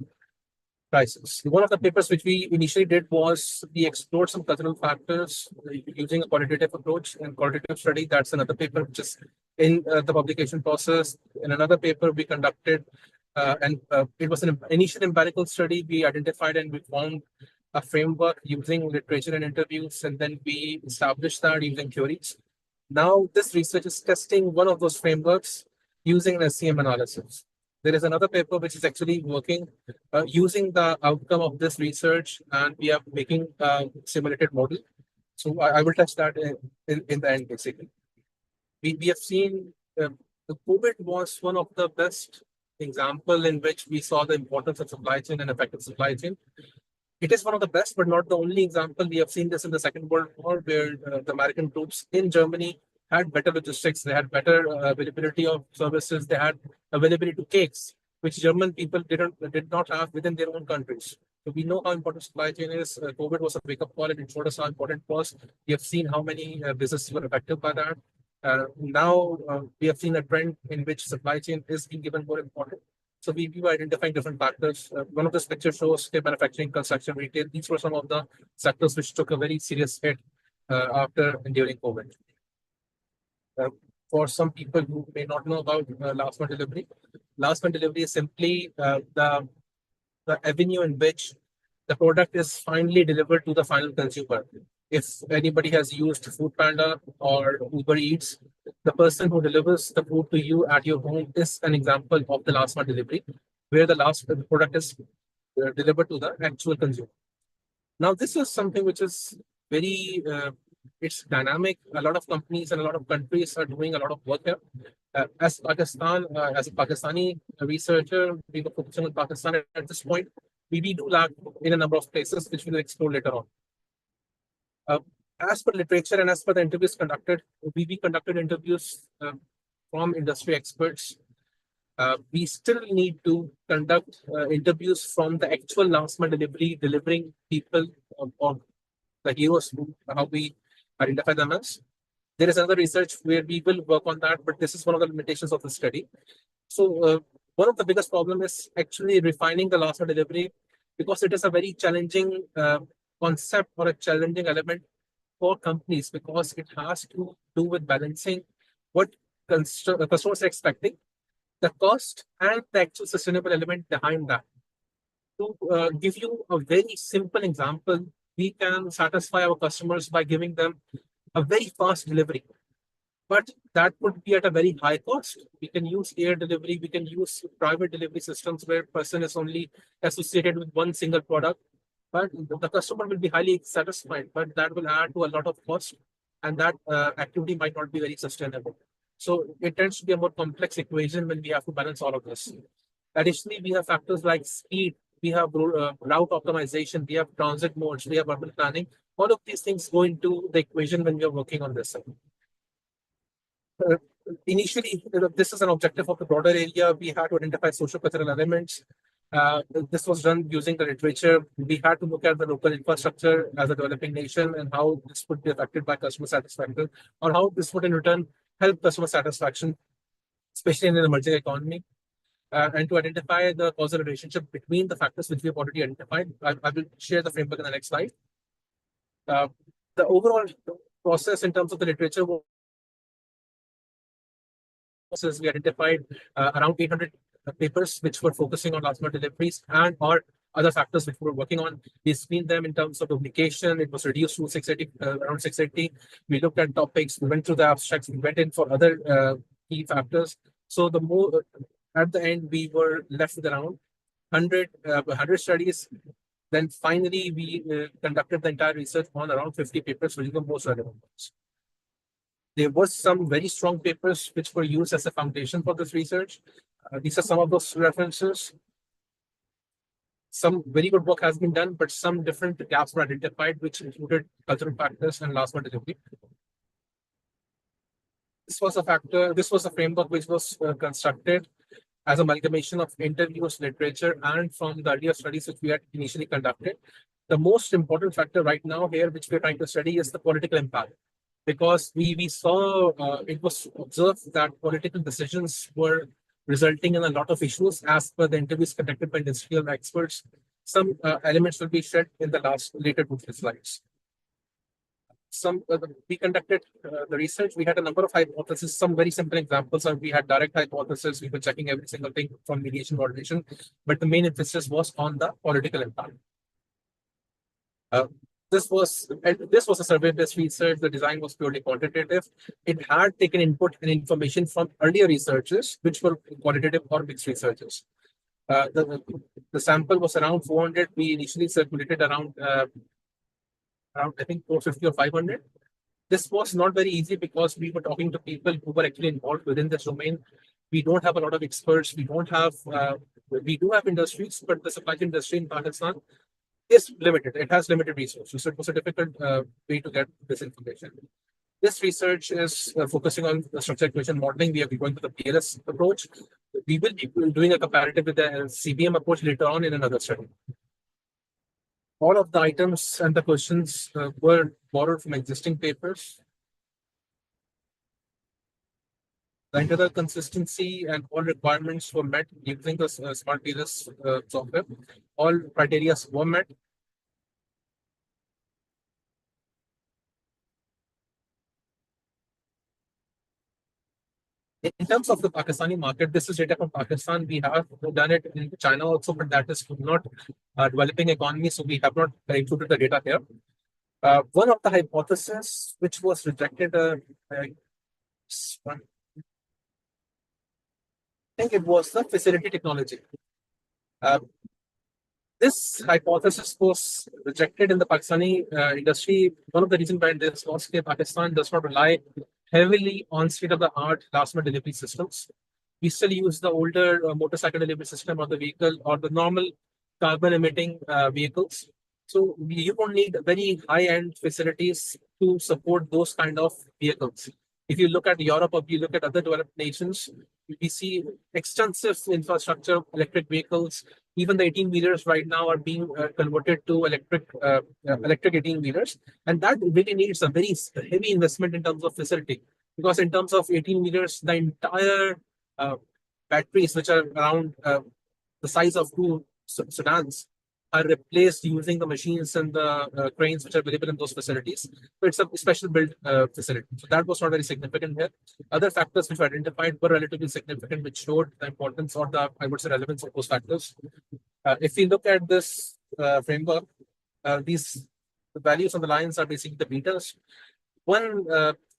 crisis. One of the papers which we initially did was we explored some cultural factors using a qualitative approach and qualitative study. That's another paper which is in the publication process. In another paper we conducted, it was an initial empirical study. We identified and we found a framework using literature and interviews, and then we established that using theories. Now this research is testing one of those frameworks using an SCM analysis. There is another paper which is actually working using the outcome of this research, and we are making a simulated model. So I will touch that in the end, basically. We have seen the COVID was one of the best example in which we saw the importance of supply chain and effective supply chain. It is one of the best, but not the only example. We have seen this in the Second World War, where the American troops in Germany had better logistics, they had better availability of services, they had availability to cakes, which German people did not have within their own countries. So we know how important supply chain is. COVID was a wake-up call, and it showed us how important it was. We have seen how many businesses were affected by that. Now we have seen a trend in which supply chain is being given more important. So we were identifying different factors. One of this picture shows manufacturing, construction, retail. These were some of the sectors which took a very serious hit after and during COVID. For some people who may not know about last mile delivery is simply the avenue in which the product is finally delivered to the final consumer. If anybody has used Food Panda or Uber Eats, the person who delivers the food to you at your home is an example of the last mile delivery, where the product is delivered to the actual consumer. Now, this is something which is very, it's dynamic. A lot of companies and a lot of countries are doing a lot of work here. As Pakistan, as a Pakistani researcher, we were focusing on Pakistan at this point. We do lag in a number of places, which we will explore later on. As per literature and as per the interviews conducted, we conducted interviews from industry experts. We still need to conduct interviews from the actual last mile delivering people or the heroes, how we identify them as. There is another research where we will work on that, but this is one of the limitations of the study. So one of the biggest problems is actually refining the last mile delivery, because it is a very challenging concept or a challenging element for companies, because it has to do with balancing what customers are expecting, the cost, and the actual sustainable element behind that. To give you a very simple example, we can satisfy our customers by giving them a very fast delivery, but that would be at a very high cost. We can use air delivery, we can use private delivery systems where person is only associated with one single product, but the customer will be highly satisfied, but that will add to a lot of cost, and that activity might not be very sustainable. So it tends to be a more complex equation when we have to balance all of this. Additionally, we have factors like speed, we have route optimization, we have transit modes, we have urban planning. All of these things go into the equation when we are working on this. Initially, this is an objective of the broader area. We had to identify social cultural elements. This was done using the literature. We had to look at the local infrastructure as a developing nation and how this would be affected by customer satisfaction, or how this would in return help customer satisfaction, especially in an emerging economy. And to identify the causal relationship between the factors which we have already identified. I will share the framework in the next slide. The overall process in terms of the literature was we identified around 800 papers which were focusing on last mile deliveries and or other factors which we were working on. We screened them in terms of publication. It was reduced to 680, around 680. We looked at topics. We went through the abstracts. We went in for other key factors. So the more at the end, we were left with around 100 studies. Then finally, we conducted the entire research on around 50 papers, which are the most relevant ones. There were some very strong papers which were used as a foundation for this research. These are some of those references. Some very good work has been done, but some different gaps were identified, which included cultural factors and last mile delivery. This was a factor. This was a framework which was constructed as an amalgamation of interviews, literature, and from the earlier studies which we had initially conducted. The most important factor right now here, which we're trying to study, is the political impact. Because we saw, it was observed that political decisions were resulting in a lot of issues as per the interviews conducted by industrial experts. Some elements will be shared in the later 2 slides. We conducted the research. We had a number of hypotheses. Some very simple examples are we had direct hypothesis. We were checking every single thing from mediation motivation, but the main emphasis was on the political impact. This was a survey-based research. The design was purely quantitative. It had taken input and information from earlier researchers, which were qualitative or mixed researchers. The sample was around 400. We initially circulated around I think 450 or 500. This was not very easy because we were talking to people who were actually involved within this domain. We don't have a lot of experts. We don't have, we do have industries, but the supply chain industry in Pakistan is limited. It has limited resources. So it was a difficult way to get this information. This research is focusing on the structure equation modeling. We are going to the PLS approach. We will be doing a comparative with the CBM approach later on in another study. All of the items and the questions were borrowed from existing papers. The internal consistency and all requirements were met using the Smart PLS software. All criteria were met. In terms of the Pakistani market, this is data from Pakistan. We have done it in China also, but that is not a developing economy, so we have not included the data here. One of the hypotheses which was rejected, I think it was the facility technology. This hypothesis was rejected in the Pakistani industry. One of the reasons behind this was that Pakistan does not rely heavily on state-of-the-art last-mile delivery systems. We still use the older motorcycle delivery system or the vehicle or the normal carbon-emitting vehicles. So you don't need very high-end facilities to support those kind of vehicles. If you look at Europe or you look at other developed nations, we see extensive infrastructure, electric vehicles. Even the 18-wheelers right now are being converted to electric 18-wheelers. And that really needs a very heavy investment in terms of facility. Because in terms of 18-wheelers, the entire batteries, which are around the size of 2 sedans, are replaced using the machines and the cranes which are available in those facilities. So it's a special built facility. So that was not very significant here. Other factors which were identified were relatively significant, which showed the importance or the, I would say, relevance of those factors. If we look at this framework, the values on the lines are basically the betas.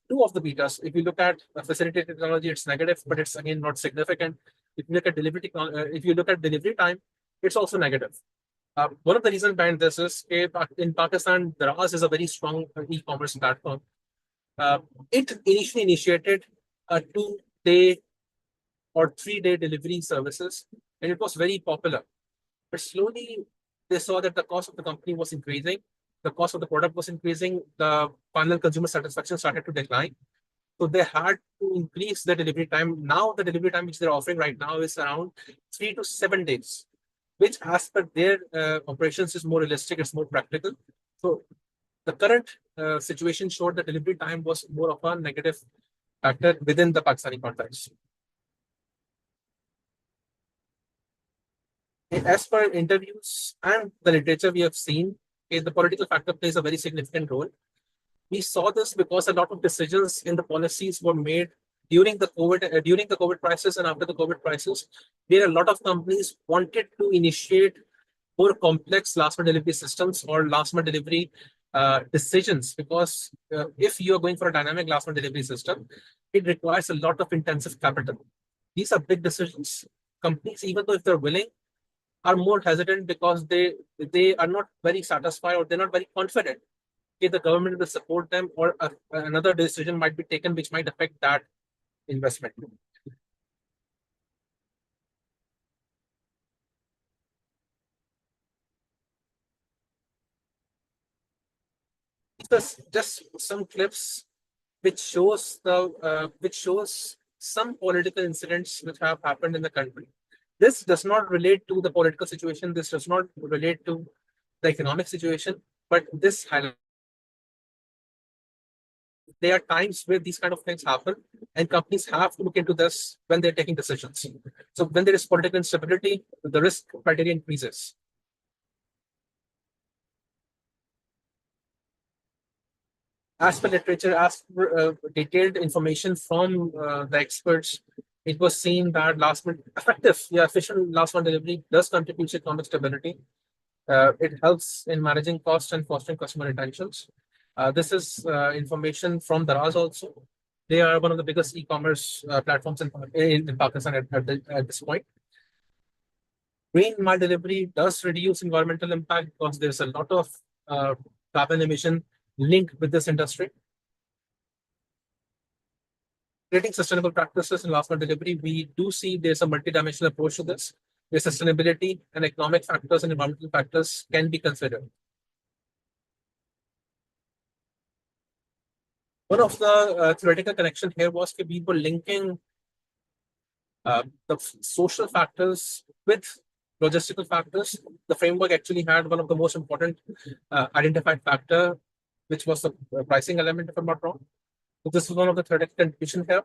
Two of the betas, if you look at facility technology, it's negative, but it's again not significant. If you look at delivery time, it's also negative. One of the reasons behind this is in Pakistan, Daraz is a very strong e-commerce platform. It initially initiated a 2-day or 3-day delivery services, and it was very popular. But slowly, they saw that the cost of the company was increasing, the cost of the product was increasing, the final consumer satisfaction started to decline. So they had to increase the delivery time. Now, the delivery time which they're offering right now is around 3 to 7 days. which as per their operations is more realistic, it's more practical. So the current situation showed that delivery time was more of a negative factor within the Pakistani context. As per interviews and the literature we have seen, the political factor plays a very significant role. We saw this because a lot of decisions in the policies were made during the COVID crisis and after the COVID crisis, where a lot of companies wanted to initiate more complex last mile delivery systems or last mile delivery decisions, because if you are going for a dynamic last mile delivery system, it requires a lot of intensive capital. These are big decisions. Companies, even though if they're willing, are more hesitant because they are not very satisfied or they're not very confident if the government will support them, or another decision might be taken which might affect that investment. Just some clips which shows some political incidents which have happened in the country. This does not relate to the political situation. This does not relate to the economic situation, but this highlights there are times where these kind of things happen, and companies have to look into this when they're taking decisions. So when there is political instability, the risk criteria increases. As per literature, as per detailed information from the experts, it was seen that efficient last mile delivery does contribute to economic stability. It helps in managing costs and fostering customer intentions. This is information from Daraz also. They are one of the biggest e-commerce platforms in Pakistan at this point. Green mile delivery does reduce environmental impact because there's a lot of carbon emission linked with this industry. Creating sustainable practices in last mile delivery, we do see there's a multidimensional approach to this, where sustainability and economic factors and environmental factors can be considered. One of the theoretical connection here was that we were linking the social factors with logistical factors. The framework actually had one of the most important identified factor, which was the pricing element, if I'm not wrong. So this is one of the theoretical contribution here.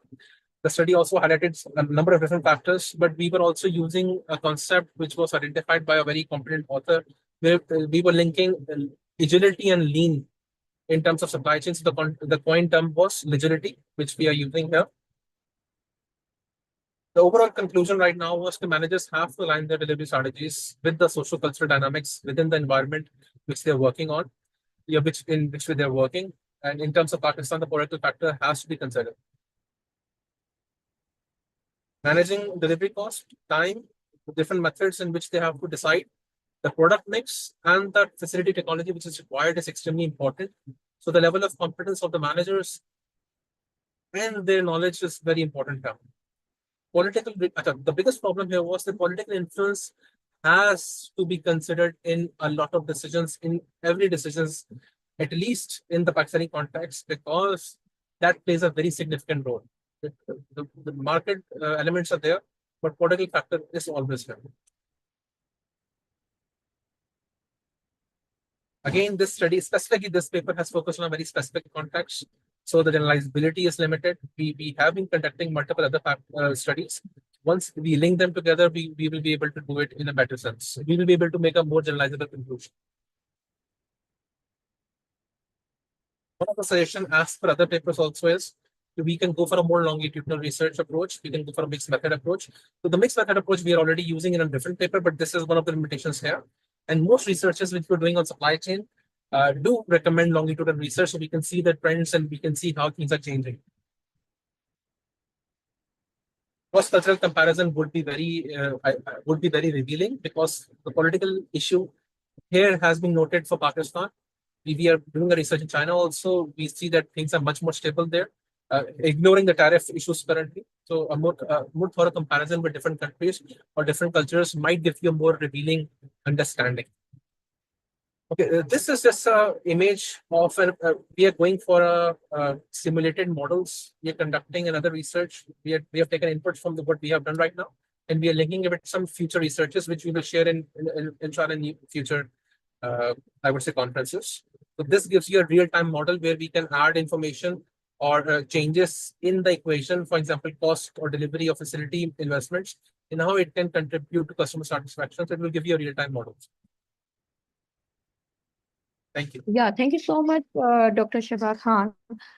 The study also highlighted a number of different factors, but we were also using a concept which was identified by a very competent author, where we were linking agility and lean in terms of supply chains. The coin term was agility, which we are using here. The overall conclusion right now was the managers have to align their delivery strategies with the social cultural dynamics within the environment which they're working on, in which they're working. And in terms of Pakistan, the political factor has to be considered. Managing delivery cost, time, the different methods in which they have to decide, the product mix, and the facility technology which is required is extremely important. So the level of competence of the managers and their knowledge is very important here. The biggest problem here was the political influence has to be considered in a lot of decisions, in every decisions, at least in the Pakistani context, because that plays a very significant role. The market elements are there, but political factor is always there. Again, this study, specifically this paper, has focused on a very specific context. So the generalizability is limited. We have been conducting multiple other studies. Once we link them together, we will be able to do it in a better sense. We will be able to make a more generalizable conclusion. One of the suggestions asked for other papers also is we can go for a more longitudinal research approach. We can go for a mixed method approach. So the mixed method approach we are already using in a different paper, but this is one of the limitations here. And most researchers which we're doing on supply chain do recommend longitudinal research, so we can see the trends and we can see how things are changing. Cross-cultural comparison would be very revealing, because the political issue here has been noted for Pakistan. We are doing a research in China also. We see that things are much more stable there, ignoring the tariff issues currently. So a more thorough comparison with different countries or different cultures might give you a more revealing understanding. Okay, this is just an image of we are going for simulated models. We are conducting another research. We have taken inputs from what we have done right now, and we are linking it with some future researches, which we will share inshallah in future, I would say, conferences. So this gives you a real-time model where we can add information or changes in the equation, for example, cost or delivery of facility investments, and how it can contribute to customer satisfaction. So it will give you a real-time model. Thank you. Yeah, thank you so much, Dr. Shahbaz Khan.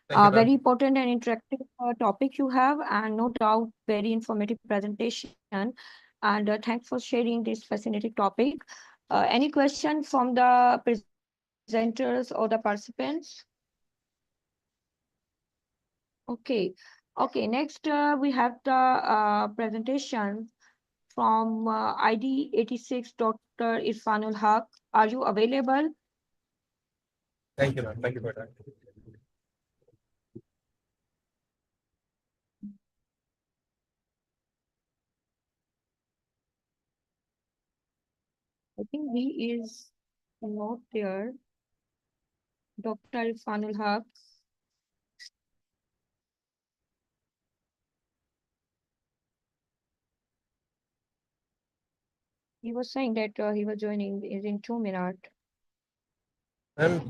Thank you, Very ma'am. important and interactive topic you have, and no doubt very informative presentation. And thanks for sharing this fascinating topic. Any question from the presenters or the participants? Okay. Okay, next we have the presentation from ID 86, Dr. Irfanul Haq. Are you available? Thank you, ma'am. Thank you for that. I think he is not there. Dr. Irfanul Haq. He was saying that he was joining in 2 minutes.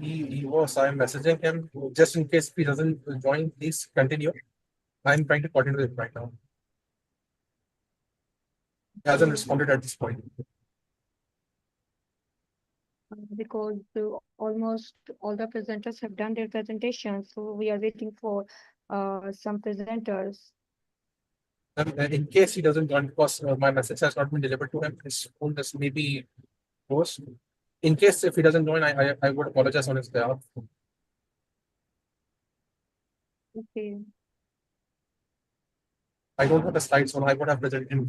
He was. I'm messaging him just in case he doesn't join. Please continue. I'm trying to coordinate with him right now. He hasn't responded at this point. Because almost all the presenters have done their presentations, so we are waiting for some presenters. In case he doesn't join, because my message has not been delivered to him, his phone is maybe closed. In case if he doesn't join, I would apologize on his behalf. Okay. I don't have the slides on. I would have presented him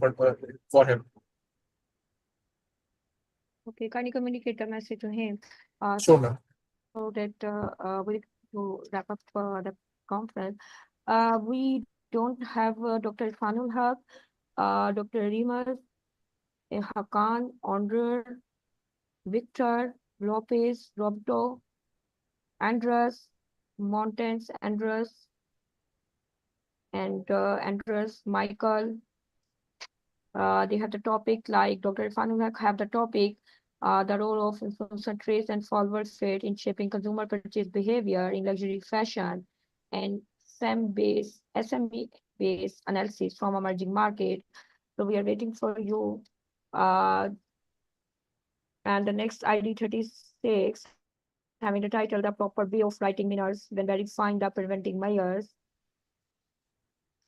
for him. Okay, can you communicate a message to him? Sure, ma'am. So that we to wrap up the conference. We don't have Dr. Irfanul Haq, Dr. Rimas, Hakan, Andre, Victor, Lopez, Roberto, Andres, Montens, Andres, and Andres, Michael. They have the topic like Dr. Irfanul have the topic, the role of influencer trace and followers fit in shaping consumer purchase behavior in luxury fashion, and SME-based analysis from emerging market. So we are waiting for you. And the next ID 36, having the title, The Proper Way of Writing Minors When Verifying the Preventing Measures.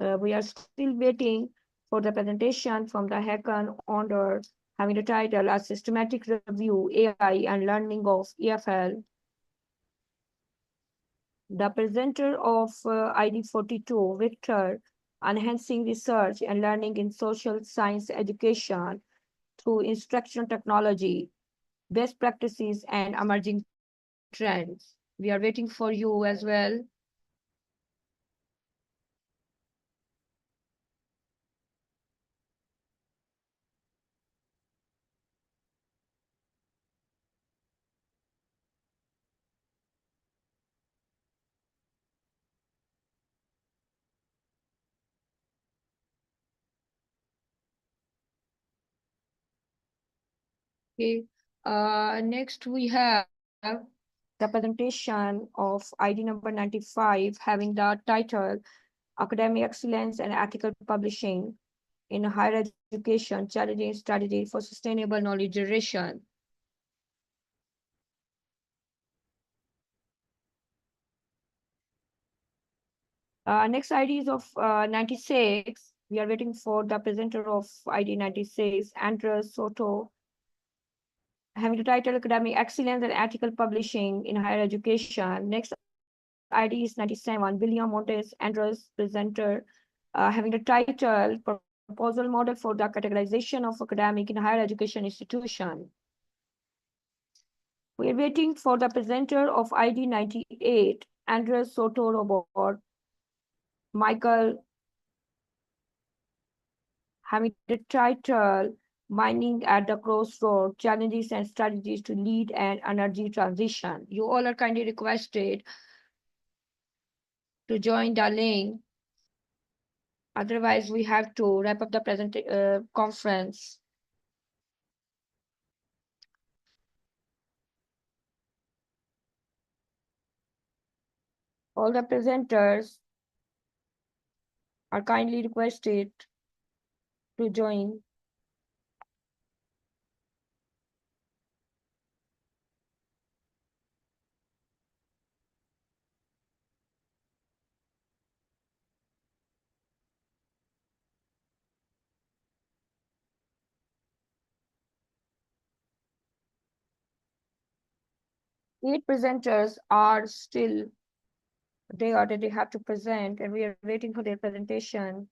We are still waiting for the presentation from the Hakan owner, having the title, A Systematic Review, AI and Learning of EFL. The presenter of ID 42, Victor, Enhancing Research and Learning in Social Science Education through Instructional Technology, Best Practices and Emerging Trends. We are waiting for you as well. Okay. Next we have the presentation of ID number 95, having the title Academic Excellence and Ethical Publishing in Higher Education, Challenging Strategy for Sustainable Knowledge Generation. Next ID is of 96. We are waiting for the presenter of ID 96, Andres Soto, having the title Academic Excellence and Ethical Publishing in Higher Education. Next ID is 97, William Montes Andres, presenter, having the title Proposal Model for the Categorization of Academic in Higher Education Institution. We are waiting for the presenter of ID 98, Andres Soto Robot, Michael, having the title Mining at the Crossroad, Challenges and Strategies to Lead an Energy Transition. You all are kindly requested to join the link Otherwise, we have to wrap up the conference. All the presenters are kindly requested to join. Eight presenters are still there that they have to present, and we are waiting for their presentation.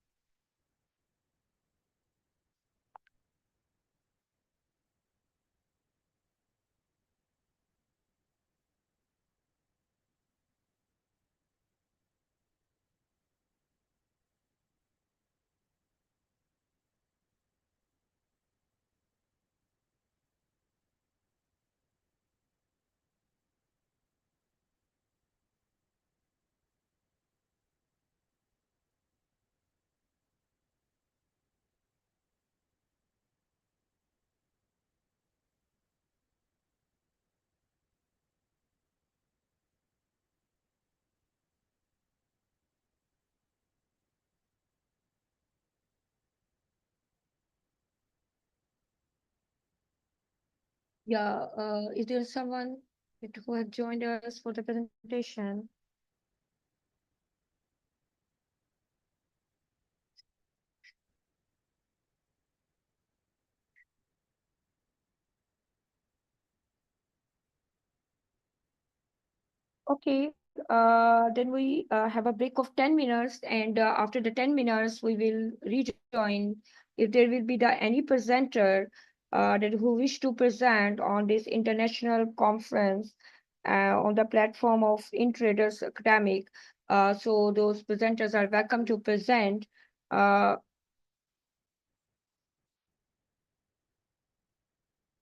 Yeah, is there someone who have joined us for the presentation? Okay, then we have a break of 10 minutes, and after the 10 minutes, we will rejoin. If there will be any presenter that who wish to present on this international conference on the platform of InTraders Academic, so those presenters are welcome to present.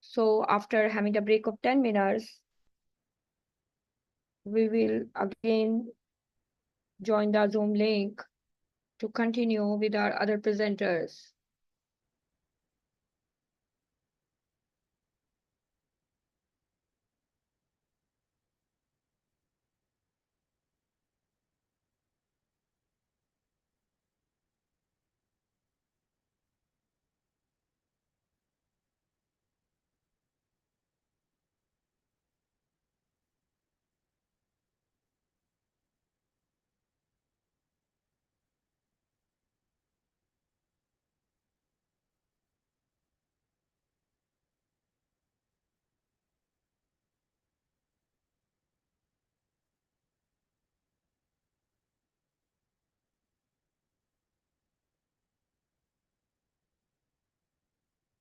So after having a break of 10 minutes, we will again join the Zoom link to continue with our other presenters.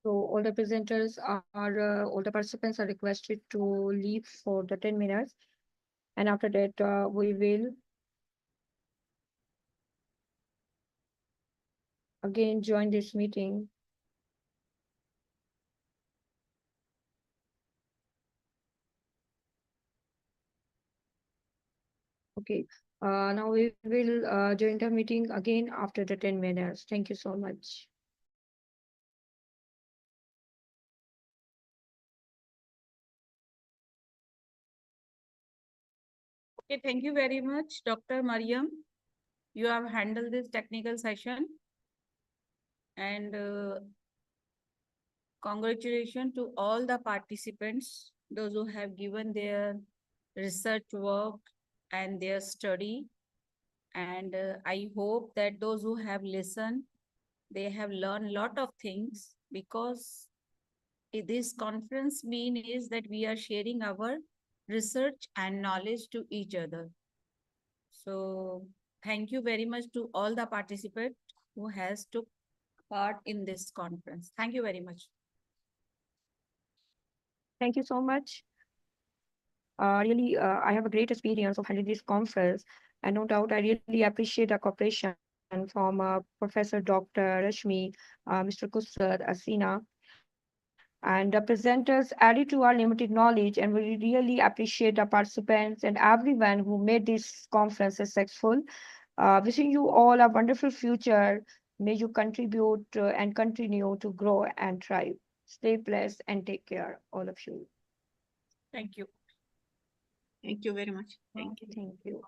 So all the presenters all the participants are requested to leave for the 10 minutes. And after that, we will again join this meeting. Okay, now we will join the meeting again after the 10 minutes. Thank you so much. Okay, thank you very much, Dr. Mariam. You have handled this technical session. And congratulations to all the participants, those who have given their research work and their study. And I hope that those who have listened, they have learned a lot of things, because this conference mean is that we are sharing our research and knowledge to each other. So thank you very much to all the participants who has took part in this conference. Thank you very much. Thank you so much. Really, I have a great experience of handling this conference, and no doubt I really appreciate the cooperation from Professor Dr. Rashmi, Mr. Kusrat, Asina, and the presenters added to our limited knowledge, and we really appreciate the participants and everyone who made this conference successful. Wishing you all a wonderful future. May you contribute and continue to grow and thrive. Stay blessed and take care, all of you. Thank you. Thank you very much. Thank you.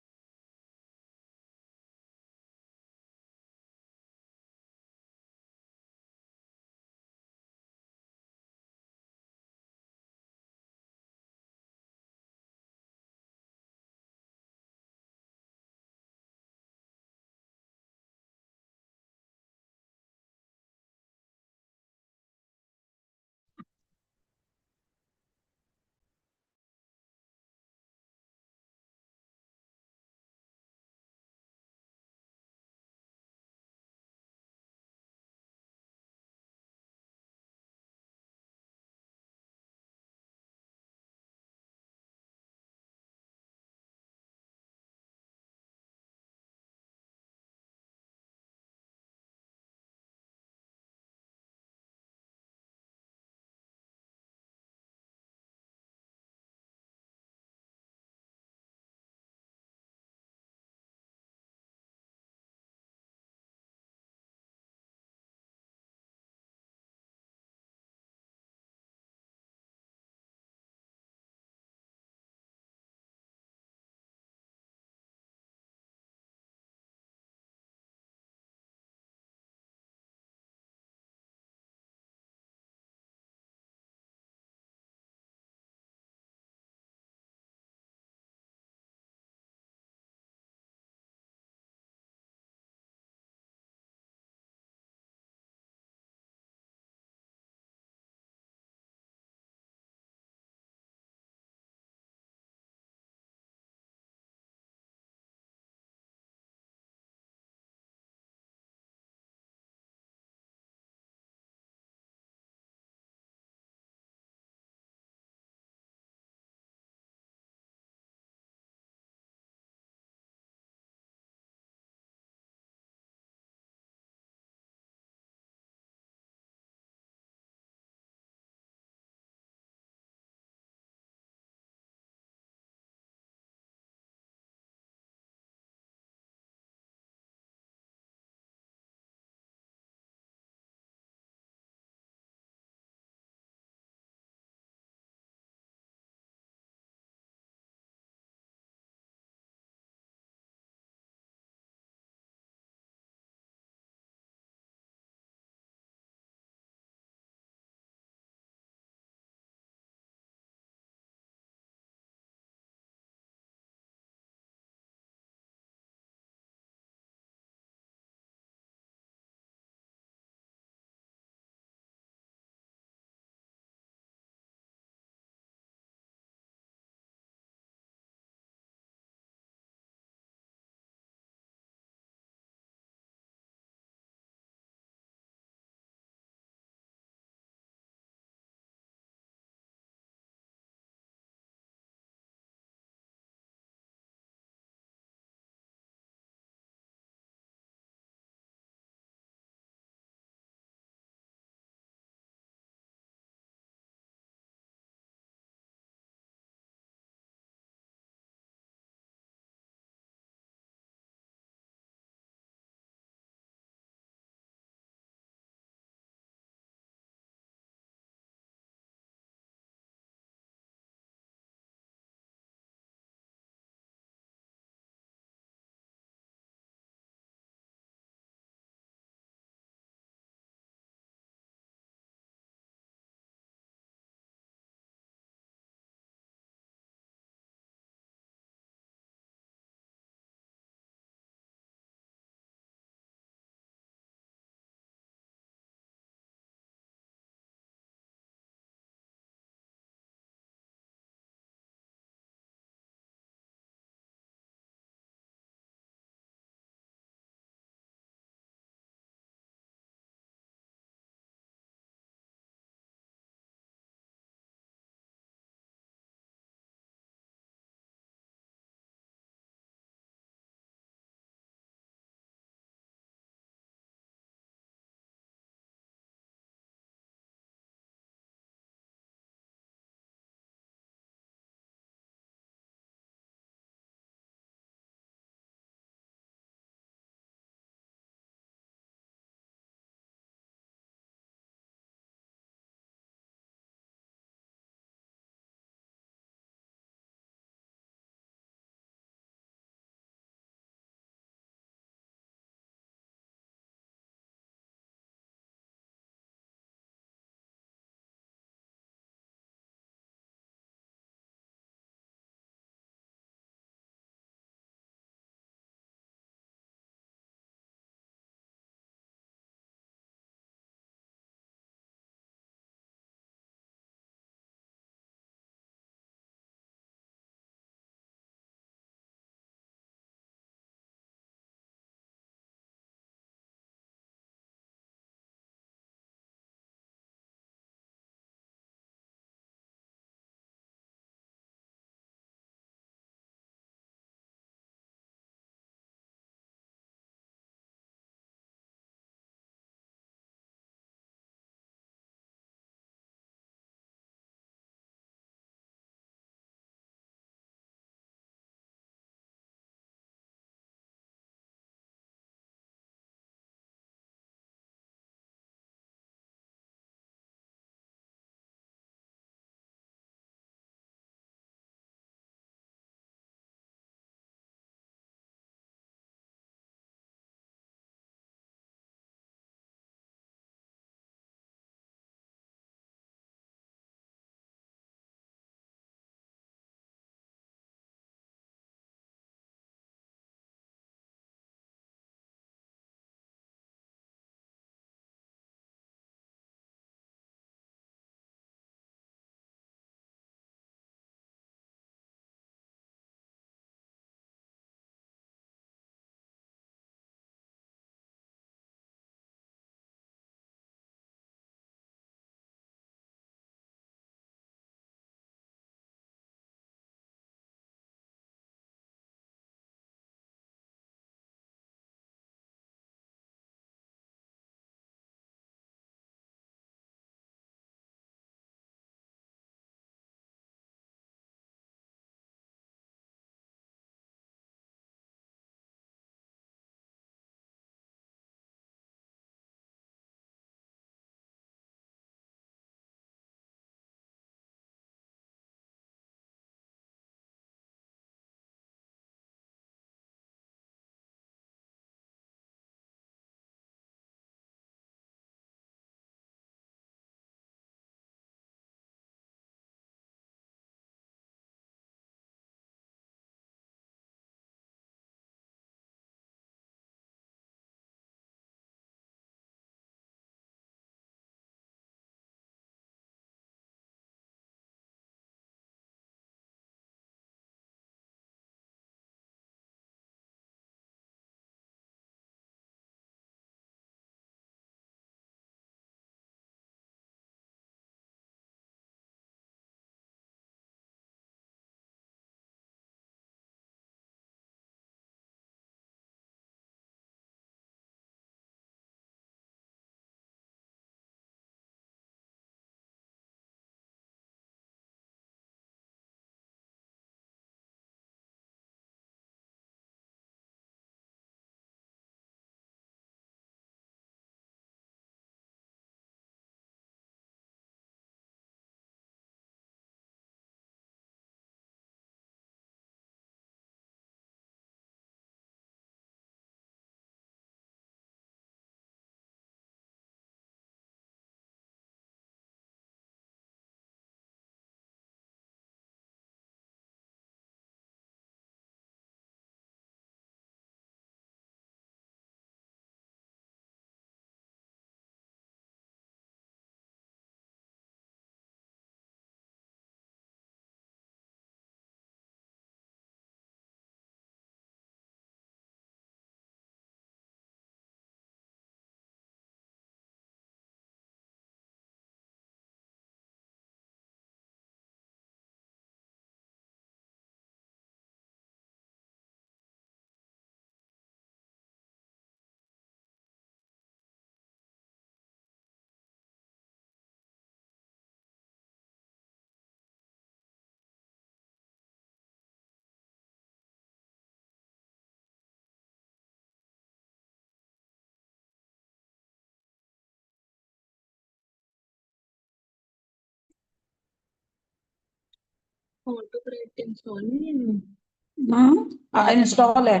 Install है,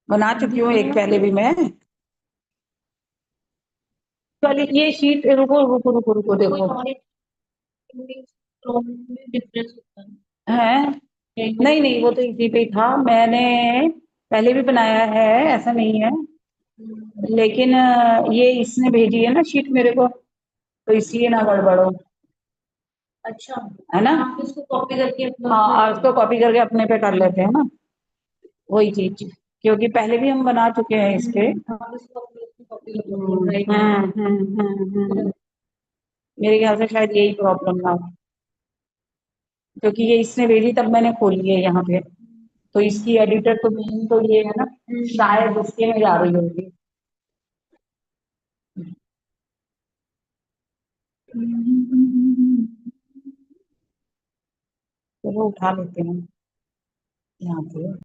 बना चुकी हूँ एक पहले भी मैं। चलिए ये शीट रुको रुको रुको रुको देखो है। नहीं नहीं वो तो इसी पे ही था, मैंने पहले भी बनाया है, ऐसा नहीं है। लेकिन ये इसने भेजी है ना शीट मेरे को, तो इसलिए ना गड़बड़ हो। अच्छा है ना, इसको कॉपी करके हाँ इसको कॉपी करके अपने पे कर लेते हैं ना, वही चीज, क्योंकि पहले भी हम बना चुके हैं इसके। मेरे ख्याल से शायद यही प्रॉब्लम ना हो, क्योंकि ये इसने भेजी तब मैंने खोली है यहाँ पे, तो इसकी एडिटर तो मेन तो ये है ना, शायद उसके में जा रही होगी। चलो उठा लेते हैं यहाँ पे।